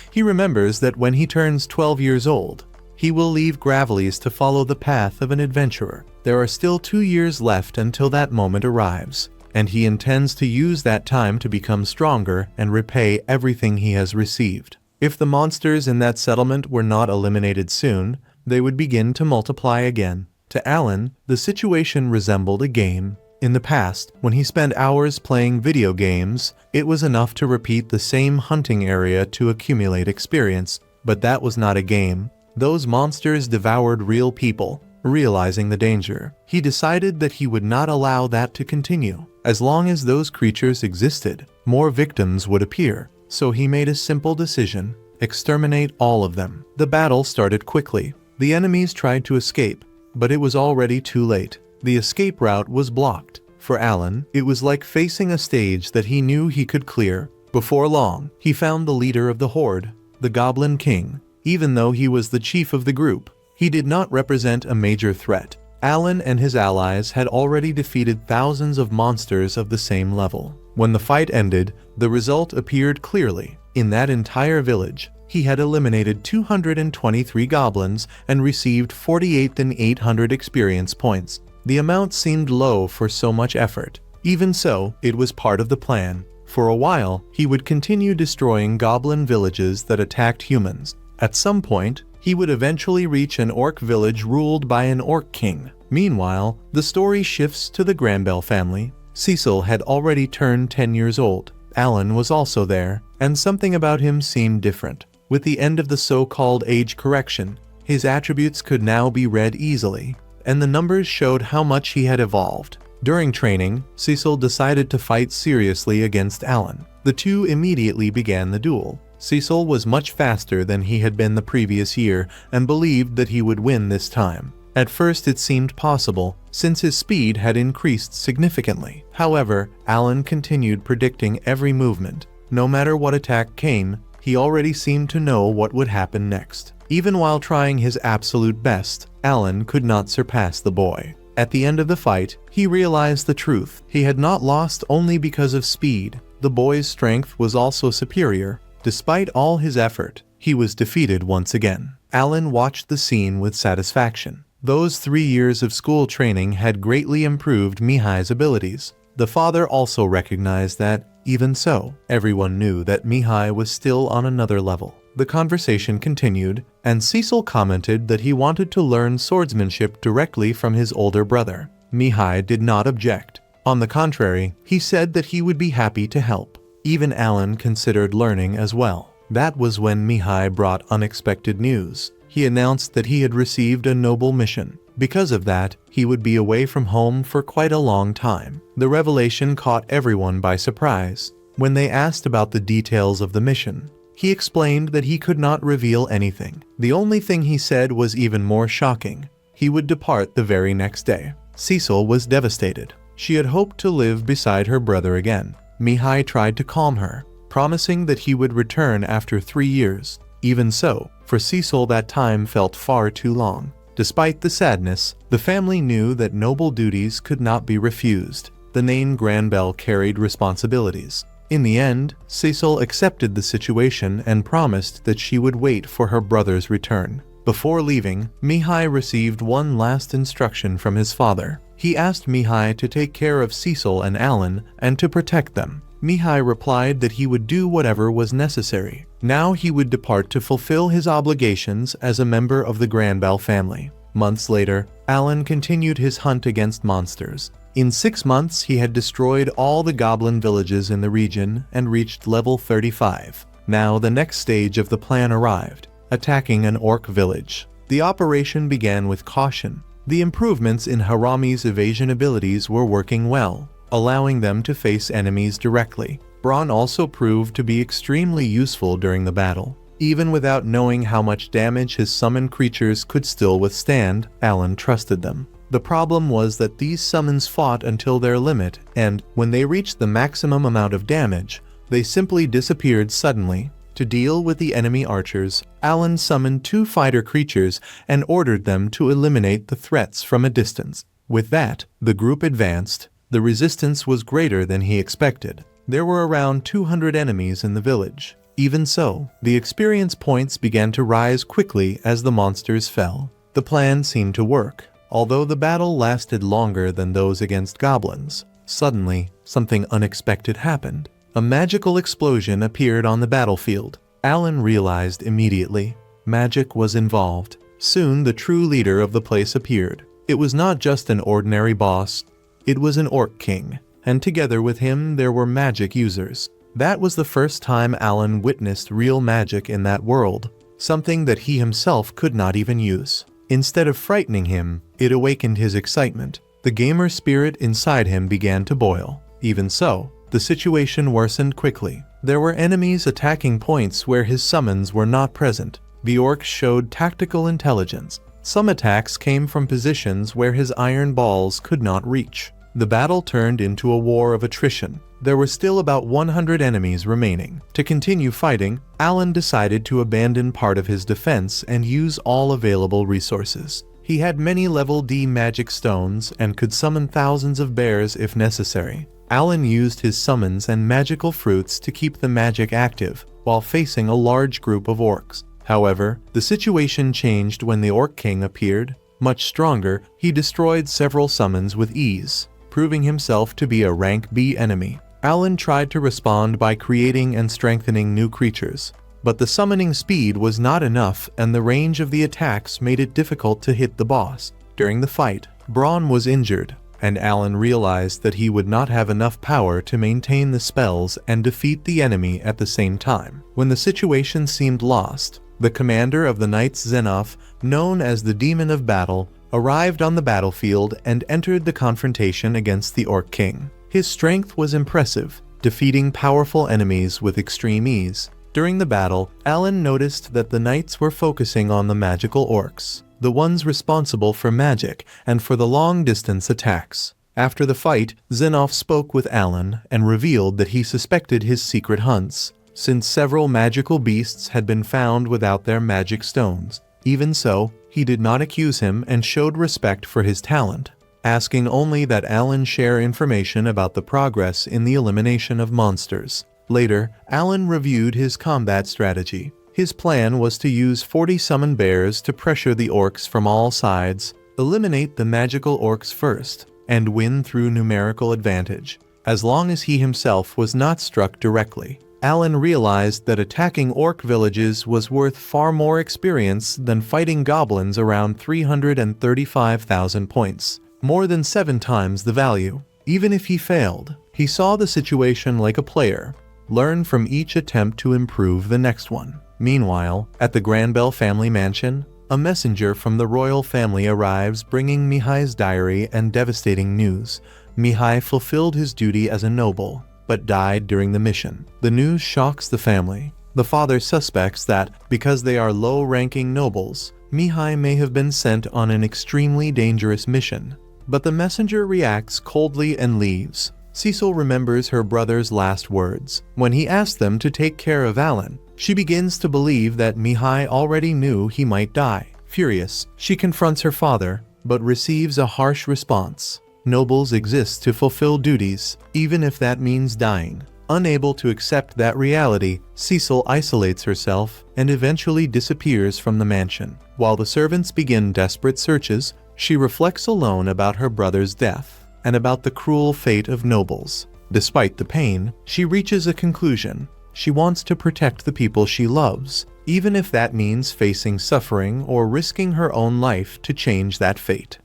S1: He remembers that when he turns 12 years old, he will leave Gravellies to follow the path of an adventurer. There are still 2 years left until that moment arrives, and he intends to use that time to become stronger and repay everything he has received. If the monsters in that settlement were not eliminated soon, they would begin to multiply again. To Alan, the situation resembled a game. In the past, when he spent hours playing video games, it was enough to repeat the same hunting area to accumulate experience, but that was not a game. Those monsters devoured real people. Realizing the danger, he decided that he would not allow that to continue. As long as those creatures existed, more victims would appear, so he made a simple decision: exterminate all of them. The battle started quickly. The enemies tried to escape, but it was already too late. The escape route was blocked. For Alan, it was like facing a stage that he knew he could clear. Before long, he found the leader of the horde, the Goblin King. Even though he was the chief of the group, he did not represent a major threat. Alan and his allies had already defeated thousands of monsters of the same level. When the fight ended, the result appeared clearly. In that entire village, he had eliminated 223 goblins and received 48,800 experience points. The amount seemed low for so much effort. Even so, it was part of the plan. For a while, he would continue destroying goblin villages that attacked humans. At some point, he would eventually reach an orc village ruled by an orc king. Meanwhile, the story shifts to the Granbell family. Cecil had already turned 10 years old. Alan was also there, and something about him seemed different. With the end of the so-called age correction, his attributes could now be read easily, and the numbers showed how much he had evolved. During training, Cecil decided to fight seriously against Alan. The two immediately began the duel. Cecil was much faster than he had been the previous year and believed that he would win this time. At first it seemed possible, since his speed had increased significantly. However, Alan continued predicting every movement. No matter what attack came, he already seemed to know what would happen next. Even while trying his absolute best, Alan could not surpass the boy. At the end of the fight, he realized the truth. He had not lost only because of speed. The boy's strength was also superior. Despite all his effort, he was defeated once again. Alan watched the scene with satisfaction. Those 3 years of school training had greatly improved Mihai's abilities. The father also recognized that, even so, everyone knew that Mihai was still on another level. The conversation continued, and Cecil commented that he wanted to learn swordsmanship directly from his older brother. Mihai did not object. On the contrary, he said that he would be happy to help. Even Alan considered learning as well. That was when Mihai brought unexpected news. He announced that he had received a noble mission. Because of that, he would be away from home for quite a long time. The revelation caught everyone by surprise. When they asked about the details of the mission, he explained that he could not reveal anything. The only thing he said was even more shocking. He would depart the very next day. Cecil was devastated. She had hoped to live beside her brother again. Mihai tried to calm her, promising that he would return after 3 years. Even so, for Cecil that time felt far too long. Despite the sadness, the family knew that noble duties could not be refused. The name Granbell carried responsibilities. In the end, Cecil accepted the situation and promised that she would wait for her brother's return. Before leaving, Mihai received one last instruction from his father. He asked Mihai to take care of Cecil and Alan and to protect them. Mihai replied that he would do whatever was necessary. Now he would depart to fulfill his obligations as a member of the Granbell family. Months later, Alan continued his hunt against monsters. In 6 months, he had destroyed all the goblin villages in the region and reached level 35. Now the next stage of the plan arrived, attacking an orc village. The operation began with caution. The improvements in Harami's evasion abilities were working well, allowing them to face enemies directly. Braun also proved to be extremely useful during the battle. Even without knowing how much damage his summoned creatures could still withstand, Alan trusted them. The problem was that these summons fought until their limit, and when they reached the maximum amount of damage, they simply disappeared suddenly. To deal with the enemy archers, Alan summoned 2 fighter creatures and ordered them to eliminate the threats from a distance. With that, the group advanced. The resistance was greater than he expected. There were around 200 enemies in the village. Even so, the experience points began to rise quickly as the monsters fell. The plan seemed to work, although the battle lasted longer than those against goblins. Suddenly, something unexpected happened. A magical explosion appeared on the battlefield. Alan realized immediately. Magic was involved. Soon the true leader of the place appeared. It was not just an ordinary boss. It was an orc king, and together with him there were magic users. That was the first time Alan witnessed real magic in that world, something that he himself could not even use. Instead of frightening him, it awakened his excitement. The gamer spirit inside him began to boil. Even so, the situation worsened quickly. There were enemies attacking points where his summons were not present. The orcs showed tactical intelligence. Some attacks came from positions where his iron balls could not reach. The battle turned into a war of attrition. there were still about 100 enemies remaining. To continue fighting, Alan decided to abandon part of his defense and use all available resources. He had many level D magic stones and could summon thousands of bears if necessary. Alan used his summons and magical fruits to keep the magic active while facing a large group of orcs. However, the situation changed when the Orc King appeared. Much stronger, he destroyed several summons with ease, proving himself to be a rank B enemy. Alan tried to respond by creating and strengthening new creatures, but the summoning speed was not enough and the range of the attacks made it difficult to hit the boss. During the fight, Braun was injured, and Alan realized that he would not have enough power to maintain the spells and defeat the enemy at the same time. When the situation seemed lost, the commander of the Knights Xenof, known as the Demon of Battle, arrived on the battlefield and entered the confrontation against the Orc King. His strength was impressive, defeating powerful enemies with extreme ease. During the battle, Alan noticed that the knights were focusing on the magical orcs, the ones responsible for magic and for the long-distance attacks. After the fight, Xenof spoke with Alan and revealed that he suspected his secret hunts, since several magical beasts had been found without their magic stones. Even so, he did not accuse him and showed respect for his talent, asking only that Alan share information about the progress in the elimination of monsters. Later, Alan reviewed his combat strategy. His plan was to use 40 summon bears to pressure the orcs from all sides, eliminate the magical orcs first, and win through numerical advantage, as long as he himself was not struck directly. Alan realized that attacking orc villages was worth far more experience than fighting goblins around 335,000 points, more than 7 times the value. Even if he failed, he saw the situation like a player, learn from each attempt to improve the next one. Meanwhile, at the Granbell family mansion, a messenger from the royal family arrives bringing Mihai's diary and devastating news. Mihai fulfilled his duty as a noble, but died during the mission. The news shocks the family. The father suspects that, because they are low-ranking nobles, Mihai may have been sent on an extremely dangerous mission. But the messenger reacts coldly and leaves. Cecil remembers her brother's last words. When he asked them to take care of Alan, she begins to believe that Mihai already knew he might die. Furious, she confronts her father, but receives a harsh response. Nobles exist to fulfill duties, even if that means dying. Unable to accept that reality, Cecil isolates herself and eventually disappears from the mansion. While the servants begin desperate searches, she reflects alone about her brother's death and about the cruel fate of nobles. Despite the pain, she reaches a conclusion. She wants to protect the people she loves, even if that means facing suffering or risking her own life to change that fate.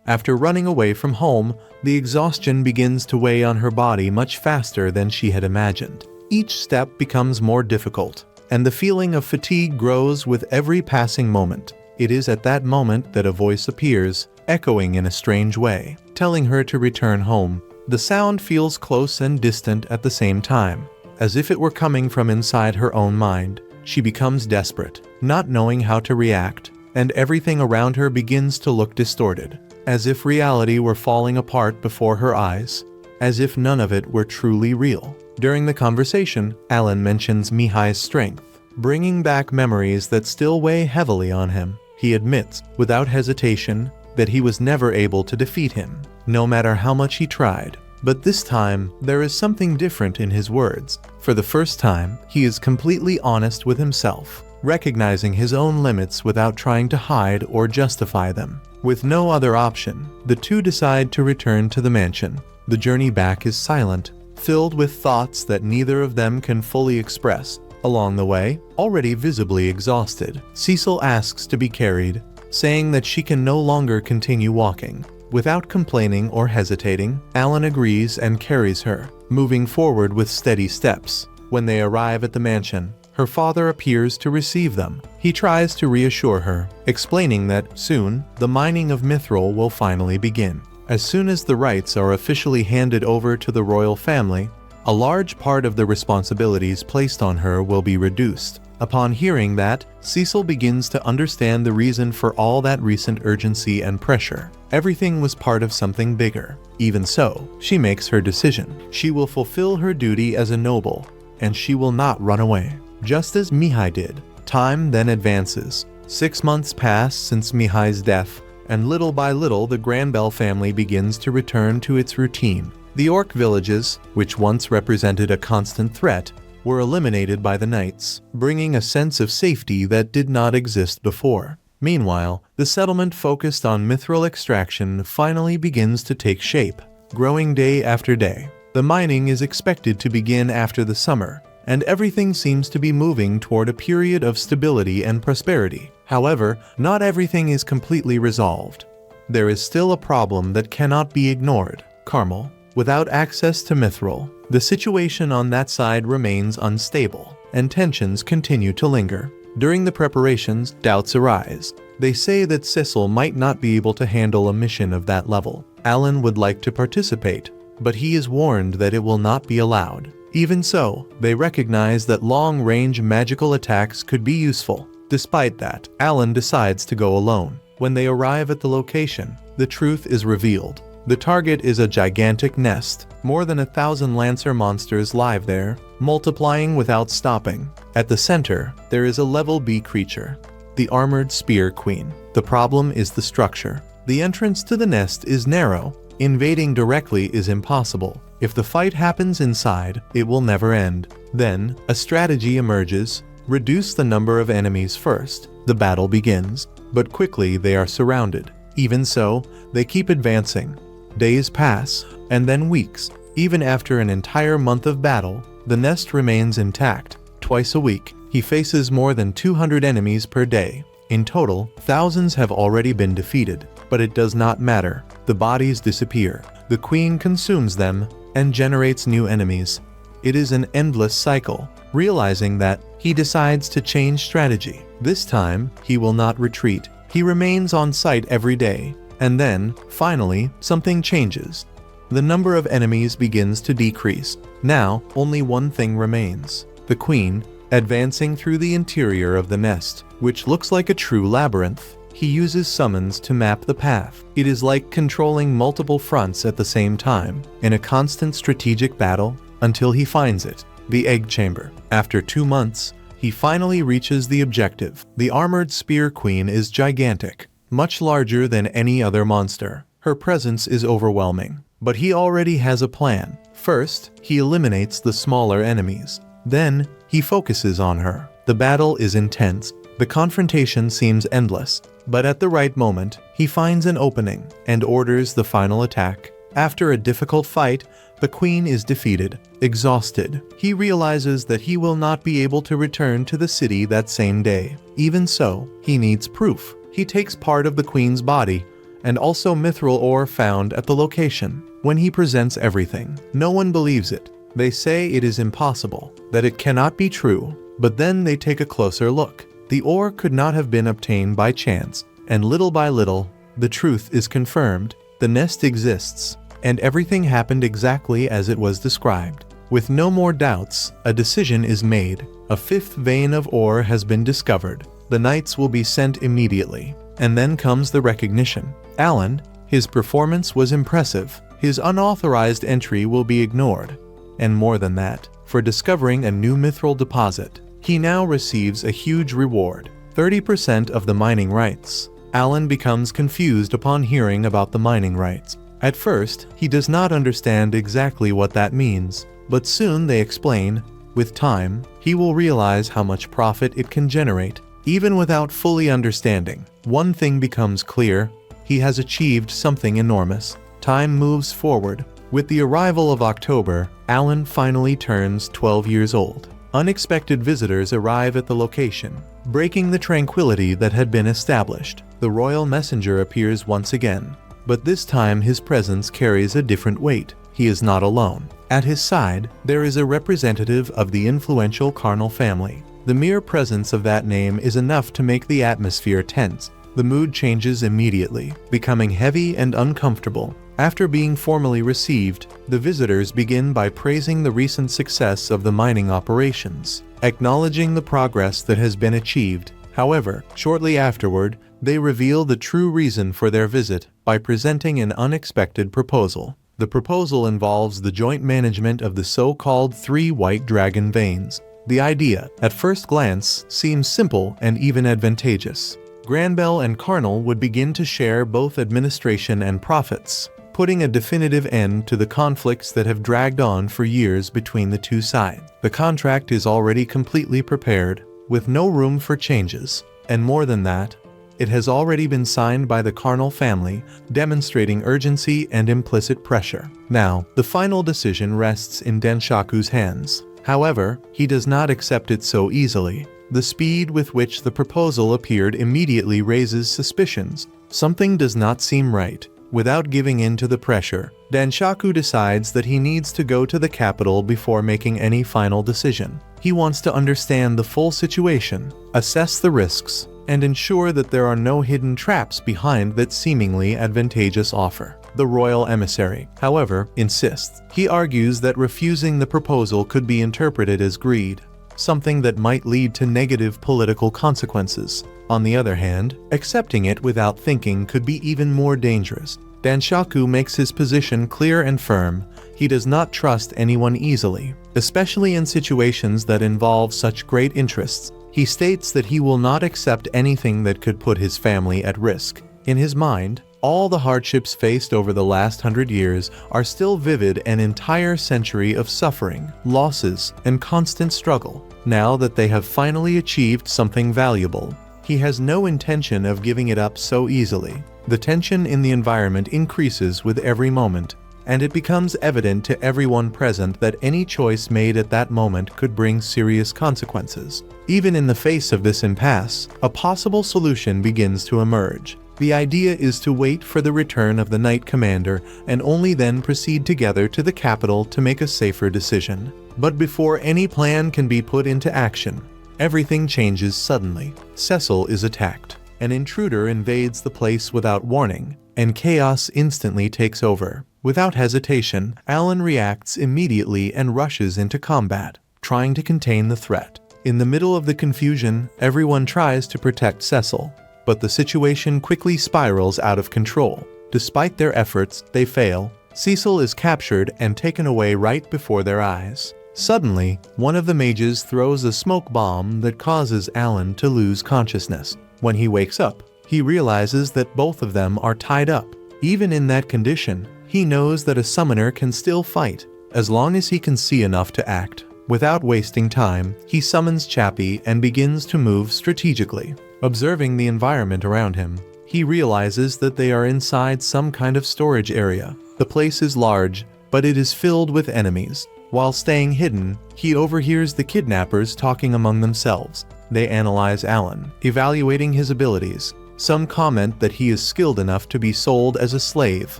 S1: After running away from home, the exhaustion begins to weigh on her body much faster than she had imagined. Each step becomes more difficult, and the feeling of fatigue grows with every passing moment. It is at that moment that a voice appears, echoing in a strange way, telling her to return home. The sound feels close and distant at the same time, as if it were coming from inside her own mind. She becomes desperate, not knowing how to react, and everything around her begins to look distorted, as if reality were falling apart before her eyes, as if none of it were truly real. During the conversation, Alan mentions Mihai's strength, bringing back memories that still weigh heavily on him. He admits, without hesitation, that he was never able to defeat him, no matter how much he tried. But this time, there is something different in his words. For the first time, he is completely honest with himself, recognizing his own limits without trying to hide or justify them. With no other option, the two decide to return to the mansion. The journey back is silent, filled with thoughts that neither of them can fully express. Along the way, already visibly exhausted, Cecil asks to be carried, saying that she can no longer continue walking. Without complaining or hesitating, Alan agrees and carries her, moving forward with steady steps. When they arrive at the mansion, her father appears to receive them. He tries to reassure her, explaining that soon, the mining of Mithril will finally begin. As soon as the rights are officially handed over to the royal family, a large part of the responsibilities placed on her will be reduced. Upon hearing that, Cecil begins to understand the reason for all that recent urgency and pressure. Everything was part of something bigger. Even so, she makes her decision. She will fulfill her duty as a noble, and she will not run away. Just as Mihai did. Time then advances. 6 months pass since Mihai's death, and little by little the Granbell family begins to return to its routine. The orc villages, which once represented a constant threat, were eliminated by the knights, bringing a sense of safety that did not exist before. Meanwhile, the settlement focused on mithril extraction finally begins to take shape, growing day after day. The mining is expected to begin after the summer, and everything seems to be moving toward a period of stability and prosperity. However, not everything is completely resolved. There is still a problem that cannot be ignored: Carmel. Without access to mithril, the situation on that side remains unstable, and tensions continue to linger. During the preparations, doubts arise. They say that Cecil might not be able to handle a mission of that level. Alan would like to participate, but he is warned that it will not be allowed. Even so, they recognize that long-range magical attacks could be useful. Despite that, Alan decides to go alone. When they arrive at the location, the truth is revealed. The target is a gigantic nest. More than 1,000 Lancer monsters live there, multiplying without stopping. At the center, there is a level B creature, the Armored Spear Queen. The problem is the structure. The entrance to the nest is narrow. Invading directly is impossible. If the fight happens inside, it will never end. Then, a strategy emerges: reduce the number of enemies first. The battle begins, but quickly they are surrounded. Even so, they keep advancing. Days pass, and then weeks. Even after an entire month of battle, the nest remains intact. Twice a week, he faces more than 200 enemies per day. In total, thousands have already been defeated, but it does not matter. The bodies disappear. The queen consumes them and generates new enemies. It is an endless cycle. Realizing that, he decides to change strategy. This time, he will not retreat. He remains on site every day. And then, finally, something changes. The number of enemies begins to decrease. Now, only one thing remains: the queen, advancing through the interior of the nest, which looks like a true labyrinth. He uses summons to map the path. It is like controlling multiple fronts at the same time, in a constant strategic battle, until he finds it: the egg chamber. After 2 months, he finally reaches the objective. The Armored Spear Queen is gigantic, much larger than any other monster. Her presence is overwhelming. But he already has a plan. First, he eliminates the smaller enemies. Then, he focuses on her. The battle is intense. The confrontation seems endless. But at the right moment, he finds an opening and orders the final attack. After a difficult fight, the queen is defeated. Exhausted, he realizes that he will not be able to return to the city that same day. Even so, he needs proof. He takes part of the queen's body, and also mithril ore found at the location. When he presents everything, no one believes it. They say it is impossible, that it cannot be true, but then they take a closer look. The ore could not have been obtained by chance, and little by little, the truth is confirmed. The nest exists, and everything happened exactly as it was described. With no more doubts, a decision is made. A 5th vein of ore has been discovered. The knights will be sent immediately. And then comes the recognition. Alan, his performance was impressive. His unauthorized entry will be ignored. And more than that, for discovering a new mithril deposit, he now receives a huge reward: 30% of the mining rights. Alan becomes confused upon hearing about the mining rights. At first, he does not understand exactly what that means, but soon they explain. With time, he will realize how much profit it can generate. Even without fully understanding, one thing becomes clear: he has achieved something enormous. Time moves forward. With the arrival of October, Alan finally turns 12 years old. Unexpected visitors arrive at the location, breaking the tranquility that had been established. The royal messenger appears once again, but this time his presence carries a different weight. He is not alone. At his side, there is a representative of the influential Carnal family. The mere presence of that name is enough to make the atmosphere tense. The mood changes immediately, becoming heavy and uncomfortable. After being formally received, the visitors begin by praising the recent success of the mining operations, acknowledging the progress that has been achieved. However, shortly afterward, they reveal the true reason for their visit. by presenting an unexpected proposal. The proposal involves the joint management of the so-called 3 white dragon veins. The idea, at first glance, seems simple and even advantageous. Granbell and Carnal would begin to share both administration and profits, putting a definitive end to the conflicts that have dragged on for years between the two sides. The contract is already completely prepared, with no room for changes, and more than that, it has already been signed by the Carnal family, demonstrating urgency and implicit pressure. Now, the final decision rests in Denshaku's hands. However, he does not accept it so easily. The speed with which the proposal appeared immediately raises suspicions. Something does not seem right. Without giving in to the pressure, Denshaku decides that he needs to go to the capital before making any final decision. He wants to understand the full situation, assess the risks, and ensure that there are no hidden traps behind that seemingly advantageous offer. The royal emissary, however, insists. He argues that refusing the proposal could be interpreted as greed, something that might lead to negative political consequences. On the other hand, accepting it without thinking could be even more dangerous. Denshaku makes his position clear and firm. He does not trust anyone easily, especially in situations that involve such great interests. He states that he will not accept anything that could put his family at risk. In his mind, all the hardships faced over the last 100 years are still vivid, an entire century of suffering, losses, and constant struggle. Now that they have finally achieved something valuable, he has no intention of giving it up so easily. The tension in the environment increases with every moment, and it becomes evident to everyone present that any choice made at that moment could bring serious consequences. Even in the face of this impasse, a possible solution begins to emerge. The idea is to wait for the return of the Knight Commander and only then proceed together to the capital to make a safer decision. But before any plan can be put into action, everything changes suddenly. Cecil is attacked. An intruder invades the place without warning, and chaos instantly takes over. Without hesitation, Alan reacts immediately and rushes into combat, trying to contain the threat. In the middle of the confusion, everyone tries to protect Cecil, but the situation quickly spirals out of control. Despite their efforts, they fail. Cecil is captured and taken away right before their eyes. Suddenly, one of the mages throws a smoke bomb that causes Alan to lose consciousness. When he wakes up, he realizes that both of them are tied up. Even in that condition, he knows that a summoner can still fight, as long as he can see enough to act. Without wasting time, he summons Chappie and begins to move strategically. Observing the environment around him, he realizes that they are inside some kind of storage area. The place is large, but it is filled with enemies. While staying hidden, he overhears the kidnappers talking among themselves. They analyze Alan, evaluating his abilities. Some comment that he is skilled enough to be sold as a slave,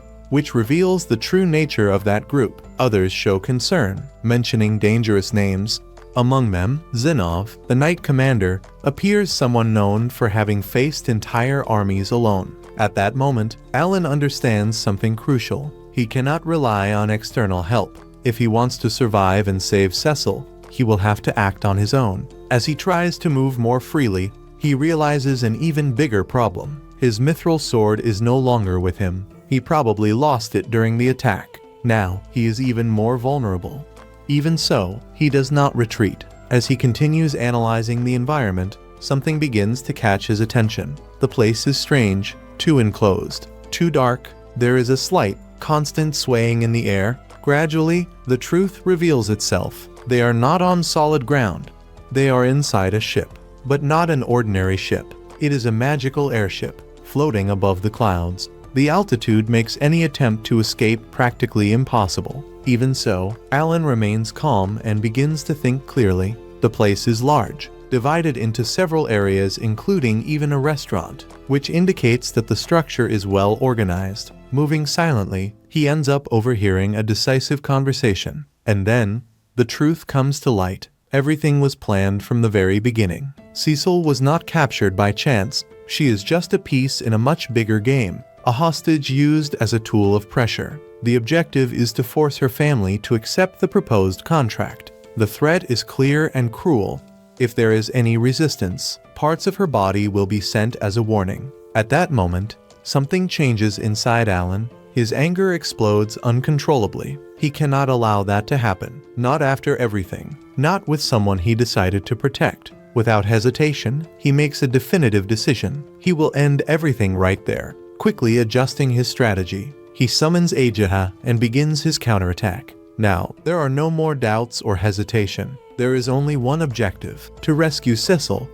S1: which reveals the true nature of that group. Others show concern, mentioning dangerous names. Among them, Zinov, the Knight Commander, appears someone known for having faced entire armies alone. At that moment, Alan understands something crucial. He cannot rely on external help. If he wants to survive and save Cecil, he will have to act on his own. As he tries to move more freely, he realizes an even bigger problem. His mithril sword is no longer with him. He probably lost it during the attack. Now, he is even more vulnerable. Even so, he does not retreat. As he continues analyzing the environment, something begins to catch his attention. The place is strange, too enclosed, too dark. There is a slight, constant swaying in the air. Gradually, the truth reveals itself. They are not on solid ground. They are inside a ship, but not an ordinary ship. It is a magical airship, floating above the clouds. The altitude makes any attempt to escape practically impossible. Even so, Alan remains calm and begins to think clearly. The place is large, divided into several areas including even a restaurant, which indicates that the structure is well organized. Moving silently, he ends up overhearing a decisive conversation. And then, the truth comes to light. Everything was planned from the very beginning. Cecil was not captured by chance. She is just a piece in a much bigger game, a hostage used as a tool of pressure. The objective is to force her family to accept the proposed contract. The threat is clear and cruel. If there is any resistance, parts of her body will be sent as a warning. At that moment, something changes inside Alan. His anger explodes uncontrollably. He cannot allow that to happen. Not after everything. Not with someone he decided to protect. Without hesitation, he makes a definitive decision. He will end everything right there. Quickly adjusting his strategy, he summons Ajaha and begins his counterattack. Now, there are no more doubts or hesitation. There is only one objective: to rescue Sissel.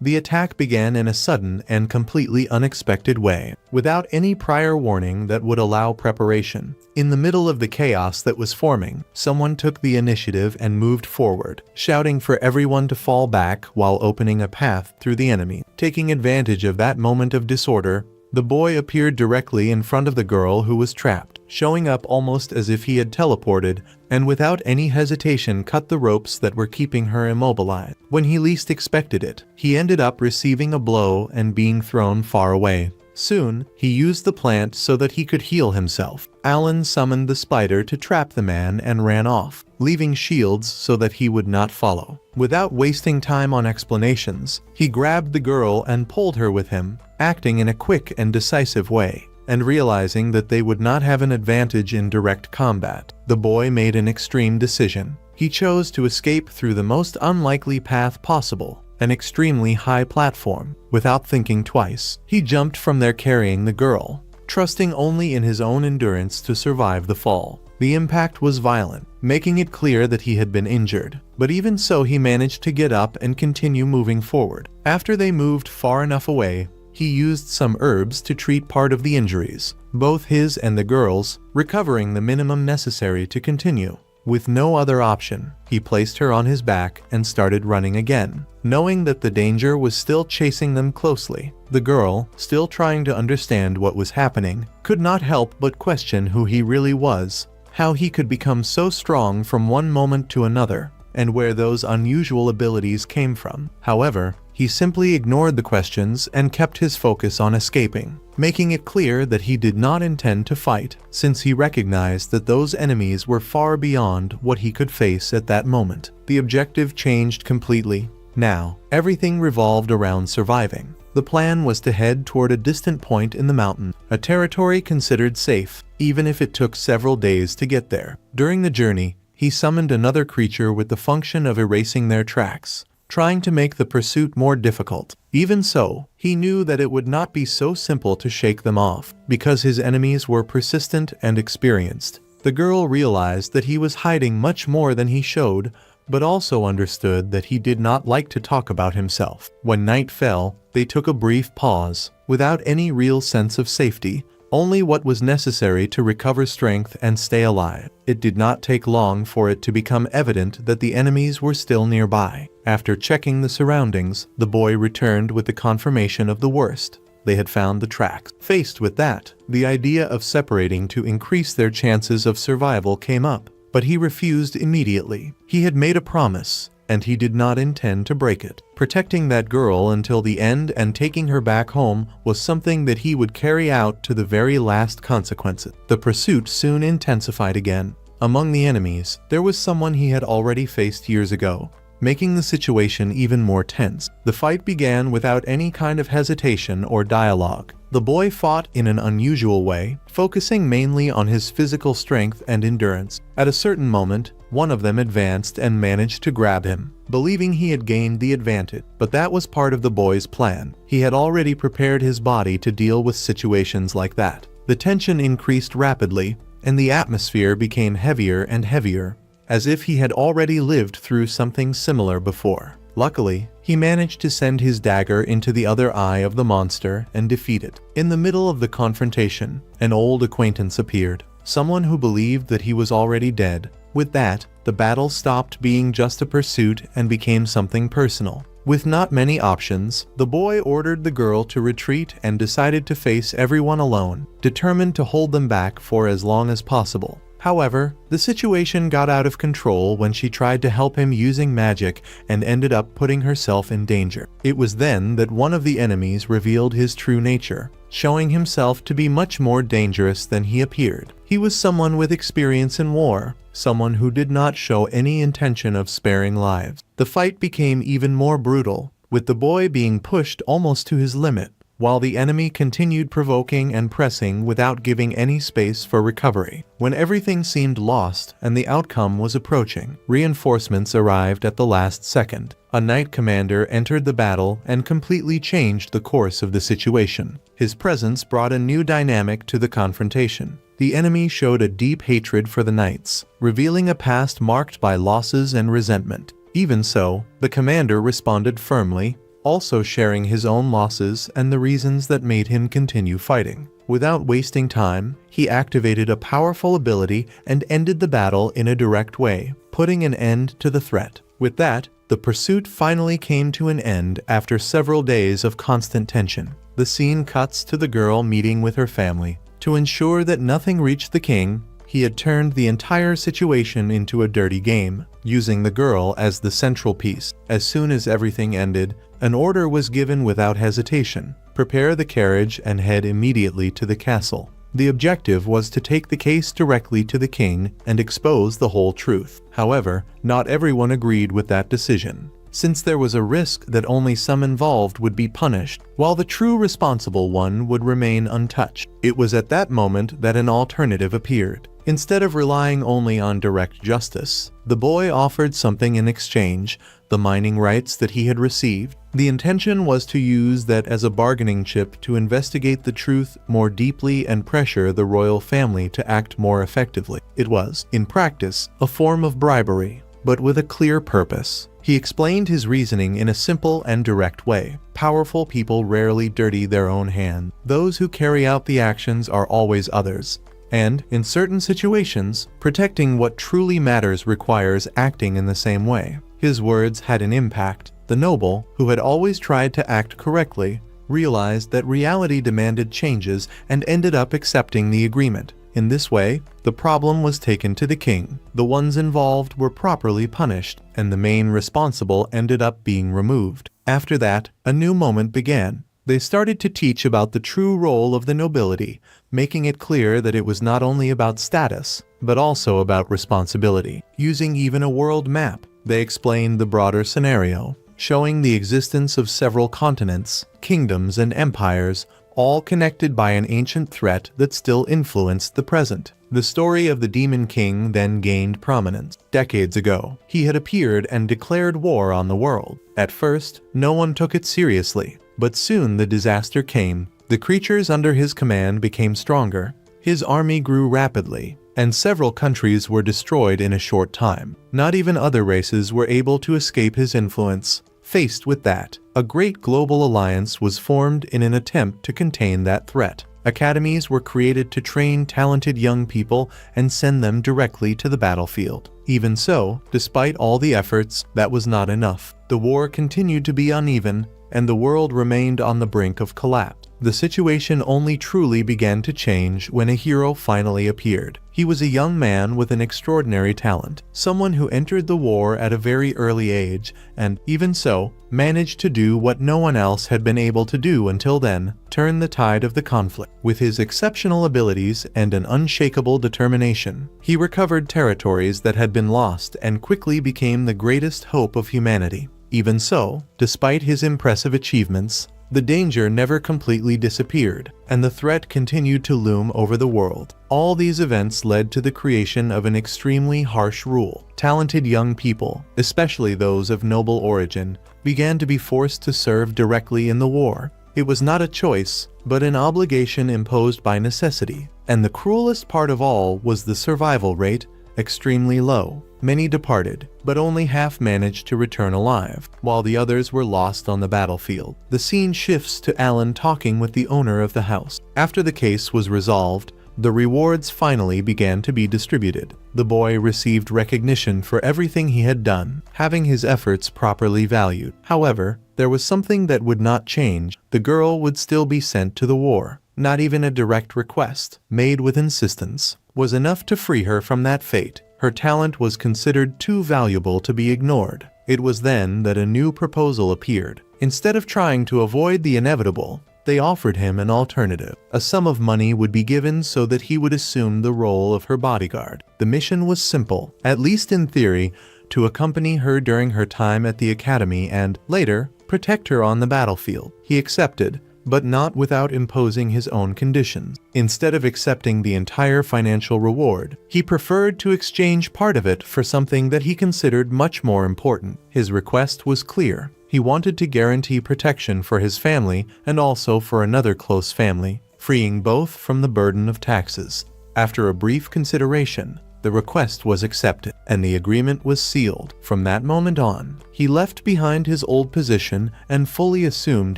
S1: The attack began in a sudden and completely unexpected way, without any prior warning that would allow preparation. In the middle of the chaos that was forming, someone took the initiative and moved forward, shouting for everyone to fall back while opening a path through the enemy. Taking advantage of that moment of disorder, the boy appeared directly in front of the girl who was trapped, showing up almost as if he had teleported, and without any hesitation cut the ropes that were keeping her immobilized. When he least expected it, he ended up receiving a blow and being thrown far away. Soon, he used the plant so that he could heal himself. Alan summoned the spider to trap the man and ran off, leaving shields so that he would not follow. Without wasting time on explanations, he grabbed the girl and pulled her with him, acting in a quick and decisive way. And realizing that they would not have an advantage in direct combat, the boy made an extreme decision. He chose to escape through the most unlikely path possible, an extremely high platform. Without thinking twice, he jumped from there carrying the girl, trusting only in his own endurance to survive the fall. The impact was violent, making it clear that he had been injured, but even so he managed to get up and continue moving forward. After they moved far enough away, he used some herbs to treat part of the injuries, both his and the girl's, recovering the minimum necessary to continue. With no other option, he placed her on his back and started running again, knowing that the danger was still chasing them closely. The girl, still trying to understand what was happening, could not help but question who he really was, how he could become so strong from one moment to another, and where those unusual abilities came from. However, he simply ignored the questions and kept his focus on escaping, making it clear that he did not intend to fight, since he recognized that those enemies were far beyond what he could face at that moment. The objective changed completely. Now, everything revolved around surviving. The plan was to head toward a distant point in the mountain, a territory considered safe, even if it took several days to get there. During the journey, he summoned another creature with the function of erasing their tracks, trying to make the pursuit more difficult. Even so, he knew that it would not be so simple to shake them off, because his enemies were persistent and experienced. The girl realized that he was hiding much more than he showed, but also understood that he did not like to talk about himself. When night fell, they took a brief pause, without any real sense of safety, only what was necessary to recover strength and stay alive. It did not take long for it to become evident that the enemies were still nearby. After checking the surroundings, the boy returned with the confirmation of the worst. They had found the tracks. Faced with that, the idea of separating to increase their chances of survival came up, but he refused immediately. He had made a promise, and he did not intend to break it. Protecting that girl until the end and taking her back home was something that he would carry out to the very last consequences. The pursuit soon intensified again. Among the enemies, there was someone he had already faced years ago, making the situation even more tense. The fight began without any kind of hesitation or dialogue. The boy fought in an unusual way, focusing mainly on his physical strength and endurance. At a certain moment, one of them advanced and managed to grab him, believing he had gained the advantage. But that was part of the boy's plan. He had already prepared his body to deal with situations like that. The tension increased rapidly, and the atmosphere became heavier and heavier, as if he had already lived through something similar before. Luckily, he managed to send his dagger into the other eye of the monster and defeat it. In the middle of the confrontation, an old acquaintance appeared, someone who believed that he was already dead. With that, the battle stopped being just a pursuit and became something personal. With not many options, the boy ordered the girl to retreat and decided to face everyone alone, determined to hold them back for as long as possible. However, the situation got out of control when she tried to help him using magic and ended up putting herself in danger. It was then that one of the enemies revealed his true nature, showing himself to be much more dangerous than he appeared. He was someone with experience in war, someone who did not show any intention of sparing lives. The fight became even more brutal, with the boy being pushed almost to his limit. while the enemy continued provoking and pressing without giving any space for recovery. When everything seemed lost and the outcome was approaching, reinforcements arrived at the last second. A knight commander entered the battle and completely changed the course of the situation. His presence brought a new dynamic to the confrontation. The enemy showed a deep hatred for the knights, revealing a past marked by losses and resentment. Even so, the commander responded firmly, also sharing his own losses and the reasons that made him continue fighting. Without wasting time, he activated a powerful ability and ended the battle in a direct way, putting an end to the threat. With that, the pursuit finally came to an end after several days of constant tension. The scene cuts to the girl meeting with her family. To ensure that nothing reached the king, he had turned the entire situation into a dirty game, using the girl as the central piece. As soon as everything ended, an order was given without hesitation: prepare the carriage and head immediately to the castle. The objective was to take the case directly to the king and expose the whole truth. However, not everyone agreed with that decision, since there was a risk that only some involved would be punished, while the true responsible one would remain untouched. It was at that moment that an alternative appeared. Instead of relying only on direct justice, the boy offered something in exchange: the mining rights that he had received. The intention was to use that as a bargaining chip to investigate the truth more deeply and pressure the royal family to act more effectively. It was, in practice, a form of bribery, but with a clear purpose. He explained his reasoning in a simple and direct way. Powerful people rarely dirty their own hands. Those who carry out the actions are always others. And, in certain situations, protecting what truly matters requires acting in the same way. His words had an impact. The noble, who had always tried to act correctly, realized that reality demanded changes and ended up accepting the agreement. In this way, the problem was taken to the king. The ones involved were properly punished, and the main responsible ended up being removed. After that, a new moment began. They started to teach about the true role of the nobility, making it clear that it was not only about status, but also about responsibility. Using even a world map, they explained the broader scenario, showing the existence of several continents, kingdoms, and empires, all connected by an ancient threat that still influenced the present. The story of the Demon King then gained prominence. Decades ago, he had appeared and declared war on the world. At first, no one took it seriously, but soon the disaster came. The creatures under his command became stronger, his army grew rapidly, and several countries were destroyed in a short time. Not even other races were able to escape his influence. Faced with that, a great global alliance was formed in an attempt to contain that threat. Academies were created to train talented young people and send them directly to the battlefield. Even so, despite all the efforts, that was not enough. The war continued to be uneven, and the world remained on the brink of collapse. The situation only truly began to change when a hero finally appeared. He was a young man with an extraordinary talent, someone who entered the war at a very early age and, even so, managed to do what no one else had been able to do until then: turn the tide of the conflict. With his exceptional abilities and an unshakable determination, he recovered territories that had been lost and quickly became the greatest hope of humanity. Even so, despite his impressive achievements, the danger never completely disappeared, and the threat continued to loom over the world. All these events led to the creation of an extremely harsh rule. Talented young people, especially those of noble origin, began to be forced to serve directly in the war. It was not a choice, but an obligation imposed by necessity. And the cruelest part of all was the survival rate, extremely low. Many departed, but only half managed to return alive, while the others were lost on the battlefield. The scene shifts to Alan talking with the owner of the house. After the case was resolved, the rewards finally began to be distributed. The boy received recognition for everything he had done, having his efforts properly valued. However, there was something that would not change. The girl would still be sent to the war. Not even a direct request, made with insistence, was enough to free her from that fate. Her talent was considered too valuable to be ignored. It was then that a new proposal appeared. Instead of trying to avoid the inevitable, they offered him an alternative. A sum of money would be given so that he would assume the role of her bodyguard. The mission was simple, at least in theory, to accompany her during her time at the academy and, later, protect her on the battlefield. He accepted, but not without imposing his own conditions. Instead of accepting the entire financial reward, he preferred to exchange part of it for something that he considered much more important. His request was clear. He wanted to guarantee protection for his family and also for another close family, freeing both from the burden of taxes. After a brief consideration, the request was accepted, and the agreement was sealed. From that moment on, he left behind his old position and fully assumed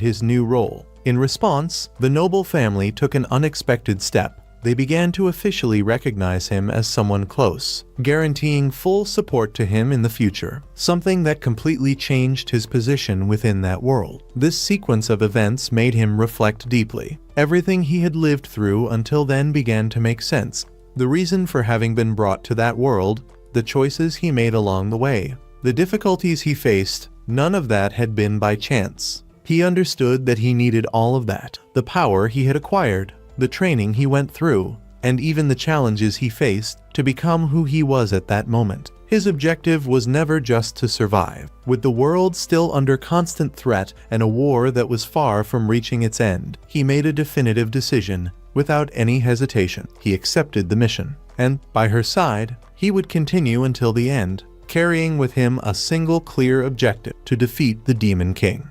S1: his new role. In response, the noble family took an unexpected step. They began to officially recognize him as someone close, guaranteeing full support to him in the future, something that completely changed his position within that world. This sequence of events made him reflect deeply. Everything he had lived through until then began to make sense. The reason for having been brought to that world, the choices he made along the way, the difficulties he faced, none of that had been by chance. He understood that he needed all of that, the power he had acquired, the training he went through, and even the challenges he faced to become who he was at that moment. His objective was never just to survive. With the world still under constant threat and a war that was far from reaching its end, he made a definitive decision. Without any hesitation, he accepted the mission, and by her side, he would continue until the end, carrying with him a single clear objective: to defeat the Demon King.